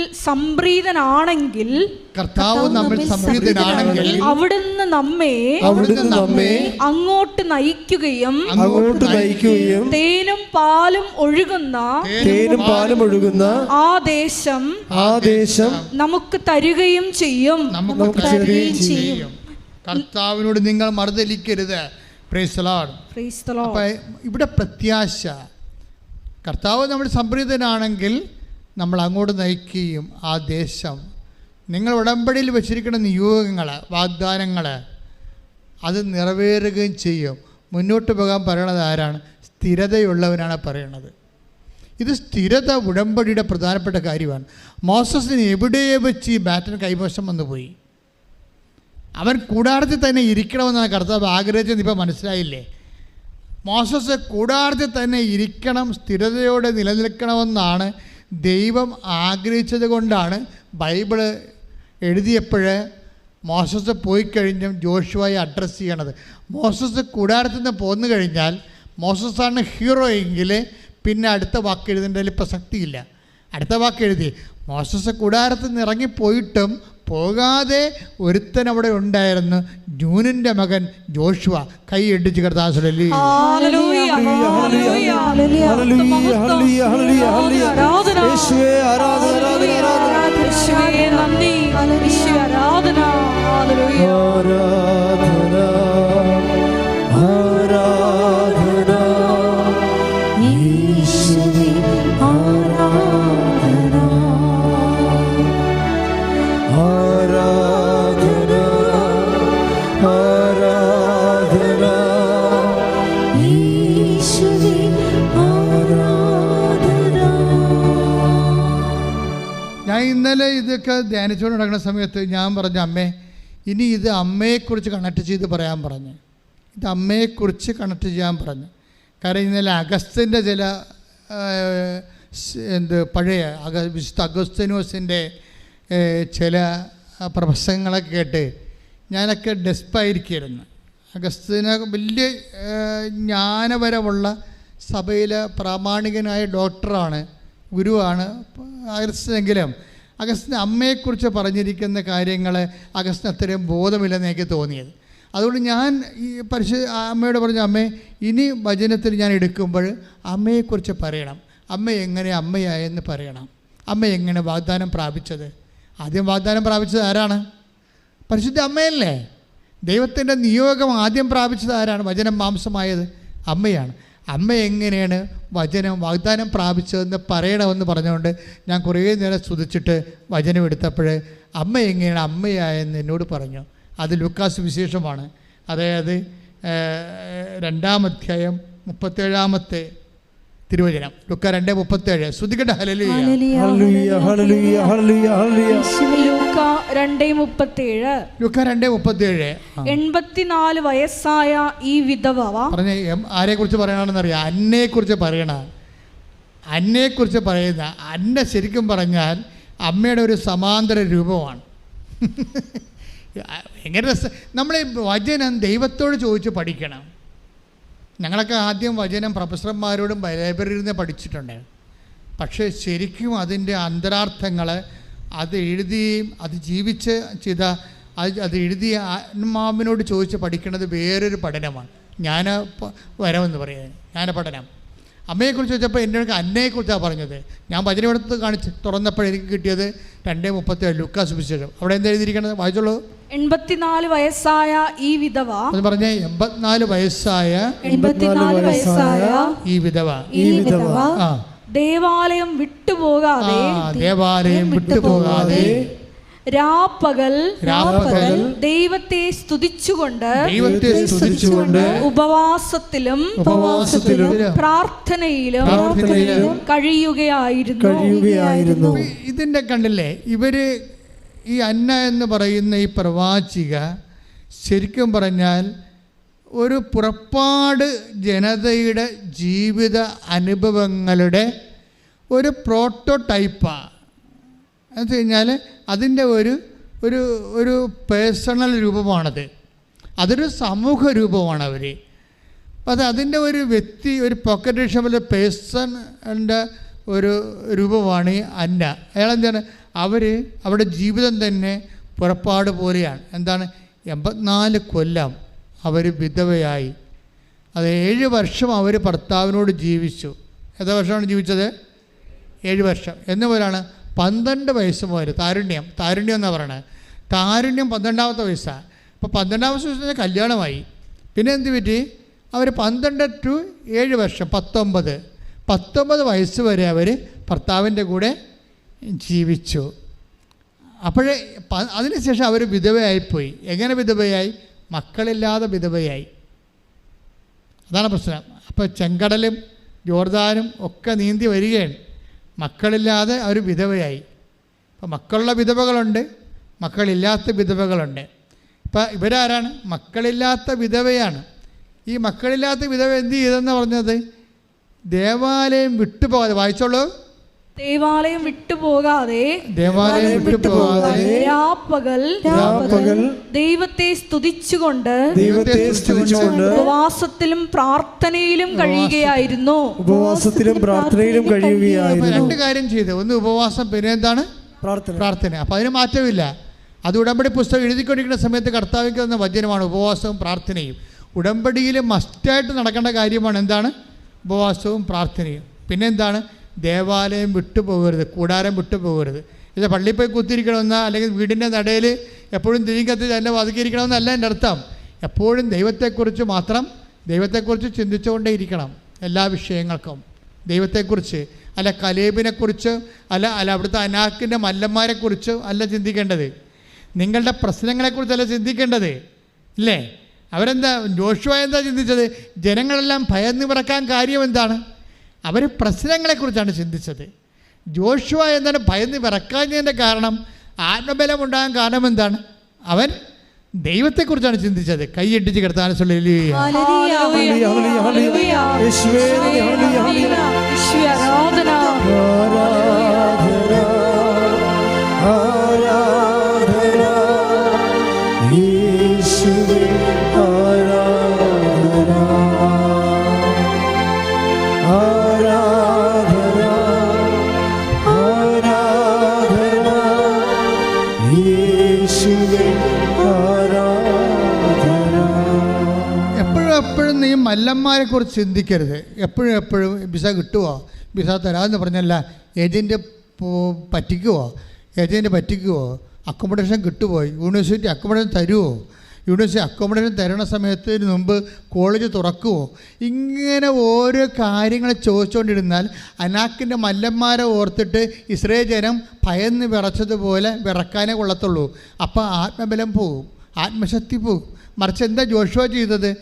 സംപ്രീതനാണെങ്കിൽ അവിടുന്ന് നമ്മെ അങ്ങോട്ട് നയിക്കുകയും തേനും പാലും ഒഴുകുന്ന ആ ദേശം നമുക്ക് തരുകയും ചെയ്യും. കർത്താവിനോട് നിങ്ങൾ മറുതലിക്കരുത്. അപ്പോൾ ഇവിടെ പ്രത്യാശ. കർത്താവ് നമ്മൾ സംപ്രീതനാണെങ്കിൽ നമ്മൾ അങ്ങോട്ട് നയിക്കുകയും ആ ദേശം നിങ്ങൾ ഉടമ്പടിയിൽ വെച്ചിരിക്കുന്ന നിയോഗങ്ങൾ, വാഗ്ദാനങ്ങൾ അത് നിറവേറുകയും ചെയ്യും. മുന്നോട്ട് പോകാൻ പറയണത് ആരാണ്? സ്ഥിരതയുള്ളവനാണ് പറയണത്. ഇത് സ്ഥിരത ഉടമ്പടിയുടെ പ്രധാനപ്പെട്ട കാര്യമാണ്. മോസസിന് എവിടെയെ വെച്ച് ഈ ബാറ്റൻ കൈവശം വന്നു പോയി. അവൻ കൂടാരത്തിൽ തന്നെ ഇരിക്കണമെന്നാണ് കർത്താവ് ആഗ്രഹിച്ചെന്ന് ഇപ്പോൾ മനസ്സിലായില്ലേ? മോസസ് കൂടാരത്തിൽ തന്നെ ഇരിക്കണം, സ്ഥിരതയോടെ നിലനിൽക്കണമെന്നാണ് ദൈവം ആഗ്രഹിച്ചത് കൊണ്ടാണ് ബൈബിള് എഴുതിയപ്പോൾ മോസസ് പോയി കഴിഞ്ഞും ജോഷുവയെ അഡ്രസ്സ് ചെയ്യണത്. മോസസ് കൂടാരത്തിൽ നിന്ന് പോന്നു കഴിഞ്ഞാൽ മോസസാണ് ഹീറോ എങ്കിൽ പിന്നെ അടുത്ത വാക്ക് എഴുതേണ്ടതിൽ പ്രസക്തിയില്ല. അടുത്ത വാക്ക് എഴുതി മോസസ് കൂടാരത്തിൽ നിന്ന് ഇറങ്ങിപ്പോയിട്ടും പോകാതെ ഒരുത്തൻ അവിടെ ഉണ്ടായിരുന്നു, ജൂനിൻ്റെ മകൻ ജോഷുവ. കൈ ഇടിച്ച് കർത്താവേ ഇന്നലെ ഇതൊക്കെ ധ്യാനിച്ചുകൊണ്ട് നടക്കുന്ന സമയത്ത് ഞാൻ പറഞ്ഞു, അമ്മേ ഇനി ഇത് അമ്മയെക്കുറിച്ച് കണക്ട് ചെയ്ത് പറയാൻ പറഞ്ഞു. ഇത് അമ്മയെക്കുറിച്ച് കണക്ട് ചെയ്യാൻ പറഞ്ഞു. കാരണം ഇന്നലെ അഗസ്ത്യൻ്റെ ചില പഴയ വിശുദ്ധ അഗസ്തീനോസിൻ്റെ ചില പ്രസംഗങ്ങളൊക്കെ കേട്ട് ഞാനൊക്കെ ഡെസ്പായിരിക്കുകയായിരുന്നു. അഗസ്തീന വലിയ ജ്ഞാനപരമുള്ള സഭയിലെ പ്രാമാണികനായ ഡോക്ടറാണ്, ഗുരുവാണ് അഗസ്ത്യനെങ്കിലും അഗസ്ത്യന് അമ്മയെക്കുറിച്ച് പറഞ്ഞിരിക്കുന്ന കാര്യങ്ങൾ അഗസ്ത്യന് അത്രയും ബോധമില്ലെന്ന് എനിക്ക് തോന്നിയത്. അതുകൊണ്ട് ഞാൻ ഈ അമ്മയോട് പറഞ്ഞു, അമ്മേ ഇനി വചനത്തിൽ ഞാൻ എടുക്കുമ്പോൾ അമ്മയെക്കുറിച്ച് പറയണം. അമ്മ എങ്ങനെ അമ്മയായെന്ന് പറയണം. അമ്മ എങ്ങനെ വാഗ്ദാനം പ്രാപിച്ചത്? ആദ്യം വാഗ്ദാനം പ്രാപിച്ചത് ആരാണ്? പരിശുദ്ധ അമ്മയല്ലേ. ദൈവത്തിൻ്റെ നിയോഗം ആദ്യം പ്രാപിച്ചത് ആരാണ്? വചനം മാംസമായത് അമ്മയാണ്. അമ്മ എങ്ങനെയാണ് വചനം വാഗ്ദാനം പ്രാപിച്ചതെന്ന് പറയണമെന്ന് പറഞ്ഞുകൊണ്ട് ഞാൻ കുറേ നേരം സ്തുതിച്ചിട്ട് വചനം എടുത്തപ്പോൾ അമ്മ എങ്ങനെയാണ് അമ്മയായെന്ന് എന്നോട് പറഞ്ഞു. അത് ലൂക്കാസ് വിശേഷമാണ്. അതായത് 2-ാം അധ്യായം 37-ാമത്തെ തിരുവചനം. ലൂക്ക 2:37. ശ്രുതിക്കട്ടെ. ഹല്ലേലൂയ ഹല്ലേലൂയ ഹല്ലേലൂയ ഹല്ലേലൂയ ഹല്ലേലൂയ. ലൂക്ക 2:37. ലൂക്ക 2:37. 84 വയസ്സായ ഈ വിധവ പറഞ്ഞ ആരെക്കുറിച്ച് പറയണമെന്ന് അറിയാം? അന്നയെക്കുറിച്ച് പറയണ. അന്നയെക്കുറിച്ച് പറയുന്ന അന്ന ശരിക്കും പറഞ്ഞാൽ അമ്മയുടെ ഒരു സമാന്തര രൂപമാണ്. ഭയങ്കര രസം. നമ്മൾ വചനം ദൈവത്തോട് ചോദിച്ച് പഠിക്കണം. ഞങ്ങളൊക്കെ ആദ്യം വചനം പ്രൊഫസർമാരോടും ലൈബ്രറിയിൽ നിന്ന് പഠിച്ചിട്ടുണ്ട്. പക്ഷേ ശരിക്കും അതിൻ്റെ അന്തരാർത്ഥങ്ങൾ അത് എഴുതിയും അത് ജീവിച്ച് ചെയ്ത അത് എഴുതിയ ആത്മാവിനോട് ചോദിച്ച് പഠിക്കുന്നത് വേറൊരു പഠനമാണ്. ജ്ഞാനവരമെന്ന് പറയുന്നത്, ജ്ഞാനപഠനം. അമ്മയെക്കുറിച്ച് ചോദിച്ചപ്പോൾ എന്നോട് അന്നയെക്കുറിച്ചാണ് പറഞ്ഞത്. ഞാൻ വചനമെടുത്ത് തുറന്നപ്പോൾ എനിക്ക് കിട്ടിയത് 2:37 ലൂക്കാസ് വിശേഷം. അവിടെ എന്താ എഴുതിയിരിക്കണത്? വായിച്ചോളൂ. 84 വയസ്സായ ഈ വിധവ. അത് പറഞ്ഞേ, 84 വയസ്സായ ഈ വിധവ. ദേവാലയം വിട്ടുപോകാതെ രാപ്പകൽ ദൈവത്തെ സ്തുതിച്ചുകൊണ്ട് ഉപവാസത്തിലും പ്രാർത്ഥനയിലും കഴിയുകയായിരുന്നു. ഇതിന്റെ കണ്ടില്ലേ, ഇവര് ഈ അന്ന എന്ന് പറയുന്ന ഈ പ്രവാചിക ശരിക്കും പറഞ്ഞാൽ ഒരു പുറപ്പാട് ജനതയുടെ ജീവിത അനുഭവങ്ങളുടെ ഒരു പ്രോട്ടോടൈപ്പാണ്. എന്ന് വെച്ച് കഴിഞ്ഞാൽ അതിൻ്റെ ഒരു പേഴ്സണൽ രൂപമാണത്. അതൊരു സമൂഹ രൂപമാണ് അവർ. അപ്പം അതിൻ്റെ ഒരു വ്യക്തി, ഒരു പോക്കറ്റ് ഷോപ്പിലെ പേഴ്സണിൻ്റെ ഒരു രൂപമാണ് ഈ അന്ന. അയാളെന്താണ്? അവരുടെ ജീവിതം തന്നെ പുറപ്പാട് പോലെയാണ്. എന്താണ്? 84 കൊല്ലം അവർ വിധവയായി. അത് 7 വർഷം അവർ ഭർത്താവിനോട് ജീവിച്ചു. എത്ര വർഷമാണ് ജീവിച്ചത്? 7 വർഷം. എന്നുപോലാണ് 12 വയസ്സ് മുതൽ താരുണ്യം എന്നാണ് പറയണത്. താരുണ്യം 12ാമത്തെ വയസ്സാണ്. അപ്പോൾ 12ാമത്തെ വയസ്സിൽ കല്യാണമായി. പിന്നെ എന്ത് പറ്റി? അവർ 12 to 7 വർഷം 19 വയസ്സ് വരെ അവർ ഭർത്താവിൻ്റെ കൂടെ ജീവിച്ചു. അപ്പോഴേ അതിനുശേഷം അവർ വിധവയായിപ്പോയി. എങ്ങനെ വിധവയായി? മക്കളില്ലാതെ വിധവയായി. അതാണ് പ്രശ്നം. അപ്പോൾ ചെങ്കടലും ജോർദാനും ഒക്കെ നീന്തി വരികയാണ്. മക്കളില്ലാതെ അവർ വിധവയായി. അപ്പോൾ മക്കളുള്ള വിധവകളുണ്ട്, മക്കളില്ലാത്ത വിധവകളുണ്ട്. ഇപ്പം ഇവരാരാണ്? മക്കളില്ലാത്ത വിധവയാണ്. ഈ മക്കളില്ലാത്ത വിധവ എന്ത് ചെയ്തെന്ന് പറഞ്ഞത്? ദേവാലയം വിട്ടുപോകാതെ, വായിച്ചോളൂ, ദേവാലയം വിട്ടുപോകാതെ രാപ്പകൽ ദൈവത്തെ സ്തുതിച്ചുകൊണ്ട് ഉപവാസത്തിലും പ്രാർത്ഥനയിലും കഴിയുകയായിരുന്നു. രണ്ട് കാര്യം ചെയ്തു. ഒന്ന് ഉപവാസം, പിന്നെ എന്താണ്? പ്രാർത്ഥന. അപ്പം അതിന് മാറ്റമില്ല. അത് ഉടമ്പടി പുസ്തകം എഴുതിക്കൊണ്ടിരിക്കുന്ന സമയത്ത് കർത്താവിക്ക് തന്ന വചനമാണ് ഉപവാസവും പ്രാർത്ഥനയും. ഉടമ്പടിയിൽ മസ്റ്റായിട്ട് നടക്കേണ്ട കാര്യമാണ് എന്താണ്? ഉപവാസവും പ്രാർത്ഥനയും. പിന്നെ എന്താണ്? ദേവാലയം വിട്ടുപോകരുത്, കൂടാരം വിട്ടുപോകരുത്. ഇത് പള്ളിയിൽ പോയി കുത്തിയിരിക്കണമെന്ന, അല്ലെങ്കിൽ വീടിൻ്റെ നടയിൽ എപ്പോഴും തിരികെ കത്തി തന്നെ വതുക്കിയിരിക്കണമെന്നല്ല എൻ്റെ അർത്ഥം. എപ്പോഴും ദൈവത്തെക്കുറിച്ച് മാത്രം, ദൈവത്തെക്കുറിച്ച് ചിന്തിച്ചുകൊണ്ടേ ഇരിക്കണം. എല്ലാ വിഷയങ്ങൾക്കും ദൈവത്തെക്കുറിച്ച്, അല്ല കലേബിനെക്കുറിച്ച്, അല്ല അവിടുത്തെ അനാക്കിൻ്റെ മല്ലന്മാരെക്കുറിച്ച് അല്ല ചിന്തിക്കേണ്ടത്. നിങ്ങളുടെ പ്രശ്നങ്ങളെക്കുറിച്ചല്ല ചിന്തിക്കേണ്ടത്, ഇല്ലേ? അവരെന്താ, ജോഷുവ എന്താ ചിന്തിച്ചത്? ജനങ്ങളെല്ലാം ഭയന്ന് വിറക്കാൻ കാര്യം എന്താണ്? അവർ പ്രശ്നങ്ങളെക്കുറിച്ചാണ് ചിന്തിച്ചത്. ജോഷുവ എന്താണ് ഭയന്ന് വിറക്കാഞ്ഞതിൻ്റെ കാരണം? ആത്മബലം ഉണ്ടാകാൻ കാരണം എന്താണ്? അവൻ ദൈവത്തെക്കുറിച്ചാണ് ചിന്തിച്ചത്. കൈയിട്ടിച്ച് കിടത്താൻ എപ്പോഴും നീ മല്ലന്മാരെ കുറിച്ച് ചിന്തിക്കരുത്. എപ്പോഴും വിസ കിട്ടുമോ, വിസ തരാമെന്ന് പറഞ്ഞല്ല, ഏജൻറ്റ് പറ്റിക്കുമോ, അക്കോമഡേഷൻ കിട്ടുമോ, യൂണിവേഴ്സിറ്റി അക്കോമഡേഷൻ തരുമോ, യൂണിവേഴ്സിറ്റി അക്കോമഡേഷൻ തരണ സമയത്തിന് മുമ്പ് കോളേജ് തുറക്കുമോ, ഇങ്ങനെ ഓരോ കാര്യങ്ങൾ ചോദിച്ചുകൊണ്ടിരുന്നാൽ അനാക്കിൻ്റെ മല്ലന്മാരെ ഓർത്തിട്ട് ഇസ്രായേൽ ജനം ഭയന്ന് വിറച്ചതുപോലെ വിറക്കാനേ കൊള്ളത്തുള്ളൂ. അപ്പോൾ ആത്മബലം പോകും, ആത്മശക്തി പോകും. മറിച്ച് എന്താ ജോഷുവ ചെയ്തത്?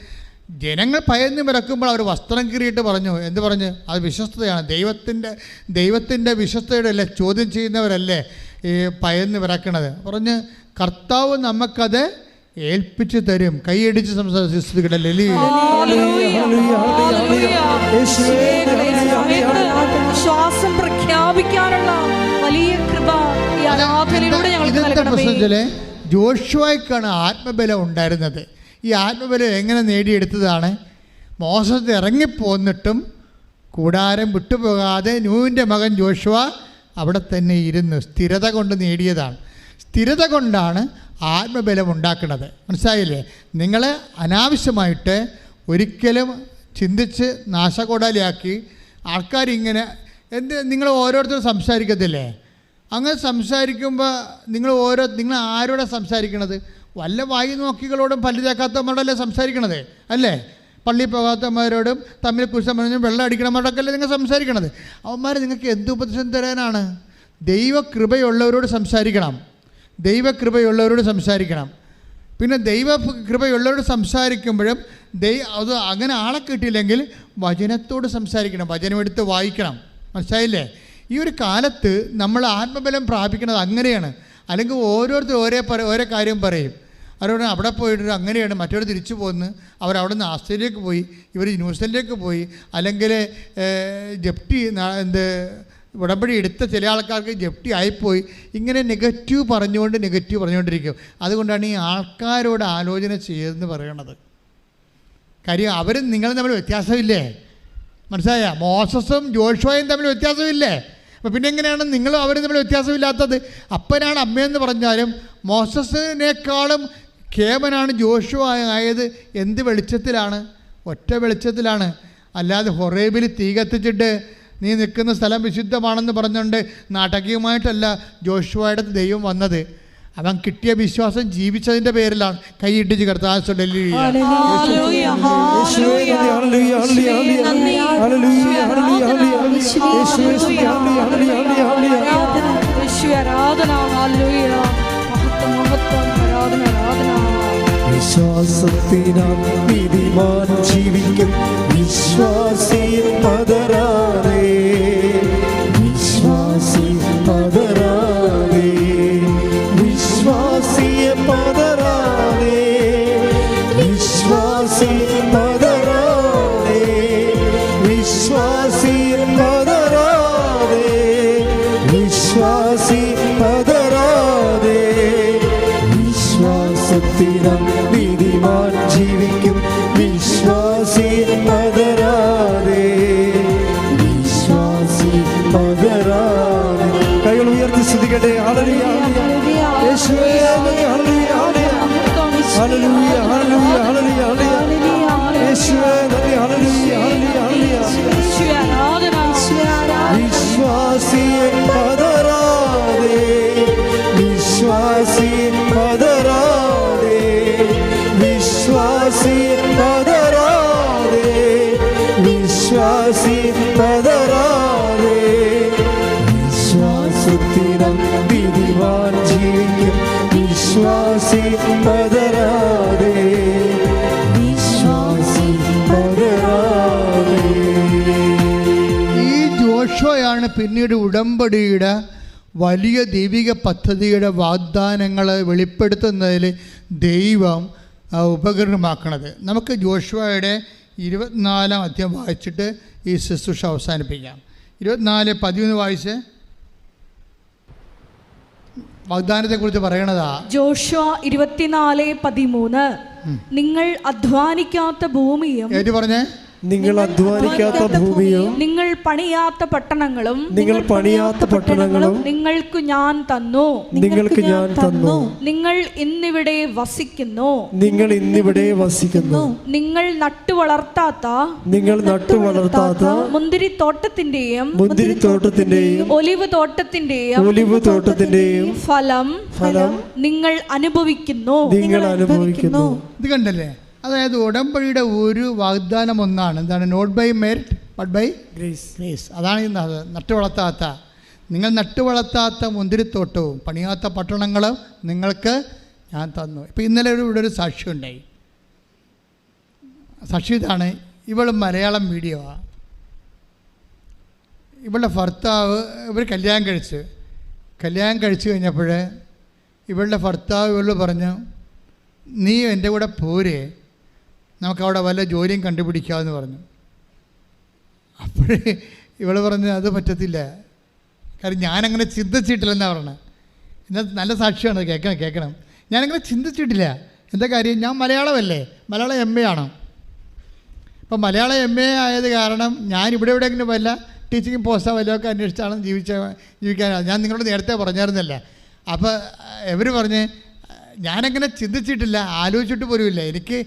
ജനങ്ങൾ ഭയന്ന് വിറക്കുമ്പോൾ അവർ വസ്ത്രം കീറിയിട്ട് പറഞ്ഞു. എന്ത് പറഞ്ഞു? അത് വിശ്വസ്തയാണ്. ദൈവത്തിൻ്റെ വിശ്വസ്തയുടെ അല്ലേ ചോദ്യം ചെയ്യുന്നവരല്ലേ ഈ ഭയന്ന് വിറക്കണത്. പറഞ്ഞ് കർത്താവ് നമുക്കത് ഏൽപ്പിച്ചു തരും. കൈയടിച്ച് സംസാരിക്കടല്ലേ. ശ്വാസം പ്രഖ്യാപിക്കാനുള്ള വലിയ കൃപ ഈ ആരാധനയിലൂടെ ഞങ്ങൾക്ക് നൽകണമേ. ജോഷുവയ്ക്കാണ് ആത്മബലം ഉണ്ടായിരുന്നത്. ഈ ആത്മബലം എങ്ങനെ നേടിയെടുത്തതാണ്? മോശത്ത് ഇറങ്ങിപ്പോന്നിട്ടും കൂടാരം വിട്ടുപോകാതെ നൂൻ്റെ മകൻ ജോഷുവ അവിടെ തന്നെ ഇരുന്നു. സ്ഥിരത കൊണ്ട് നേടിയതാണ്. സ്ഥിരത കൊണ്ടാണ് ആത്മബലം ഉണ്ടാക്കുന്നത്. മനസ്സിലായില്ലേ? നിങ്ങൾ അനാവശ്യമായിട്ട് ഒരിക്കലും ചിന്തിച്ച് നാശകോടാലിയാക്കി ആൾക്കാരിങ്ങനെ നിങ്ങൾ ഓരോരുത്തരും സംസാരിക്കത്തില്ലേ? അങ്ങനെ സംസാരിക്കുമ്പോൾ നിങ്ങൾ ആരോടെ സംസാരിക്കണത്? വല്ല വായി നോക്കികളോടും പല്ല് തേക്കാത്തവരോടല്ലേ സംസാരിക്കണത്, അല്ലേ? പള്ളിയിൽ പോകാത്തവന്മാരോടും തമ്മിൽ കുറിച്ച് പറഞ്ഞും വെള്ളം അടിക്കണവരോടൊക്കെ അല്ലേ നിങ്ങൾ സംസാരിക്കണത്? അവന്മാർ നിങ്ങൾക്ക് എന്ത് ഉപദേശം തരാനാണ്? ദൈവകൃപയുള്ളവരോട് സംസാരിക്കണം. പിന്നെ ദൈവകൃപയുള്ളവരോട് സംസാരിക്കുമ്പോഴും അത് അങ്ങനെ ആളെ കിട്ടിയില്ലെങ്കിൽ വചനത്തോട് സംസാരിക്കണം, വചനമെടുത്ത് വായിക്കണം. മനസ്സിലായില്ലേ? ഈ ഒരു കാലത്ത് നമ്മൾ ആത്മബലം പ്രാപിക്കുന്നത് അങ്ങനെയാണ്. അല്ലെങ്കിൽ ഓരോരുത്തർ ഓരോ കാര്യം പറയും. അവരോട് അവിടെ പോയിട്ട് അങ്ങനെയാണ്, മറ്റൊരു തിരിച്ചു പോന്ന്, അവരവിടെ നിന്ന് ആസ്ട്രേലിയക്ക് പോയി, ഇവർ ന്യൂസിലൻഡിലേക്ക് പോയി, അല്ലെങ്കിൽ ജപ്തി ഉടമ്പടി എടുത്ത ചില ആൾക്കാർക്ക് ജപ്തി ആയിപ്പോയി. ഇങ്ങനെ നെഗറ്റീവ് പറഞ്ഞുകൊണ്ടിരിക്കും. അതുകൊണ്ടാണ് ഈ ആൾക്കാരോട് ആലോചന ചെയ്തെന്ന് പറയണത്. കാര്യം അവരും നിങ്ങളും തമ്മിൽ വ്യത്യാസമില്ലേ? മനസ്സിലായ? മോസസും ജോഷുവയും തമ്മിൽ വ്യത്യാസമില്ലേ? അപ്പോൾ പിന്നെ എങ്ങനെയാണ് നിങ്ങളും അവരും തമ്മിൽ വ്യത്യാസമില്ലാത്തത്? അപ്പനാണ് അമ്മയെന്ന് പറഞ്ഞാലും മോസസിനേക്കാളും കേമനാണ് ജോഷുവ ആയത്. എന്ത് വെളിച്ചത്തിലാണ്? ഒറ്റ വെളിച്ചത്തിലാണ്. അല്ലാതെ ഹൊറേബിൽ തീ കത്തിച്ചിട്ട് നീ നിൽക്കുന്ന സ്ഥലം വിശുദ്ധമാണെന്ന് പറഞ്ഞുകൊണ്ട് നാടകീയമായിട്ടല്ല ജോഷുവയുടെ ദൈവം വന്നത്. അവൻ കിട്ടിയ വിശ്വാസം ജീവിച്ചതിൻ്റെ പേരിലാണ്. കൈയിട്ടിച്ച് കർത്താവ് യേശുവേ ആരാധന. ഹല്ലേലൂയ. മഹത്വം മഹത്വം. ആരാധന ആരാധന. വിശ്വാസത്തിനാൽ നീതിമാൻ ജീവിക്കും. വിശ്വാസിയെ പതറാതെ, വിശ്വാസിയെ പതറാതെ, വിശ്വാസിയെ പതറാതെ, വിശ്വാസിയെ പതറാതെ, വിശ്വാസിയെ പതറാതെ, വിശ്വാസിയെ പതറാതെ. വിശ്വാസത്തിനാൽ നീതിമാൻ ജീവിക്കും. വിശ്വാസിയെ പതറാതെ, വിശ്വാസിയെ പതറാതെ. കൈകൾ ഉയർത്തി സ്തുതിക്കട്ടെ. ഹല്ലേലൂയ ഹല്ലേലൂയ. യേശുവേ നന്ദി. ഹല്ലേലൂയ ഹല്ലേലൂയ. ഹല്ലേലൂയ ഹല്ലേലൂയ ഹല്ലേലൂയ ഹല്ലേലൂയ. യേശുവേ നന്ദി. ഹല്ലേലൂയ ഹല്ലേലൂയ ഹല്ലേലൂയ. യേശുവേ ആരാധന. യേശുവേ ആരാധന. വിശ്വാസിയെ പതറാതെ, വിശ്വാസിയെ പതറാതെ, വിശ്വാസിയെ പതറാതെ, വിശ്വാസിയെ പതറാതെ. വിശ്വാസത്തിനാൽ നീതിമാൻ ജീവിക്കും. വിശ്വാസിയെ പതറാതെ, വിശ്വാസിയെ പതറാതെ. ഈ ജോഷുവയാണ് പിന്നീട് ഉടമ്പടിയുടെ വലിയ ദൈവിക പദ്ധതിയുടെ വാഗ്ദാനങ്ങൾ വെളിപ്പെടുത്തുന്നതിൽ ദൈവം ഉപകരണമാക്കണത്. നമുക്ക് ജോഷുവയുടെ 24-ാം അധ്യായം വായിച്ചിട്ട് ഈ ശുശ്രൂഷ അവസാനിപ്പിക്കാം. 24:13 വായിച്ച്. വാഗ്ദാനത്തെക്കുറിച്ച് പറയണതാ. ജോഷുവ 24:13. നിങ്ങൾ അധ്വാനിക്കാത്ത ഭൂമിയും, ഏറ്റു പറഞ്ഞേ, നിങ്ങൾ അധ്വാനിക്കാത്ത ഭൂമിയും, നിങ്ങൾ പണിയാത്ത പട്ടണങ്ങളും, നിങ്ങൾ പണിയാത്ത പട്ടണങ്ങളും നിങ്ങൾക്ക് ഞാൻ തന്നു. നിങ്ങൾക്ക് ഞാൻ തന്നു. നിങ്ങൾ ഇന്നിവിടെ വസിക്കുന്നു. നിങ്ങൾ ഇന്നിവിടെ വസിക്കുന്നു. നിങ്ങൾ നട്ടുവളർത്താത്ത, നിങ്ങൾ നട്ടുവളർത്താത്ത മുന്തിരിത്തോട്ടത്തിന്റെയും മുന്തിരിത്തോട്ടത്തിന്റെയും ഒലിവ് തോട്ടത്തിന്റെയും ഒലിവ് തോട്ടത്തിന്റെയും ഫലം ഫലം നിങ്ങൾ അനുഭവിക്കുന്നു. നിങ്ങൾ അനുഭവിക്കുന്നു. ഇത് കണ്ടല്ലേ? അതായത് ഉടമ്പടിയുടെ ഒരു വാഗ്ദാനം ഒന്നാണ്. എന്താണ്? Not by merit but by grace. അതാണ് ഈ നട്ടുവളർത്താത്ത, നിങ്ങൾ നട്ടുവളർത്താത്ത മുന്തിരിത്തോട്ടവും പണിയാത്ത പട്ടണങ്ങളും നിങ്ങൾക്ക് ഞാൻ തന്നു. ഇപ്പം ഇന്നലെ ഇവിടെ ഒരു സാക്ഷി ഉണ്ടായി. സാക്ഷി ഇതാണ്. ഇവൾ മലയാളം മീഡിയമാണ്. ഇവളുടെ ഭർത്താവ്, ഇവർ കല്യാണം കഴിച്ചു കഴിഞ്ഞപ്പോൾ ഇവളുടെ ഭർത്താവ് ഇവള് പറഞ്ഞു, നീ എൻ്റെ കൂടെ പോരെ, നമുക്കവിടെ വല്ല ജോലിയും കണ്ടുപിടിക്കാമെന്ന് പറഞ്ഞു. അപ്പോഴേ ഇവൾ പറഞ്ഞു, അത് പറ്റത്തില്ല, കാരണം ഞാനങ്ങനെ ചിന്തിച്ചിട്ടില്ലെന്നാണ് പറഞ്ഞത്. എന്നാൽ നല്ല സാക്ഷിയാണ്, കേൾക്കണം. ഞാനങ്ങനെ ചിന്തിച്ചിട്ടില്ല. എന്താ കാര്യം? ഞാൻ മലയാളമല്ലേ, മലയാളം MA ആണ്. അപ്പം മലയാളം MA ആയത് കാരണം ഞാൻ എവിടെയെങ്കിലും വല്ല ടീച്ചിങ് പോസ്റ്റോ വല്ലതൊക്കെ അന്വേഷിച്ചാണ് ജീവിക്കാനാണ്. ഞാൻ നിങ്ങളോട് നേരത്തെ പറഞ്ഞായിരുന്നല്ല. അപ്പോൾ ഇവർ പറഞ്ഞ്, ഞാനങ്ങനെ ചിന്തിച്ചിട്ടില്ല, ആലോചിച്ചിട്ട് പോലുമില്ല. എനിക്ക്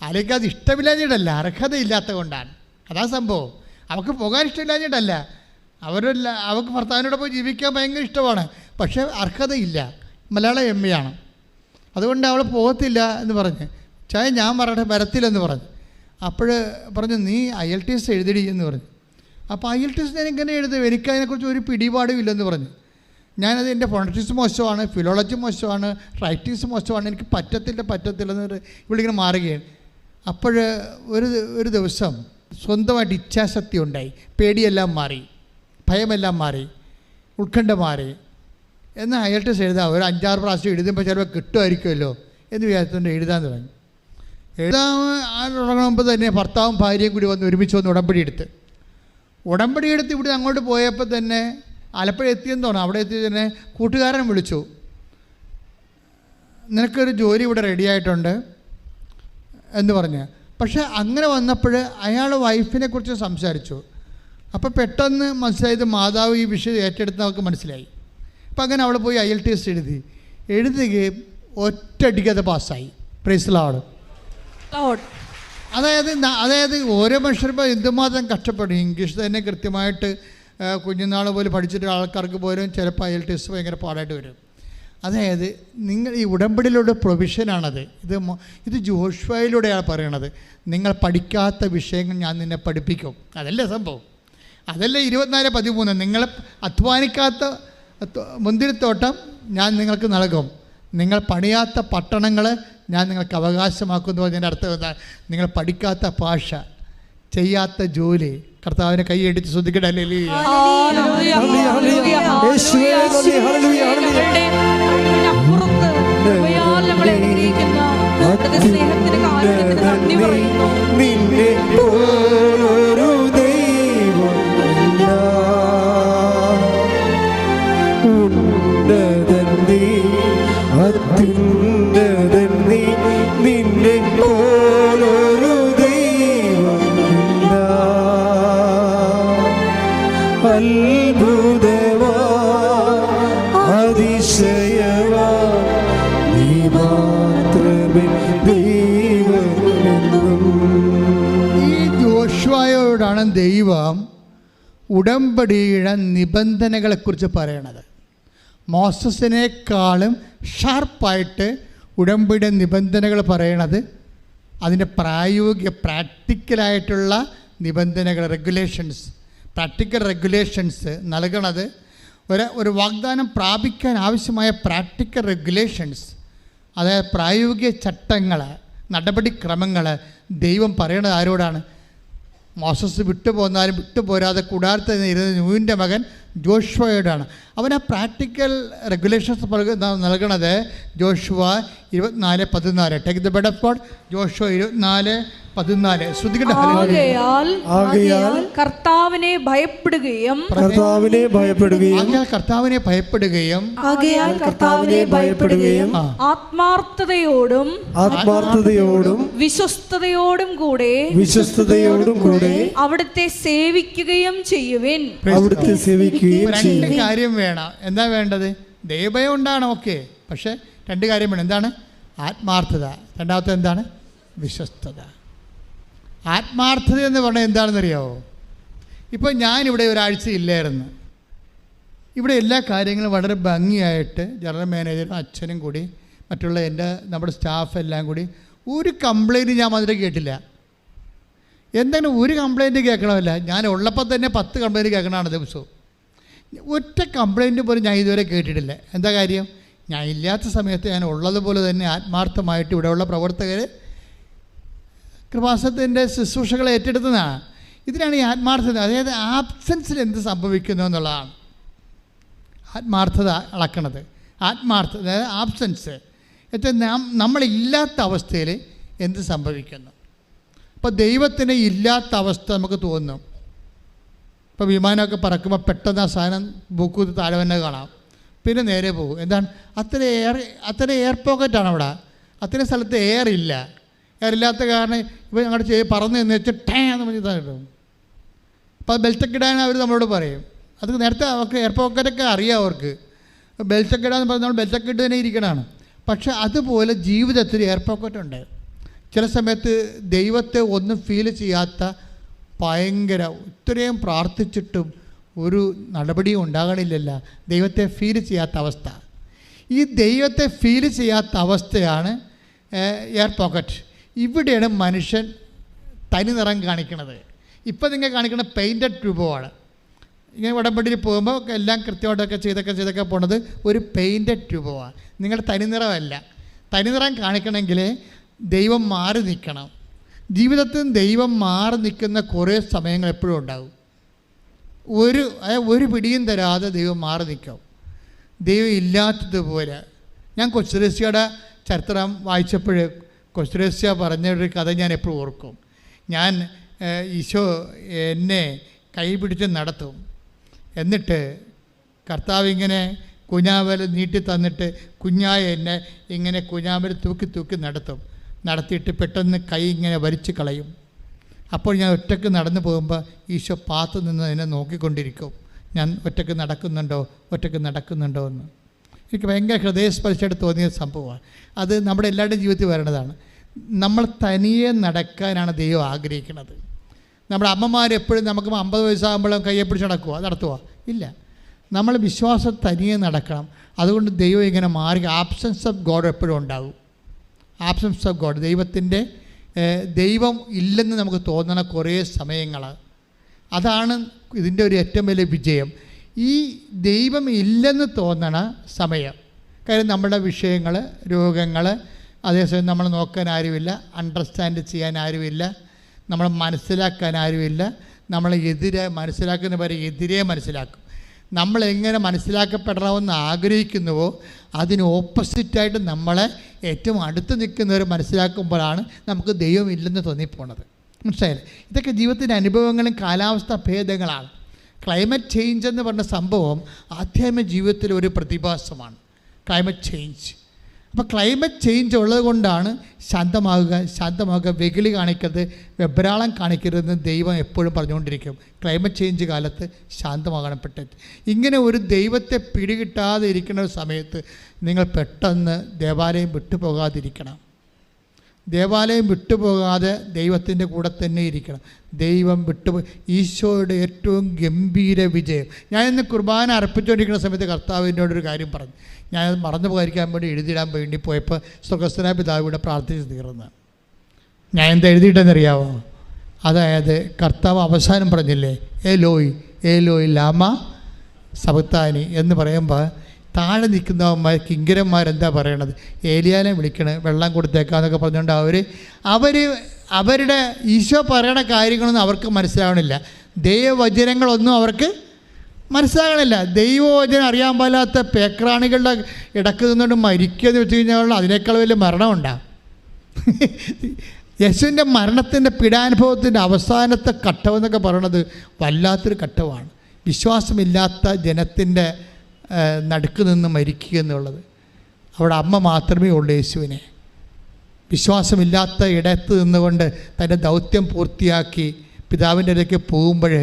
ആലോചിക്കാതെ ഇഷ്ടമില്ലാഞ്ഞിട്ടല്ല, അർഹതയില്ലാത്ത കൊണ്ടാണ്. അതാ സംഭവം. അവൾക്ക് പോകാൻ ഇഷ്ടമില്ലാഞ്ഞിട്ടല്ല, അവൾക്ക് ഭർത്താവിനോട് പോയി ജീവിക്കാൻ ഭയങ്കര ഇഷ്ടമാണ്, പക്ഷേ അർഹതയില്ല. മലയാളം MA ആണ്, അതുകൊണ്ട് അവൾ പോകത്തില്ല എന്ന് പറഞ്ഞ്. ഞാൻ പറയട്ടെ, വരത്തില്ലെന്ന് പറഞ്ഞു. അപ്പോൾ പറഞ്ഞു, നീ IELTS എഴുതിടി എന്ന് പറഞ്ഞു. അപ്പോൾ IELTS ഞാൻ എങ്ങനെ എഴുതും, എനിക്കതിനെക്കുറിച്ച് ഒരു പിടിപാടും ഇല്ലെന്ന് പറഞ്ഞു. ഞാനത് എൻ്റെ ഫോണറ്റിക്സ് മോശമാണ്, ഫിലോളജി മോശമാണ്, റൈറ്റിങ്സ് മോശമാണ്, എനിക്ക് പറ്റത്തില്ലെന്ന് ഇവിടിങ്ങനെ മാറുകയാണ്. അപ്പോൾ ഒരു ദിവസം സ്വന്തമായിട്ട് ഇച്ഛാശക്തി ഉണ്ടായി, പേടിയെല്ലാം മാറി, ഭയമെല്ലാം മാറി, ഉത്കണ്ഠ മാറി. എന്നാൽ IELTS എഴുതാം, ഒരു 5-6 പ്രാവശ്യം എഴുതുമ്പോൾ ചിലപ്പോൾ കിട്ടുമായിരിക്കുമല്ലോ എന്ന് വിചാരിച്ചുകൊണ്ട് എഴുതാൻ തുടങ്ങി. എഴുതാൻ തുടങ്ങുമ്പോൾ തന്നെ ഭർത്താവും ഭാര്യയും കൂടി ഒരുമിച്ച് വന്ന് ഉടമ്പടി എടുത്ത് ഇവിടെ അങ്ങോട്ട് പോയപ്പോൾ തന്നെ ആലപ്പുഴ എത്തിയെന്ന് തോന്നുന്നു. അവിടെ എത്തി തന്നെ കൂട്ടുകാരൻ വിളിച്ചു, നിനക്കൊരു ജോലി ഇവിടെ റെഡിയായിട്ടുണ്ട് എന്ന് പറഞ്ഞ്. പക്ഷേ അങ്ങനെ വന്നപ്പോൾ അയാൾ വൈഫിനെ കുറിച്ച് സംസാരിച്ചു. അപ്പോൾ പെട്ടെന്ന് മനസ്സിലായത് മാതാവ് ഈ വിഷയം ഏറ്റെടുത്ത് അവൾക്ക് മനസ്സിലായി. അപ്പം അങ്ങനെ അവൾ പോയി IELTS എഴുതുകയും ഒറ്റയടിക്ക് അത് പാസ്സായി. Praise Lord. അതായത് ഓരോ മനുഷ്യർക്കും എന്തുമാത്രം കഷ്ടപ്പെടും. ഇംഗ്ലീഷ് തന്നെ കൃത്യമായിട്ട് കുഞ്ഞുനാൾ പോലും പഠിച്ചിട്ട് ആൾക്കാർക്ക് പോലും ചിലപ്പോൾ IELTS ഭയങ്കര പാടായിട്ട് വരും. അതായത് നിങ്ങൾ ഈ ഉടമ്പടിയിലൂടെ പ്രൊവിഷനാണത്. ഇത് ജോഷുവയിലൂടെയാണ് പറയണത്. നിങ്ങൾ പഠിക്കാത്ത വിഷയങ്ങൾ ഞാൻ നിന്നെ പഠിപ്പിക്കും. അതല്ലേ സംഭവം, അതല്ലേ 24:13. നിങ്ങൾ അധ്വാനിക്കാത്ത മുന്തിരിത്തോട്ടം ഞാൻ നിങ്ങൾക്ക് നൽകും, നിങ്ങൾ പണിയാത്ത പട്ടണങ്ങൾ ഞാൻ നിങ്ങൾക്ക് അവകാശമാക്കുന്നു എന്നതിൻ്റെ അർത്ഥം എന്താണ്? നിങ്ങൾ പഠിക്കാത്ത ഭാഷ, ചെയ്യാത്ത ജോലി. കർത്താവിനെ കൈയടിച്ച് ശ്രദ്ധിക്കട്ടെ. ഹല്ലേലൂയ, ഹല്ലേലൂയ, ഹല്ലേലൂയ, യേശുവേ നന്ദി, ഹല്ലേലൂയ, ഹല്ലേലൂയ. അപ്പുറത്ത് കൃപയാൽ നമ്മളെ അനുഗ്രഹിക്കുന്ന അവിടുത്തെ സ്നേഹത്തിന് കാരുണ്യത്തിന് നന്ദി പറയുന്നു. നിന്നെ പോലൊരു ദൈവമില്ല, ഉന്നതൻ നീ, അത്യുന്നതൻ നീ, നിന്നെ പോലൊരു ദൈവമില്ല. അത്ഭുതവാ, അതിശയവാ, നീ മാത്രമേ ദൈവമെന്നും. ഈ ജോഷുവയോടാണ് ദൈവം ഉടമ്പടിയുടെ നിബന്ധനകളെക്കുറിച്ച് പറയണത്. മോസസിനേക്കാളും ഷാർപ്പായിട്ട് ഉടമ്പടിയുടെ നിബന്ധനകൾ പറയണത് അതിൻ്റെ പ്രാക്ടിക്കലായിട്ടുള്ള നിബന്ധനകൾ, പ്രാക്ടിക്കൽ റെഗുലേഷൻസ് നൽകണത്. ഒരു വാഗ്ദാനം പ്രാപിക്കാൻ ആവശ്യമായ പ്രാക്ടിക്കൽ റെഗുലേഷൻസ്, അതായത് പ്രായോഗിക ചട്ടങ്ങൾ, നടപടിക്രമങ്ങൾ ദൈവം പറയണത് ആരോടാണ്? മോസസ് വിട്ടുപോന്നാലും വിട്ടുപോരാതെ കൂടാരത്തിൽ ഇരുന്ന നൂനിൻ്റെ മകൻ ജോഷുവയോടാണ്. അവൻ ആ പ്രാക്ടിക്കൽ റെഗുലേഷൻസ് നൽകണത് Joshua 24:14. Take the word of God. Joshua 24:14. ശ്രദ്ധിക്കട്ടെ. ആകയാൽ കർത്താവിനെ ഭയപ്പെടുകയും ആത്മാർത്ഥതയോടും വിശ്വസ്തയോടും കൂടെ അവിടുത്തെ സേവിക്കുകയും ചെയ്യുവിൻ. രണ്ട് കാര്യം വേണം. എന്താ വേണ്ടത്? ദൈവഭയം ഉണ്ടാണ്, ഓക്കെ. പക്ഷെ രണ്ട് കാര്യം വേണം. എന്താണ്? ആത്മാർത്ഥത. രണ്ടാമത്തെ എന്താണ്? വിശ്വസ്തത. ആത്മാർത്ഥത എന്ന് പറഞ്ഞാൽ എന്താണെന്നറിയാമോ? ഇപ്പോൾ ഞാനിവിടെ ഒരാഴ്ച ഇല്ലായിരുന്നു. ഇവിടെ എല്ലാ കാര്യങ്ങളും വളരെ ഭംഗിയായിട്ട് ജനറൽ മാനേജറും അച്ഛനും കൂടി മറ്റുള്ള നമ്മുടെ സ്റ്റാഫ് എല്ലാം കൂടി ഒരു കംപ്ലൈൻറ്റ് ഞാൻ അതിൽ കേട്ടില്ല. എന്തെങ്കിലും ഒരു കംപ്ലൈൻറ്റ് കേൾക്കണമല്ല. ഞാൻ ഉള്ളപ്പോൾ തന്നെ 10 കംപ്ലൈൻറ്റ് കേൾക്കണമാണ് ദിവസവും. ഒറ്റ കംപ്ലൈൻറ്റ് പോലും ഞാൻ ഇതുവരെ കേട്ടിട്ടില്ല. എന്താ കാര്യം? ഞാൻ ഇല്ലാത്ത സമയത്ത് ഞാൻ ഉള്ളതുപോലെ തന്നെ ആത്മാർത്ഥമായിട്ട് ഇവിടെയുള്ള പ്രവർത്തകർ കൃപാസനത്തിൻ്റെ ശുശ്രൂഷകളെ ഏറ്റെടുത്തതാണ്. ഇതിനാണ് ഈ ആത്മാർത്ഥത. അതായത് ആബ്സെൻസിൽ എന്ത് സംഭവിക്കുന്നു എന്നുള്ളതാണ് ആത്മാർത്ഥത അളക്കണത്. ആത്മാർത്ഥത അതായത് ആബ്സെൻസ് എന്നുവെച്ചാൽ നമ്മളില്ലാത്ത അവസ്ഥയിൽ എന്ത് സംഭവിക്കുന്നു. അപ്പോൾ ദൈവത്തിന് ഇല്ലാത്ത അവസ്ഥ നമുക്ക് തോന്നും. ഇപ്പോൾ വിമാനമൊക്കെ പറക്കുമ്പോൾ പെട്ടെന്ന് ആ സാധനം ബുക്ക് താഴെ തന്നെ കാണാം, പിന്നെ നേരെ പോകും. എന്താണ്? അത്ര എയർ പോക്കറ്റാണ് അവിടെ. അത്രയും സ്ഥലത്ത് എയർ ഇല്ല. എയർ ഇല്ലാത്ത കാരണം ഇപ്പോൾ ഞങ്ങളുടെ പറന്ന് എന്ന് വെച്ചാൽ ടേ എന്ന് പറഞ്ഞിട്ടാണ്. അപ്പോൾ ബെൽറ്റൊക്കെ ഇടാൻ അവർ നമ്മളോട് പറയും. അത് നേരത്തെ അവർക്ക് എയർ പോക്കറ്റൊക്കെ അറിയാം അവർക്ക്. ബെൽറ്റൊക്കെ ഇടാന്ന് പറഞ്ഞാൽ നമ്മൾ ബെൽറ്റൊക്കെ ഇട്ട് തന്നെ ഇരിക്കണതാണ്. പക്ഷെ അതുപോലെ ജീവിതത്തിൽ എയർ പോക്കറ്റുണ്ട്. ചില സമയത്ത് ദൈവത്തെ ഒന്നും ഫീൽ ചെയ്യാത്ത ഭയങ്കര ഇത്രയും പ്രാർത്ഥിച്ചിട്ടും ഒരു നടപടിയും ഉണ്ടാകണില്ലല്ല. ദൈവത്തെ ഫീൽ ചെയ്യാത്ത അവസ്ഥ. ഈ ദൈവത്തെ ഫീൽ ചെയ്യാത്ത അവസ്ഥയാണ് എയർ പോക്കറ്റ്. ഇവിടെയാണ് മനുഷ്യൻ തനി നിറം കാണിക്കുന്നത്. ഇപ്പം നിങ്ങൾ കാണിക്കുന്ന പെയിൻറ്റഡ് രൂപമാണ്. ഇങ്ങനെ ഉടമ്പടിയിൽ പോകുമ്പോൾ എല്ലാം കൃത്യമായിട്ടൊക്കെ ചെയ്തൊക്കെ പോണത് ഒരു പെയിൻറ്റഡ് രൂപമാണ്. നിങ്ങളുടെ തനിനിറമല്ല. തനിനിറം കാണിക്കണമെങ്കിൽ ദൈവം മാറി നിൽക്കണം. ജീവിതത്തിൽ ദൈവം മാറി നിൽക്കുന്ന കുറേ സമയങ്ങൾ എപ്പോഴും ഉണ്ടാകും. ഒരു പിടിയും തരാതെ ദൈവം മാറി നിൽക്കും. ദൈവം ഇല്ലാത്തതുപോലെ. ഞാൻ കൊച്ചുരസ്യയുടെ ചരിത്രം വായിച്ചപ്പോൾ കൊച്ചുരസ്യ പറഞ്ഞൊരു കഥ ഞാൻ എപ്പോഴും ഓർക്കും. ഞാൻ ഈശോ എന്നെ കൈ പിടിച്ച് നടത്തും. എന്നിട്ട് കർത്താവ് ഇങ്ങനെ കുഞ്ഞാവൽ നീട്ടി തന്നിട്ട് കുഞ്ഞായ എന്നെ ഇങ്ങനെ കുഞ്ഞാവൽ തൂക്കി നടത്തിയിട്ട് പെട്ടെന്ന് കൈ ഇങ്ങനെ വലിച്ചു കളയും. അപ്പോൾ ഞാൻ ഒറ്റയ്ക്ക് നടന്നു പോകുമ്പോൾ ഈശോ പാത്തു നിന്ന് എന്നെ നോക്കിക്കൊണ്ടിരിക്കും. ഞാൻ ഒറ്റയ്ക്ക് നടക്കുന്നുണ്ടോ എന്ന്. എനിക്ക് ഭയങ്കര ഹൃദയസ്പർശമായിട്ട് തോന്നിയ സംഭവമാണ്. അത് നമ്മുടെ എല്ലാവരുടെയും ജീവിതത്തിൽ വരേണ്ടതാണ്. നമ്മൾ തനിയെ നടക്കാനാണ് ദൈവം ആഗ്രഹിക്കുന്നത്. നമ്മുടെ അമ്മമാരെപ്പോഴും നമുക്ക് 50 വയസ്സാകുമ്പോഴും കയ്യെ പിടിച്ച് നടത്തുക ഇല്ല. നമ്മൾ വിശ്വാസം തനിയെ നടക്കണം. അതുകൊണ്ട് ദൈവം ഇങ്ങനെ മാറി ആബ്സെൻസ് ഓഫ് ഗോഡ് എപ്പോഴും ഉണ്ടാകും. ആബ്സെൻസ് ഓഫ് ഗോഡ്, ദൈവം ഇല്ലെന്ന് നമുക്ക് തോന്നണ കുറേ സമയങ്ങൾ. അതാണ് ഇതിൻ്റെ ഒരു ഏറ്റവും വലിയ വിജയം. ഈ ദൈവം ഇല്ലെന്ന് തോന്നണ സമയം. കാര്യം നമ്മുടെ വിഷയങ്ങൾ, രോഗങ്ങൾ, അതേസമയം നമ്മൾ നോക്കാൻ ആരുമില്ല, അണ്ടർസ്റ്റാൻഡ് ചെയ്യാൻ ആരുമില്ല, നമ്മൾ മനസ്സിലാക്കാൻ ആരുമില്ല. നമ്മളെതിരെ മനസ്സിലാക്കുന്ന പേരെ എതിരെ മനസ്സിലാക്കും. നമ്മളെങ്ങനെ മനസ്സിലാക്കപ്പെടണമെന്ന് ആഗ്രഹിക്കുന്നുവോ അതിന് ഓപ്പോസിറ്റായിട്ട് നമ്മളെ ഏറ്റവും അടുത്ത് നിൽക്കുന്നവർ മനസ്സിലാക്കുമ്പോഴാണ് നമുക്ക് ദൈവമില്ലെന്ന് തോന്നിപ്പോണത്. മനസ്സിലായില്ലേ? ഇതൊക്കെ ജീവിതത്തിൻ്റെ അനുഭവങ്ങളും കാലാവസ്ഥാ ഭേദങ്ങളാണ്. ക്ലൈമറ്റ് ചേഞ്ച് എന്ന് പറഞ്ഞ സംഭവം ആധ്യാത്മിക ജീവിതത്തിൽ ഒരു പ്രതിഭാസമാണ്. Climate change. അപ്പോൾ ക്ലൈമറ്റ് ചേഞ്ച് ഉള്ളത് കൊണ്ടാണ് ശാന്തമാകുക, വെകിളി കാണിക്കരുത്, വെബ്രാളം കാണിക്കരുതെന്ന് ദൈവം എപ്പോഴും പറഞ്ഞുകൊണ്ടിരിക്കും. ക്ലൈമറ്റ് ചേഞ്ച് കാലത്ത് ശാന്തമാകണപ്പെട്ടത്. ഇങ്ങനെ ഒരു ദൈവത്തെ പിടികിട്ടാതെ ഇരിക്കുന്ന സമയത്ത് നിങ്ങൾ പെട്ടെന്ന് ദേവാലയം വിട്ടുപോകാതിരിക്കണം. ദേവാലയം വിട്ടുപോകാതെ ദൈവത്തിൻ്റെ കൂടെ തന്നെ ഇരിക്കണം. ദൈവം ഈശോയുടെ ഏറ്റവും ഗംഭീര വിജയം. ഞാൻ ഇന്ന് കുർബാന അർപ്പിച്ചുകൊണ്ടിരിക്കുന്ന സമയത്ത് കർത്താവിനോടൊരു കാര്യം പറഞ്ഞു. ഞാനത് മറന്നു പോകാതിരിക്കാൻ വേണ്ടി എഴുതിയിടാൻ വേണ്ടി പോയപ്പോൾ സ്വർഗ്ഗസ്ഥനായ പിതാവിവിടെ പ്രാർത്ഥിച്ച് തീർന്ന് ഞാൻ എന്താ എഴുതിയിട്ടെന്നറിയാമോ? അതായത് കർത്താവ് അവസാനം പറഞ്ഞില്ലേ, ഏലോയ് ഏലോയ് ലാമ സബക്താനി എന്ന് പറയുമ്പോൾ താഴെ നിൽക്കുന്നവന്മാർ കിങ്കരന്മാരെന്താ പറയണത്? ഏലിയാനെ വിളിക്കണേ, വെള്ളം കൊടുത്തേക്കാന്നൊക്കെ പറഞ്ഞുകൊണ്ട് അവരുടെ ഈശോ പറയണ കാര്യങ്ങളൊന്നും അവർക്ക് മനസ്സിലാവണില്ല. ദൈവവചനങ്ങളൊന്നും അവർക്ക് മനസ്സിലാകണില്ല. ദൈവവചനം അറിയാൻ പാലാത്ത പേക്രാണികളുടെ ഇടക്ക് നിന്നുകൊണ്ട് മരിക്കുകയെന്ന് വെച്ച് കഴിഞ്ഞാൽ അതിനേക്കാൾ വലിയ മരണമുണ്ടാകും. യേശുവിൻ്റെ മരണത്തിൻ്റെ പീഡാനുഭവത്തിൻ്റെ അവസാനത്തെ ഘട്ടമെന്നൊക്കെ പറയണത് വല്ലാത്തൊരു ഘട്ടമാണ്. വിശ്വാസമില്ലാത്ത ജനത്തിൻ്റെ നടുക്ക് നിന്ന് മരിക്കുക എന്നുള്ളത്. അവിടെ അമ്മ മാത്രമേ ഉള്ളൂ യേശുവിനെ. വിശ്വാസമില്ലാത്ത ഇടത്ത് നിന്നുകൊണ്ട് തൻ്റെ ദൗത്യം പൂർത്തിയാക്കി പിതാവിൻ്റെ ഇടയ്ക്ക് പോകുമ്പോൾ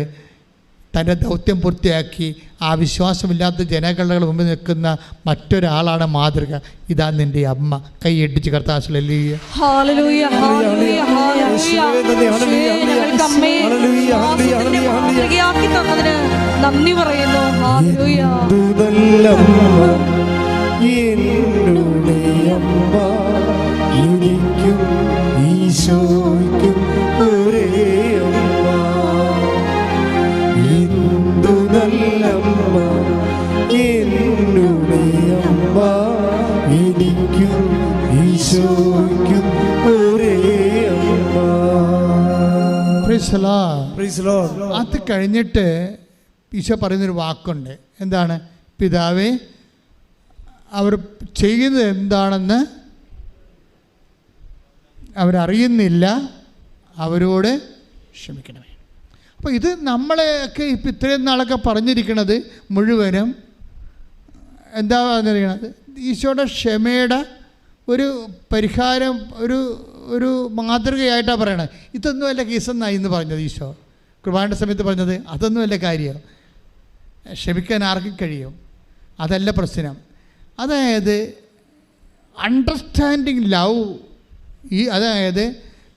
തൻ്റെ ദൗത്യം പൂർത്തിയാക്കി ആ വിശ്വാസമില്ലാത്ത ജനങ്ങളുടെ മുമ്പിൽ നിൽക്കുന്ന മറ്റൊരാളാണ് മാതൃക. ഇതാ നിൻ്റെ അമ്മ. കൈയടിച്ച് കർത്താവ് ഹല്ലേലൂയ ഹല്ലേലൂയ ഹല്ലേലൂയ മാതൃകയാക്കി തന്നതിന് നന്ദി പറയുന്നു. ഹല്ലേലൂയ. എനിക്കും ഈശോയ്ക്കും ഒരേ അമ്മ, എന്തു നല്ലമ്മ എന്നുടെ അമ്മ, എനിക്കും ഈശോയ്ക്കും ഒരേ അമ്മ. അത് കഴിഞ്ഞിട്ട് ഈശോ പറയുന്നൊരു വാക്കുണ്ട്. എന്താണ്? പിതാവേ, അവർ ചെയ്യുന്നത് എന്താണെന്ന് അവരറിയുന്നില്ല, അവരോട് ക്ഷമിക്കണമേ. അപ്പോൾ ഇത് നമ്മളെയൊക്കെ ഇപ്പം ഇത്രയും നാളൊക്കെ പറഞ്ഞിരിക്കുന്നത് മുഴുവനും എന്താ പറഞ്ഞിരിക്കണത്? ഈശോയുടെ ക്ഷമയുടെ ഒരു പരിഹാരം, ഒരു മാതൃകയായിട്ടാണ് പറയണത്. ഇതൊന്നുമല്ല കേസെന്നായി എന്ന് പറഞ്ഞത് ഈശോ കുർബാനയുടെ സമയത്ത് പറഞ്ഞത്. അതൊന്നുമല്ല കാര്യം. ക്ഷമിക്കാൻ ആർക്കും കഴിയും, അതല്ല പ്രശ്നം. അതായത് അണ്ടർസ്റ്റാൻഡിങ് ലവ്. അതായത്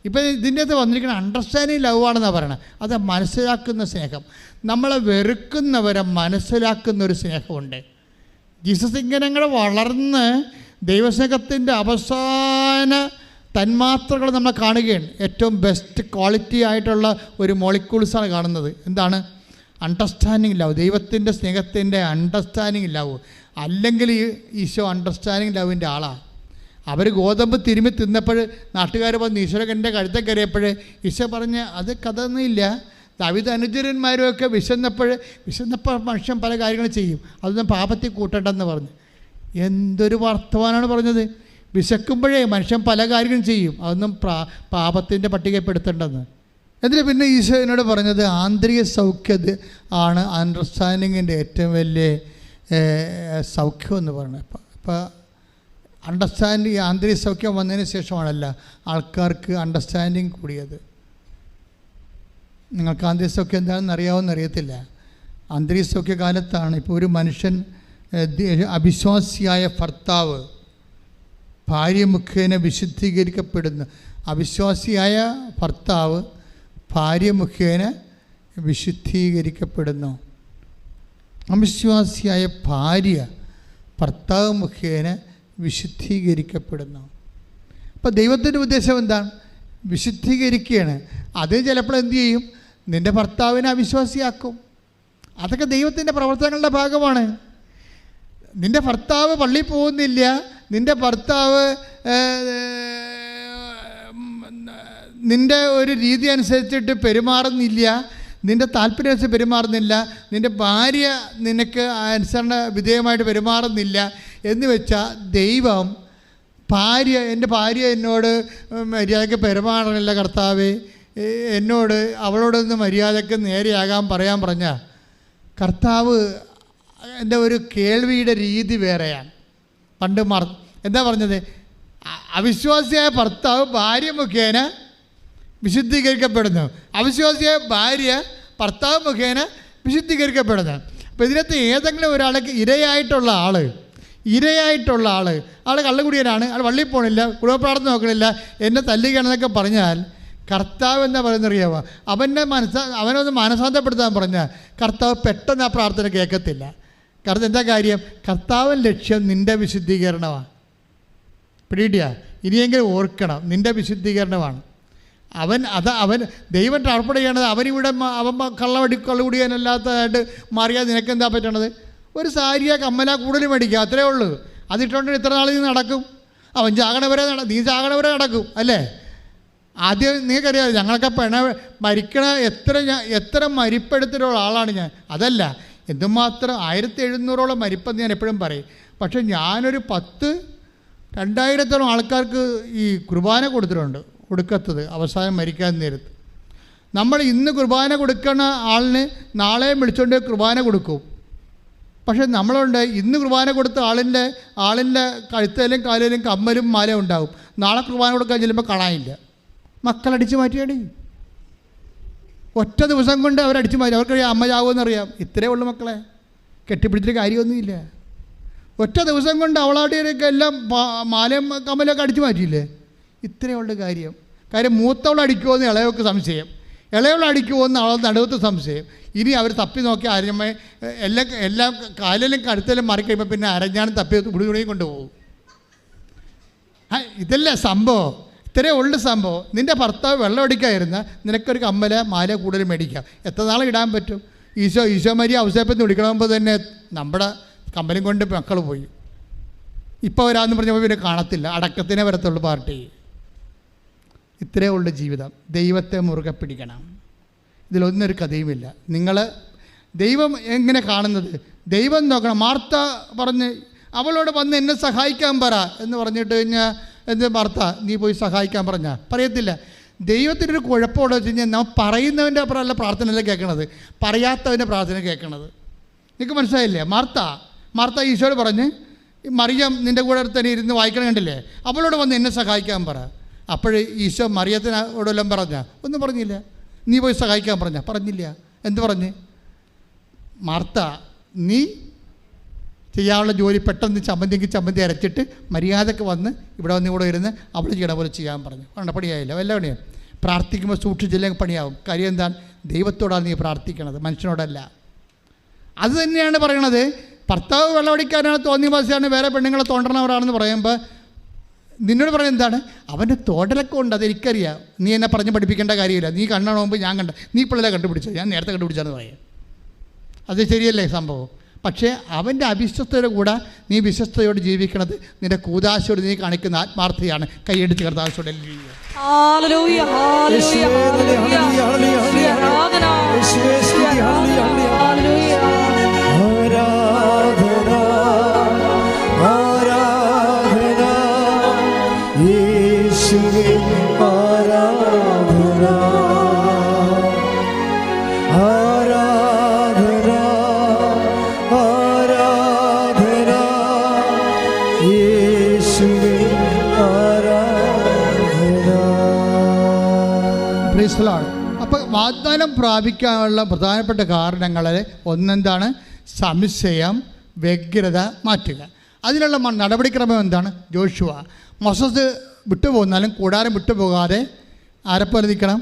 ഇപ്പം ഇതിൻ്റെ അകത്ത് വന്നിരിക്കുന്ന അണ്ടർസ്റ്റാൻഡിങ് ലവ് ആണെന്നാണ് പറയണത്. അത് മനസ്സിലാക്കുന്ന സ്നേഹം. നമ്മളെ വെറുക്കുന്നവരെ മനസ്സിലാക്കുന്ന ഒരു സ്നേഹമുണ്ട്. ജീസസ് ഇങ്ങനെ വളർന്ന് ദൈവസ്നേഹത്തിൻ്റെ അവസാന തന്മാത്രകൾ നമ്മൾ കാണുകയാണ്. ഏറ്റവും ബെസ്റ്റ് ക്വാളിറ്റി ആയിട്ടുള്ള ഒരു മോളിക്യൂൾസാണ് കാണുന്നത്. എന്താണ്? Understanding love. ദൈവത്തിൻ്റെ സ്നേഹത്തിൻ്റെ അണ്ടർസ്റ്റാൻഡിങ് ലവ്. അല്ലെങ്കിൽ ഈശോ അണ്ടർസ്റ്റാൻഡിങ് ലവിൻ്റെ ആളാണ്. അവർ ഗോതമ്പ് തിരുമ്മി തിന്നപ്പോൾ നാട്ടുകാർ വന്ന് ഈശ്വരൻ്റെ കഴുത്തെ കയറിയപ്പോൾ ഈശോ പറഞ്ഞ് അത് കഥയൊന്നുമില്ല. ദാവീദ് അനുചരന്മാരുമൊക്കെ വിശന്നപ്പോൾ മനുഷ്യൻ പല കാര്യങ്ങളും ചെയ്യും, അതൊന്നും പാപത്തിൽ കൂട്ടണ്ടെന്ന് പറഞ്ഞു. എന്തൊരു വർത്തമാനമാണ് പറഞ്ഞത്! വിശക്കുമ്പോഴേ മനുഷ്യൻ പല കാര്യങ്ങളും ചെയ്യും, അതൊന്നും പാപത്തിൻ്റെ പട്ടികപ്പെടുത്തേണ്ടെന്ന്. എന്നിട്ട് പിന്നെ ഈശോ എന്നോട് പറഞ്ഞത് ആന്തരിക സൗഖ്യത ആണ് അണ്ടർസ്റ്റാൻഡിങ്ങിൻ്റെ ഏറ്റവും വലിയ സൗഖ്യം എന്ന് പറയുന്നത്. അപ്പോൾ അണ്ടർസ്റ്റാൻഡിങ്, ആന്തരിക സൗഖ്യം വന്നതിന് ശേഷമാണല്ല ആൾക്കാർക്ക് അണ്ടർസ്റ്റാൻഡിങ് കൂടിയത്. നിങ്ങൾക്ക് ആന്തരിക സൗഖ്യം എന്താണെന്ന് അറിയാവുന്ന അറിയത്തില്ല. ആന്തരിക സൗഖ്യ കാലത്താണ് ഇപ്പോൾ ഒരു മനുഷ്യൻ, അവിശ്വാസിയായ ഭർത്താവ് ഭാര്യ മുഖേന വിശുദ്ധീകരിക്കപ്പെടുന്നു. അവിശ്വാസിയായ ഭർത്താവ് ഭാര്യ മുഖേന വിശുദ്ധീകരിക്കപ്പെടുന്നു. അവിശ്വാസിയായ ഭാര്യ ഭർത്താവ് മുഖേന വിശുദ്ധീകരിക്കപ്പെടുന്നു. അപ്പോൾ ദൈവത്തിൻ്റെ ഉദ്ദേശം എന്താണ്? വിശുദ്ധീകരിക്കുകയാണ്. അത് ചിലപ്പോൾ എന്തു ചെയ്യും? നിൻ്റെ ഭർത്താവിനെ അവിശ്വാസിയാക്കും. അതൊക്കെ ദൈവത്തിൻ്റെ പ്രവർത്തനങ്ങളുടെ ഭാഗമാണ്. നിൻ്റെ ഭർത്താവ് പള്ളിയിൽ പോകുന്നില്ല, നിൻ്റെ ഭർത്താവ് നിൻ്റെ ഒരു രീതി അനുസരിച്ചിട്ട് പെരുമാറുന്നില്ല, നിൻ്റെ താല്പര്യം അനുസരിച്ച് പെരുമാറുന്നില്ല, നിൻ്റെ ഭാര്യ നിനക്ക് അനുസരണ വിധേയമായിട്ട് പെരുമാറുന്നില്ല എന്ന് വെച്ചാൽ ദൈവം എൻ്റെ ഭാര്യ എന്നോട് മര്യാദയ്ക്ക് പെരുമാറണില്ല കർത്താവേ, എന്നോട് അവളോടൊന്ന് മര്യാദയ്ക്ക് നേരെയാകാൻ പറയാൻ പറഞ്ഞാൽ കർത്താവ് എൻ്റെ ഒരു കേൾവിയുടെ രീതി വേറെയാണ്. പണ്ട് എന്താ പറഞ്ഞത്? അവിശ്വാസിയായ ഭർത്താവ് ഭാര്യ മുഖേന വിശുദ്ധീകരിക്കപ്പെടുന്നു, അവിശ്വാസിയായ ഭാര്യ ഭർത്താവ് മുഖേന വിശുദ്ധീകരിക്കപ്പെടുന്നു. അപ്പോൾ ഇതിനകത്ത് ഏതെങ്കിലും ഒരാൾക്ക് ഇരയായിട്ടുള്ള ആൾ കള്ളുകുടിയനാണ്, ആൾ വള്ളിയിൽ പോകണില്ല, കുടുംബപ്രാർത്ഥന നോക്കണില്ല, എന്നെ തല്ലുകയാണെന്നൊക്കെ പറഞ്ഞാൽ കർത്താവ് എന്താ പറയുന്നറിയാമോ? അവനൊന്ന് മനസാന്തപ്പെടുത്താൻ പറഞ്ഞാൽ കർത്താവ് പെട്ടെന്ന് ആ പ്രാർത്ഥന കേൾക്കത്തില്ല. കാരണം എന്താ കാര്യം? കർത്താവിൻ്റെ ലക്ഷ്യം നിൻ്റെ വിശുദ്ധീകരണമാണ്. പിടിയിട്ടിയാ? ഇനിയെങ്കിലും ഓർക്കണം, നിൻ്റെ വിശുദ്ധീകരണമാണ്. അവൻ ദൈവം ട്രാൻസ്പോർട്ട് ചെയ്യണത് അവനിവിടെ കള്ളുകുടിയാനല്ലാത്തതായിട്ട് മാറിയാൽ നിനക്കെന്താ പറ്റണത്? ഒരു സാരിയ കമ്മല കൂടുതൽ മേടിക്കുക, അത്രേ ഉള്ളൂ. അതിട്ടുകൊണ്ട് ഇത്ര നാൾ നീ നടക്കും? അവൻ നീ ചാകണവരെ നടക്കും അല്ലേ? ആദ്യം നിങ്ങൾക്കറിയാം, ഞങ്ങളൊക്കെ മരിക്കണ എത്ര മരിപ്പെടുത്തിലുള്ള ആളാണ് ഞാൻ. അതല്ല, എന്തുമാത്രം 1700ഓളം മരിപ്പെന്ന് ഞാൻ എപ്പോഴും പറയും. പക്ഷേ ഞാനൊരു 2000-ഓളം ആൾക്കാർക്ക് ഈ കുർബാന കൊടുക്കത്തത് അവസാനം മരിക്കാൻ നേരത്ത്. നമ്മൾ ഇന്ന് കുർബാന കൊടുക്കുന്ന ആളിന് നാളെ വിളിച്ചുകൊണ്ട് കുർബാന കൊടുക്കും. പക്ഷേ നമ്മളുണ്ട് ഇന്ന് കുർബാന കൊടുത്ത ആളിൻ്റെ കഴുത്തേലും കാലിലും കമ്മലും മാല ഉണ്ടാവും. നാളെ കുർബാന കൊടുക്കാൻ ചെല്ലുമ്പോൾ കാണാനില്ല. മക്കളടിച്ച് മാറ്റിയാടി. ഒറ്റ ദിവസം കൊണ്ട് അവരടിച്ച് മാറ്റി. അവർക്കറിയാം അമ്മ ചാവുമെന്നറിയാം. ഇത്രയേ ഉള്ളൂ മക്കളെ, കെട്ടിപ്പിടിച്ചിട്ട് കാര്യമൊന്നുമില്ല. ഒറ്റ ദിവസം കൊണ്ട് അവളാടിയൊക്കെ എല്ലാം മാലയും കമ്മലൊക്കെ അടിച്ചു മാറ്റിയില്ലേ? ഇത്രയേ ഉള്ളൂ കാര്യം. മൂത്തവൾ അടിക്കുമോ എന്ന് ഇളയവൾക്ക് സംശയം, ഇളയവൾ അടിക്കുമോ എന്ന് അവൾ നടുവത്ത് സംശയം. ഇനി അവർ തപ്പി നോക്കി അരഞ്ഞമ്മ എല്ലാം കാലിലും കഴുത്തിലും മാറിക്കഴിയുമ്പോൾ പിന്നെ അരഞ്ഞാനും തപ്പി ഉടുകുടിയും കൊണ്ടുപോകും. ഇതല്ലേ സംഭവം? ഇത്രയേ ഉള്ളു സംഭവം. നിൻ്റെ ഭർത്താവ് വെള്ളം അടിക്കാതിരുന്ന നിനക്കൊരു കമ്മല മാല കൂടുതൽ മേടിക്കാം. എത്ര നാളെ ഇടാൻ പറ്റും? ഈശോ മരിയ ഔസേപ്പത്തിന് വിളിക്കണമെമ്പോൾ തന്നെ നമ്മുടെ കമ്പലും കൊണ്ട് മക്കൾ പോയി. ഇപ്പോൾ വരാമെന്ന് പറഞ്ഞപ്പോൾ പിന്നെ കാണത്തില്ല, അടക്കത്തിനെ വരത്തുള്ളൂ പാർട്ടി. ഇത്രയേ ഉള്ളു ജീവിതം. ദൈവത്തെ മുറുകെ പിടിക്കണം. ഇതിലൊന്നൊരു കഥയുമില്ല. നിങ്ങൾ ദൈവം എങ്ങനെ കാണുന്നത്? ദൈവം നോക്കണം. മാർത്ത പറഞ്ഞ് അവളോട് വന്ന് എന്നെ സഹായിക്കാൻ പറ എന്ന് പറഞ്ഞിട്ട് കഴിഞ്ഞാൽ എന്ത് മാർത്ത നീ പോയി സഹായിക്കാൻ പറഞ്ഞാൽ പറയത്തില്ല. ദൈവത്തിനൊരു കുഴപ്പമുണ്ടോ വെച്ച് കഴിഞ്ഞാൽ നമ്മൾ പറയുന്നവൻ്റെ അപ്പുറമല്ല പ്രാർത്ഥനയല്ല കേൾക്കണത്, പറയാത്തവൻ്റെ പ്രാർത്ഥന കേൾക്കണത്. നിങ്ങൾക്ക് മനസ്സിലായില്ലേ? മാർത്ത ഈശോയോട് പറഞ്ഞ് മറിയം നിൻ്റെ കൂടെ തന്നെ ഇരുന്ന് വായിക്കണം കണ്ടില്ലേ, അവളോട് വന്ന് എന്നെ സഹായിക്കാൻ പറ. അപ്പോഴേ ഈശോ മറിയത്തിനോടെല്ലാം ഒന്നും പറഞ്ഞില്ല. നീ പോയി സഹായിക്കാൻ പറഞ്ഞില്ല. എന്ത് പറഞ്ഞ്? മാർത്ത നീ ചെയ്യാനുള്ള ജോലി പെട്ടെന്ന് ചമ്മന്തി അരച്ചിട്ട് മര്യാദക്ക് വന്ന് ഇവിടെ ഇരുന്ന് അവൾ ചെയ്യണ പോലെ ചെയ്യാൻ പറഞ്ഞു. പണിയായില്ല, വല്ല പണിയാണ്. പ്രാർത്ഥിക്കുമ്പോൾ സൂക്ഷിച്ചില്ലെങ്കിൽ പണിയാവും. കാര്യം എന്താണ്? ദൈവത്തോടാണ് നീ പ്രാർത്ഥിക്കണത്, മനുഷ്യനോടല്ല. അത് തന്നെയാണ് പറയണത്. ഭർത്താവ് വെള്ളമടിക്കാനാണ്, തോന്നിയവാസിയാണ്, വേറെ പെണ്ണുങ്ങളെ തോണ്ടണവരാണെന്ന് പറയുമ്പോൾ നിന്നോട് പറയുന്നത് എന്താണ്? അവൻ്റെ തോടലൊക്കെ ഉണ്ട്, അതെനിക്കറിയാം. നീ എന്നെ പറഞ്ഞ് പഠിപ്പിക്കേണ്ട കാര്യമില്ല. നീ കണ്ണാണ് മുമ്പ് ഞാൻ നീ പിള്ളേരെ കണ്ടുപിടിച്ചത്, ഞാൻ നേരത്തെ കണ്ടുപിടിച്ചാന്ന് പറയാം. അത് ശരിയല്ലേ സംഭവം? പക്ഷേ അവൻ്റെ അവിശ്വസ്തയുടെ കൂടെ നീ വിശ്വസ്തയോട് ജീവിക്കണത് നിൻ്റെ കൂദാശയോട് നീ കാണിക്കുന്ന ആത്മാർത്ഥതയാണ്. കൈയടിച്ച് കർത്താവിനോട് അപ്പോൾ വാഗ്ദാനം പ്രാപിക്കാനുള്ള പ്രധാനപ്പെട്ട കാരണങ്ങളിൽ ഒന്നെന്താണ്? സംശയം, വ്യഗ്രത മാറ്റുക. അതിനുള്ള നടപടിക്രമം എന്താണ്? ജോഷുവ മോസസ് വിട്ടുപോകുന്നാലും കൂടാരം വിട്ടുപോകാതെ ആരെപ്പോലെ നിൽക്കണം?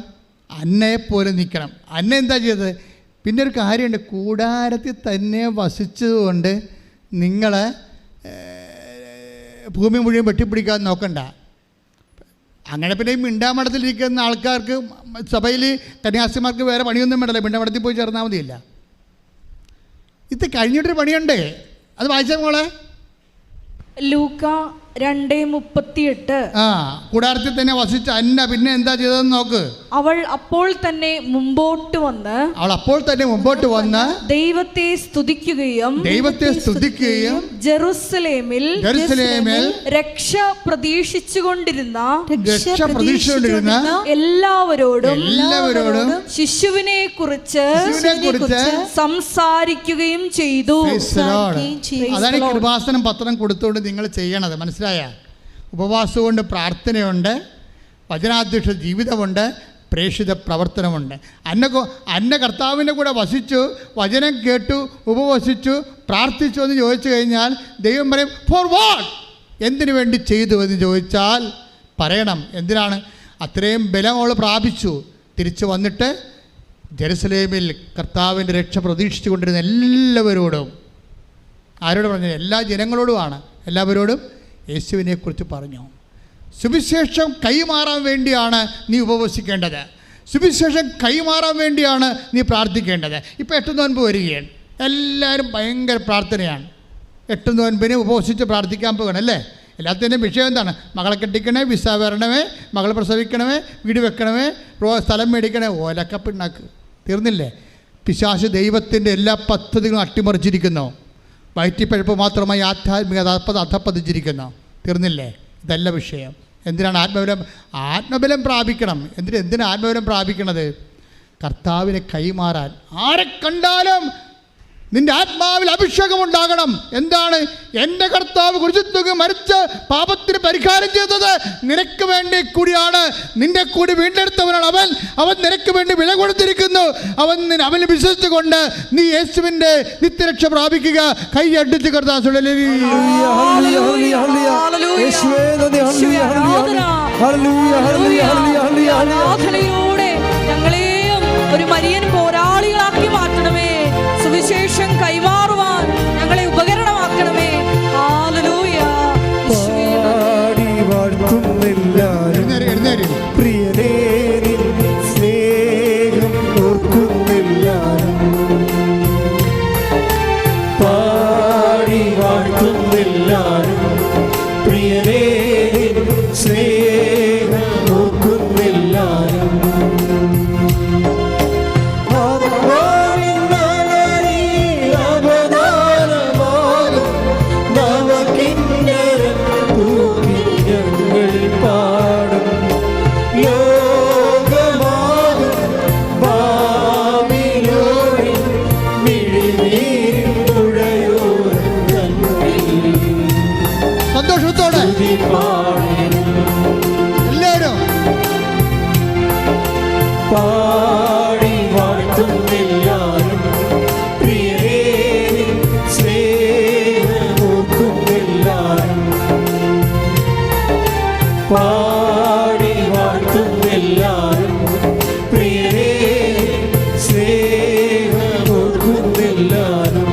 അന്നയെപ്പോലെ നിൽക്കണം. അന്ന എന്താ ചെയ്തത്? പിന്നെ ഒരു കാര്യമുണ്ട്, കൂടാരത്തിൽ തന്നെ വസിച്ചതുകൊണ്ട് നിങ്ങൾ ഭൂമി മുഴുവൻ വെട്ടിപ്പിടിക്കാൻ നോക്കണ്ട. അങ്ങനെ പിന്നെ ഈ മിണ്ടാമഠത്തിലിരിക്കുന്ന ആൾക്കാർക്ക്, സഭയിൽ കന്യാസിമാർക്ക് വേറെ പണിയൊന്നും വേണ്ടല്ലോ, മിണ്ടാമഠത്തിൽ പോയി ചേർന്നാൽ മതിയില്ല. ഇത് കഴിഞ്ഞിട്ടൊരു പണിയുണ്ട്, അത് വായിച്ച മോളെ. ലൂക്ക 2:38. കൂടാരത്തിൽ തന്നെ വസിച്ച അന്ന പിന്നെ എന്താ ചെയ്തതെന്ന് നോക്ക്. അവൾ അപ്പോൾ തന്നെ മുമ്പോട്ട് വന്ന് ദൈവത്തെ സ്തുതിക്കുകയും ജെറുസലേമിൽ രക്ഷ പ്രതീക്ഷിച്ചുകൊണ്ടിരുന്ന എല്ലാവരോടും ശിശുവിനെ കുറിച്ച് സംസാരിക്കുകയും ചെയ്തു. അതാണ് കൃപാസനം പത്രം കൊടുത്തുകൊണ്ട് നിങ്ങൾ ചെയ്യണത്. മനസ്സിലായ? ഉപവാസമുണ്ട്, പ്രാർത്ഥനയുണ്ട്, വചനാധ്യക്ഷ ജീവിതമുണ്ട്, പ്രേക്ഷിത പ്രവർത്തനമുണ്ട്. അന്ന കർത്താവിൻ്റെ കൂടെ വസിച്ചു, വചനം കേട്ടു, ഉപവസിച്ചു, പ്രാർത്ഥിച്ചു എന്ന് ചോദിച്ചു കഴിഞ്ഞാൽ ദൈവം പറയും ഫോർ വാട്ട്, എന്തിനു വേണ്ടി ചെയ്തു എന്ന് ചോദിച്ചാൽ പറയണം. എന്തിനാണ്? അത്രയും ബലം അവൾ പ്രാപിച്ചു. തിരിച്ചു വന്നിട്ട് ജെറുസലേമിൽ കർത്താവിൻ്റെ രക്ഷ പ്രതീക്ഷിച്ചു കൊണ്ടിരുന്ന എല്ലാവരോടും, ആരോട് പറഞ്ഞു? എല്ലാ ജനങ്ങളോടുമാണ്. എല്ലാവരോടും യേശുവിനെക്കുറിച്ച് പറഞ്ഞു. സുവിശേഷം കൈമാറാൻ വേണ്ടിയാണ് നീ ഉപവസിക്കേണ്ടത്. സുവിശേഷം കൈമാറാൻ വേണ്ടിയാണ് നീ പ്രാർത്ഥിക്കേണ്ടത്. ഇപ്പോൾ 8 നോയമ്പ് വരികയാണ്, എല്ലാവരും ഭയങ്കര പ്രാർത്ഥനയാണ്. 8 നോയമ്പിന് ഉപവസിച്ച് പ്രാർത്ഥിക്കാൻ പോകണം അല്ലേ? എല്ലാത്തിൻ്റെയും വിഷയം എന്താണ്? മകളെ കെട്ടിക്കണേ, വിസ വരണമേ, മകൾ പ്രസവിക്കണമേ, വീട് വെക്കണമേ, സ്ഥലം മേടിക്കണേ, ഓലക്ക പിണ്ണാക്ക്. തീർന്നില്ലേ? പിശാച് ദൈവത്തിൻ്റെ എല്ലാ പദ്ധതികളും അട്ടിമറിച്ചിരിക്കുന്നു. വയറ്റിപ്പഴുപ്പ് മാത്രമായി ആധ്യാത്മിക അധപ്പതിച്ചിരിക്കുന്നു. തീർന്നില്ലേ? ഇതല്ല വിഷയം. എന്തിനാണ് ആത്മബലം പ്രാപിക്കണം? എന്തിനാണ് ആത്മബലം പ്രാപിക്കണത്? കർത്താവിനെ കൈമാറാൻ. ആരെ കണ്ടാലും നിന്റെ ആത്മാവിൽ അഭിഷേകം ഉണ്ടാകണം. എന്താണ്? എൻ്റെ കർത്താവ് കുരിശിൽ മരിച്ച് പാപത്തിന് പരിഹാരം ചെയ്തത് നിനക്ക് വേണ്ടി കൂടിയാണ്. നിന്റെ കൂടി വീണ്ടെടുത്തവനാണ് അവൻ നിനക്ക് വേണ്ടി വില കൊടുത്തിരിക്കുന്നു. അവന് വിശ്വസിച്ചുകൊണ്ട് നീ യേശുവിൻ്റെ നിത്യരക്ഷ പ്രാപിക്കുക. കൈ അടിച്ച് ഞങ്ങളെയും ഒരു മരിയൻ പോരാളികളാക്കി മാറ്റണമേ. സുവിശേഷം കൈമാറുവാൻ ഞങ്ങളെ ഉപകരണമാക്കണമേ. ഹല്ലേലൂയ. പ്രിയനേ സ്നേഹം ഓർക്കുന്നില്ലാരും, പാടി വാഴ്ത്തുന്നില്ലാരും. പ്രിയനേ സ്നേഹം ഓർക്കുന്നില്ലാരും. എല്ലാവരും പാടി വാഴ്ത്തുന്നില്ലാരും. പ്രിയനേ സ്നേഹമോർക്കുന്നില്ലാരും, പാടി വാഴ്ത്തുന്നില്ലാരും. പ്രിയനേ സ്നേഹമോർക്കുന്നില്ലാരും.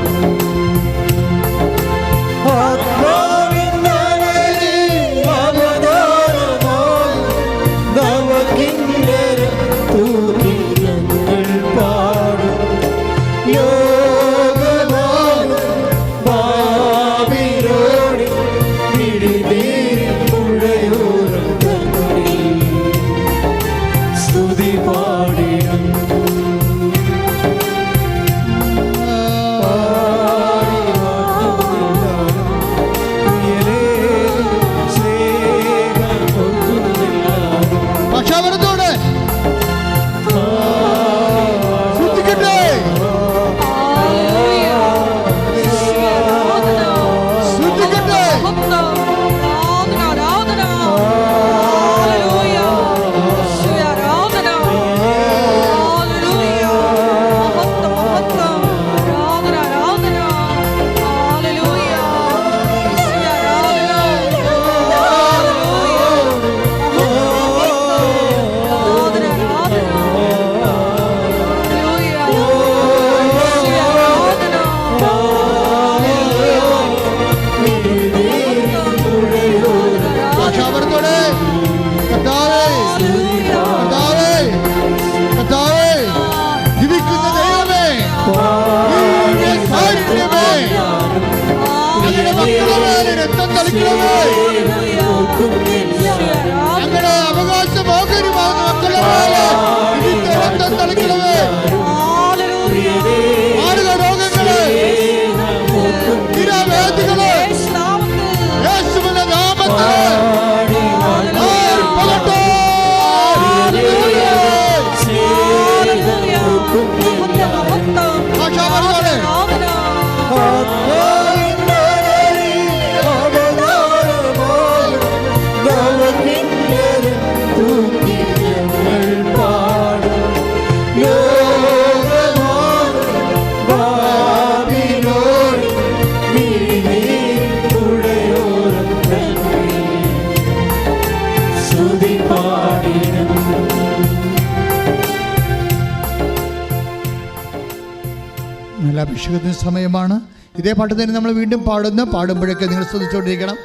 അഭിഷേകത്തിന് സമയമാണ്. ഇതേ പാട്ട് തന്നെ നമ്മൾ വീണ്ടും പാടുമ്പോഴൊക്കെ നിങ്ങൾ ശ്രദ്ധിച്ചുകൊണ്ടിരിക്കണം.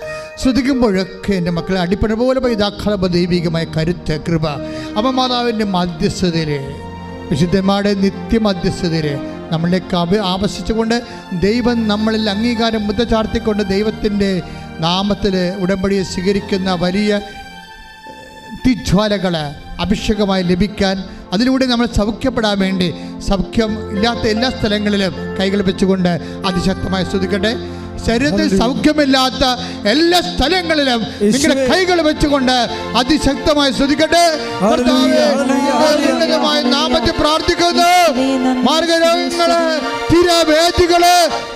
ശ്രദ്ധിക്കുമ്പോഴൊക്കെ എൻ്റെ മക്കളെ അടിപ്പട പോലെ പൈതാക്കള ദൈവികമായ കരുത്ത്, കൃപ, അമ്മമാതാവിൻ്റെ മധ്യസ്ഥതയിൽ, വിശുദ്ധന്മാരുടെ നിത്യമധ്യസ്ഥതയിൽ നമ്മളിലേക്ക് ആവശിച്ചുകൊണ്ട് ദൈവം നമ്മളിൽ അംഗീകാരം മുദ്ര ചാർത്തിക്കൊണ്ട് ദൈവത്തിൻ്റെ നാമത്തിൽ ഉടമ്പടിയെ സ്വീകരിക്കുന്ന വലിയ തീജ്വാലകൾ അഭിഷേകമായി ലഭിക്കാൻ, അതിലൂടെ നമ്മൾ സൗഖ്യപ്പെടാൻ വേണ്ടി സൗഖ്യം ഇല്ലാത്ത എല്ലാ സ്ഥലങ്ങളിലും കൈകൾ വെച്ചുകൊണ്ട് അതിശക്തമായി സ്തുതിക്കട്ടെ. ശരീരത്തിൽ സൗഖ്യമില്ലാത്ത എല്ലാ സ്ഥലങ്ങളിലും നിങ്ങളുടെ കൈകൾ വെച്ചുകൊണ്ട് അതിശക്തമായി സ്തുതിക്കട്ടെ. ഉന്നതമായ നാമത്തിൽ പ്രാർത്ഥിക്കുന്നു. മാർഗരോഗങ്ങള്, തിരവേദികള്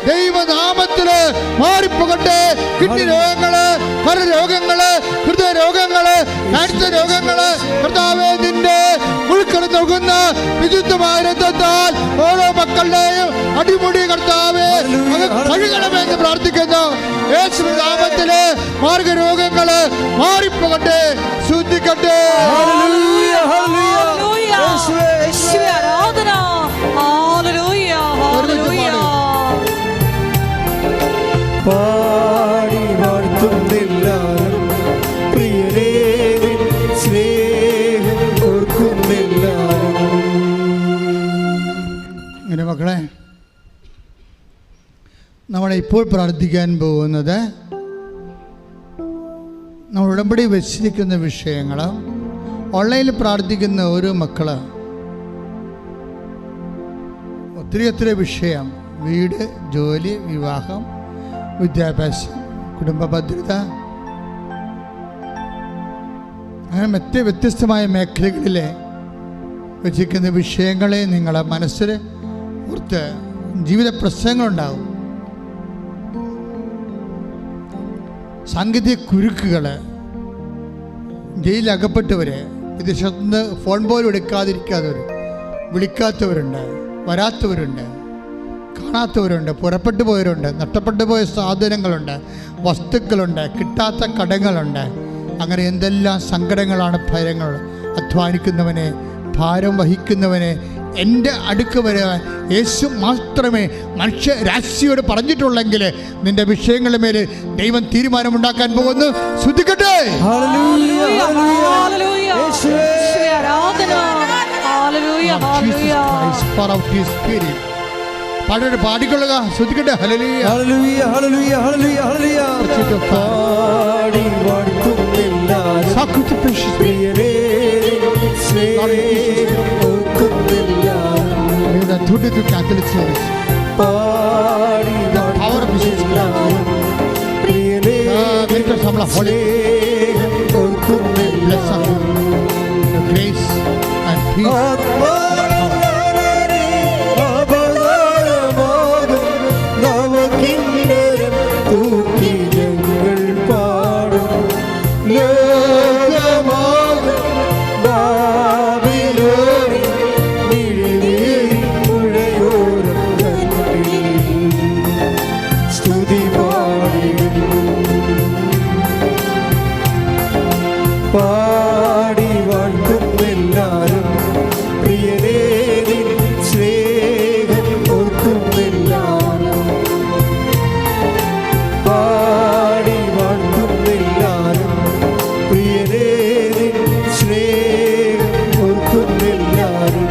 ദൈവനാമത്തില് മാറിപ്പോകട്ടെ. കിഡ്നി രോഗങ്ങള്, ഹൃദരോഗങ്ങള്, ഹൃദയരോഗങ്ങള്, ക്യാൻസർ രോഗങ്ങള് കർത്താവേ നിന്റെ ഉൾക്കട നൽകുന്ന വിശുദ്ധമായ രക്തത്താൽ ഓരോ മക്കളുടെയും അടിമുടി കർത്താവേ കഴുകണമെന്ന് പ്രാർത്ഥിക്കുന്നു. യേശുവിന്റെ നാമത്തില് മാർഗരോഗങ്ങള് മാറിപ്പോകട്ടെ, ശുദ്ധിക്കട്ടെ. പാടി വാഴ്ത്തുന്നെല്ലാരും പ്രിയരേ സ്നേഹം ഓർക്കുന്നെല്ലാരും. ഇങ്ങനെ മക്കളെ, നമ്മളിപ്പോൾ പ്രാർത്ഥിക്കാൻ പോകുന്നത് നമ്മൾ ഉടമ്പടി വെച്ചിരിക്കുന്ന വിഷയങ്ങൾ, ഓൺലൈനിൽ പ്രാർത്ഥിക്കുന്ന ഓരോ മക്കൾ ഒത്തിരി വിഷയം, വീട്, ജോലി, വിവാഹം, വിദ്യാഭ്യാസം, കുടുംബ ഭദ്രത, അങ്ങനെ മറ്റ് വ്യത്യസ്തമായ മേഖലകളിൽ വെച്ചിരിക്കുന്ന വിഷയങ്ങളെ നിങ്ങളെ മനസ്സിൽ ഓർത്ത് ജീവിത പ്രശ്നങ്ങളുണ്ടാവും, സാങ്കേതിക കുരുക്കുകൾ, ജയിലിലകപ്പെട്ടവർ, വിദേശത്ത് നിന്ന് ഫോൺ പോലും എടുക്കാതിരിക്കാത്തവർ, വിളിക്കാത്തവരുണ്ട്, വരാത്തവരുണ്ട്, കാണാത്തവരുണ്ട്, പുറപ്പെട്ടു പോയവരുണ്ട്, നഷ്ടപ്പെട്ടു പോയ സാധനങ്ങളുണ്ട്, വസ്തുക്കളുണ്ട്, കിട്ടാത്ത കടങ്ങളുണ്ട്. അങ്ങനെ എന്തെല്ലാം സങ്കടങ്ങളാണ്, ഭയങ്ങൾ. അധ്വാനിക്കുന്നവനെ, ഭാരം വഹിക്കുന്നവനെ എൻ്റെ അടുക്ക് വരാൻ യേശു മാത്രമേ മനുഷ്യ രാശിയോട് പറഞ്ഞിട്ടുള്ളെങ്കിൽ നിന്റെ വിഷയങ്ങളുടെ മേൽ ദൈവം തീരുമാനമുണ്ടാക്കാൻ പോകുന്നു. ശ്രദ്ധിക്കട്ടെ. പാടിക്കൊള്ളുക, ശ്രദ്ധിക്കട്ടെ. ഹല്ലേലൂയ ഹല്ലേലൂയ ഹല്ലേലൂയ ഹല്ലേലൂയ ഹല്ലേലൂയ. പാടി വാഴ്ത്തുന്നെല്ലാരും പ്രിയരേ സ്നേഹം ഓർക്കുന്നെല്ലാരും. To Catholic Church. പാടി വാഴ്ത്തുന്നെല്ലാരും പ്രിയരേ സ്നേഹം ഓർക്കുന്നെല്ലാരും. Grace and peace. പാടി വാഴ്ത്തുന്നെല്ലാരും പ്രിയരേ സ്നേഹം ഓർക്കുന്നെല്ലാരും. പാടി വാഴ്ത്തുന്നെല്ലാരും പ്രിയരേ സ്നേഹം ഓർക്കുന്നെല്ലാരും.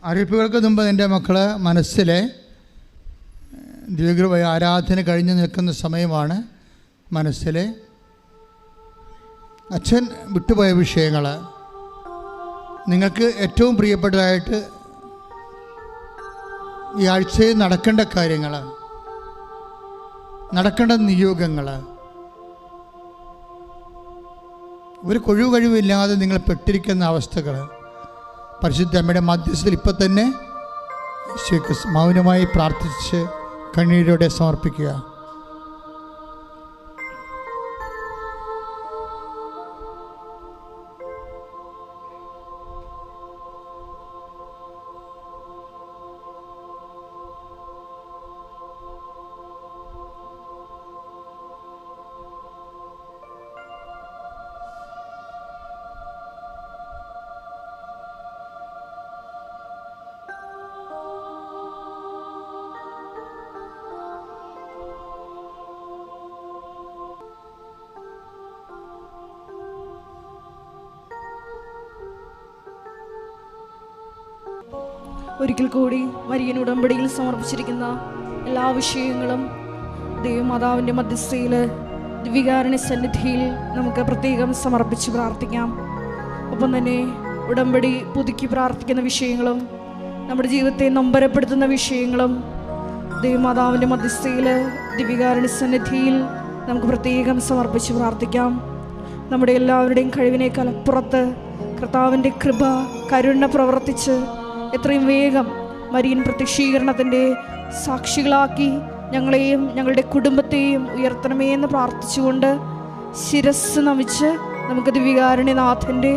അറിയിപ്പുകൾക്ക് മുമ്പ് എൻ്റെ മക്കൾ മനസ്സിലെ ദിവ്യകൃപ ആരാധന കഴിഞ്ഞ് നിൽക്കുന്ന സമയമാണ്. മനസ്സിലെ അച്ഛൻ വിട്ടുപോയ വിഷയങ്ങൾ, നിങ്ങൾക്ക് ഏറ്റവും പ്രിയപ്പെട്ടതായിട്ട് ഈ ആഴ്ചയിൽ നടക്കേണ്ട കാര്യങ്ങൾ, നടക്കേണ്ട നിയോഗങ്ങൾ, ഒരു കഴിവില്ലാതെ നിങ്ങൾ പെട്ടിരിക്കുന്ന അവസ്ഥകൾ, പരിശുദ്ധ അമ്മയുടെ മധ്യസ്ഥയിൽ ഇപ്പം തന്നെ ഈശോയ്ക്ക് മൗനമായി പ്രാർത്ഥിച്ച് കണ്ണീരോടെ സമർപ്പിക്കുക. ഒരിക്കൽ കൂടി മരിയൻ ഉടമ്പടിയിൽ സമർപ്പിച്ചിരിക്കുന്ന എല്ലാ വിഷയങ്ങളും ദൈവമാതാവിൻ്റെ മധ്യസ്ഥയിൽ ദിവ്യകാരുണ്യ സന്നിധിയിൽ നമുക്ക് പ്രത്യേകം സമർപ്പിച്ച് പ്രാർത്ഥിക്കാം. ഒപ്പം തന്നെ ഉടമ്പടി പുതുക്കി പ്രാർത്ഥിക്കുന്ന വിഷയങ്ങളും നമ്മുടെ ജീവിതത്തെ നൊമ്പരപ്പെടുത്തുന്ന വിഷയങ്ങളും ദൈവമാതാവിൻ്റെ മധ്യസ്ഥയിൽ ദിവ്യകാരുണ്യ സന്നിധിയിൽ നമുക്ക് പ്രത്യേകം സമർപ്പിച്ച് പ്രാർത്ഥിക്കാം. നമ്മുടെ എല്ലാവരുടെയും കഴിവിനേക്കാൾ അപ്പുറത്ത് കർത്താവിൻ്റെ കൃപ കരുണ പ്രവർത്തിച്ച് എത്രയും വേഗം മരിയൻ പ്രത്യക്ഷീകരണത്തിൻ്റെ സാക്ഷികളാക്കി ഞങ്ങളെയും ഞങ്ങളുടെ കുടുംബത്തെയും ഉയർത്തണമേ എന്ന് പ്രാർത്ഥിച്ചുകൊണ്ട് ശിരസ് നമിച്ച് നമുക്ക് ദിവ്യകാരുണ്യനാഥൻ്റെ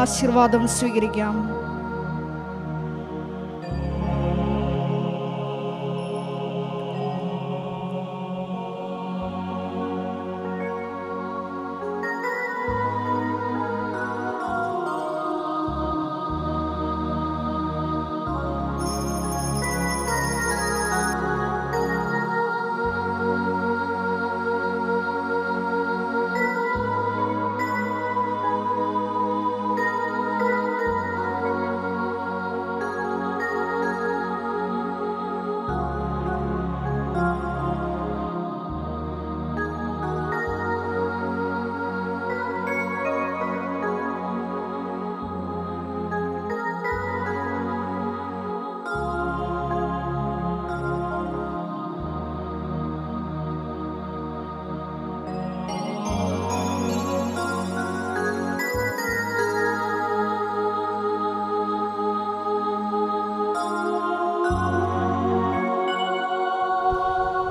ആശീർവാദം സ്വീകരിക്കാം.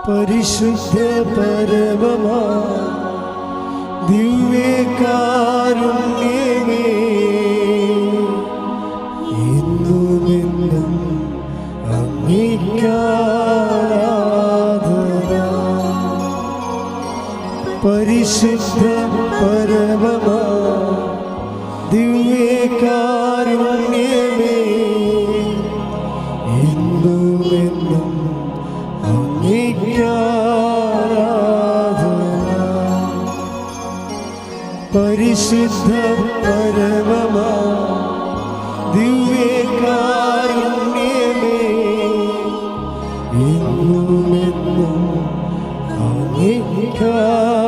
പരിശുദ്ധ പരമമാ ദിവ്യകാരുണ്യമേ, എന്നുമെന്നും അങ്ങേക്കാരാധന. പരിശുദ്ധ പരമമാ ദിവ്യകാരുണ്യമേ, എന്നുമെന്നും പരിശുദ്ധ പരമമാ ദിവ്യകാരുണ്യമേ, എന്നുമെന്നും അങ്ങേക്കാരാധന.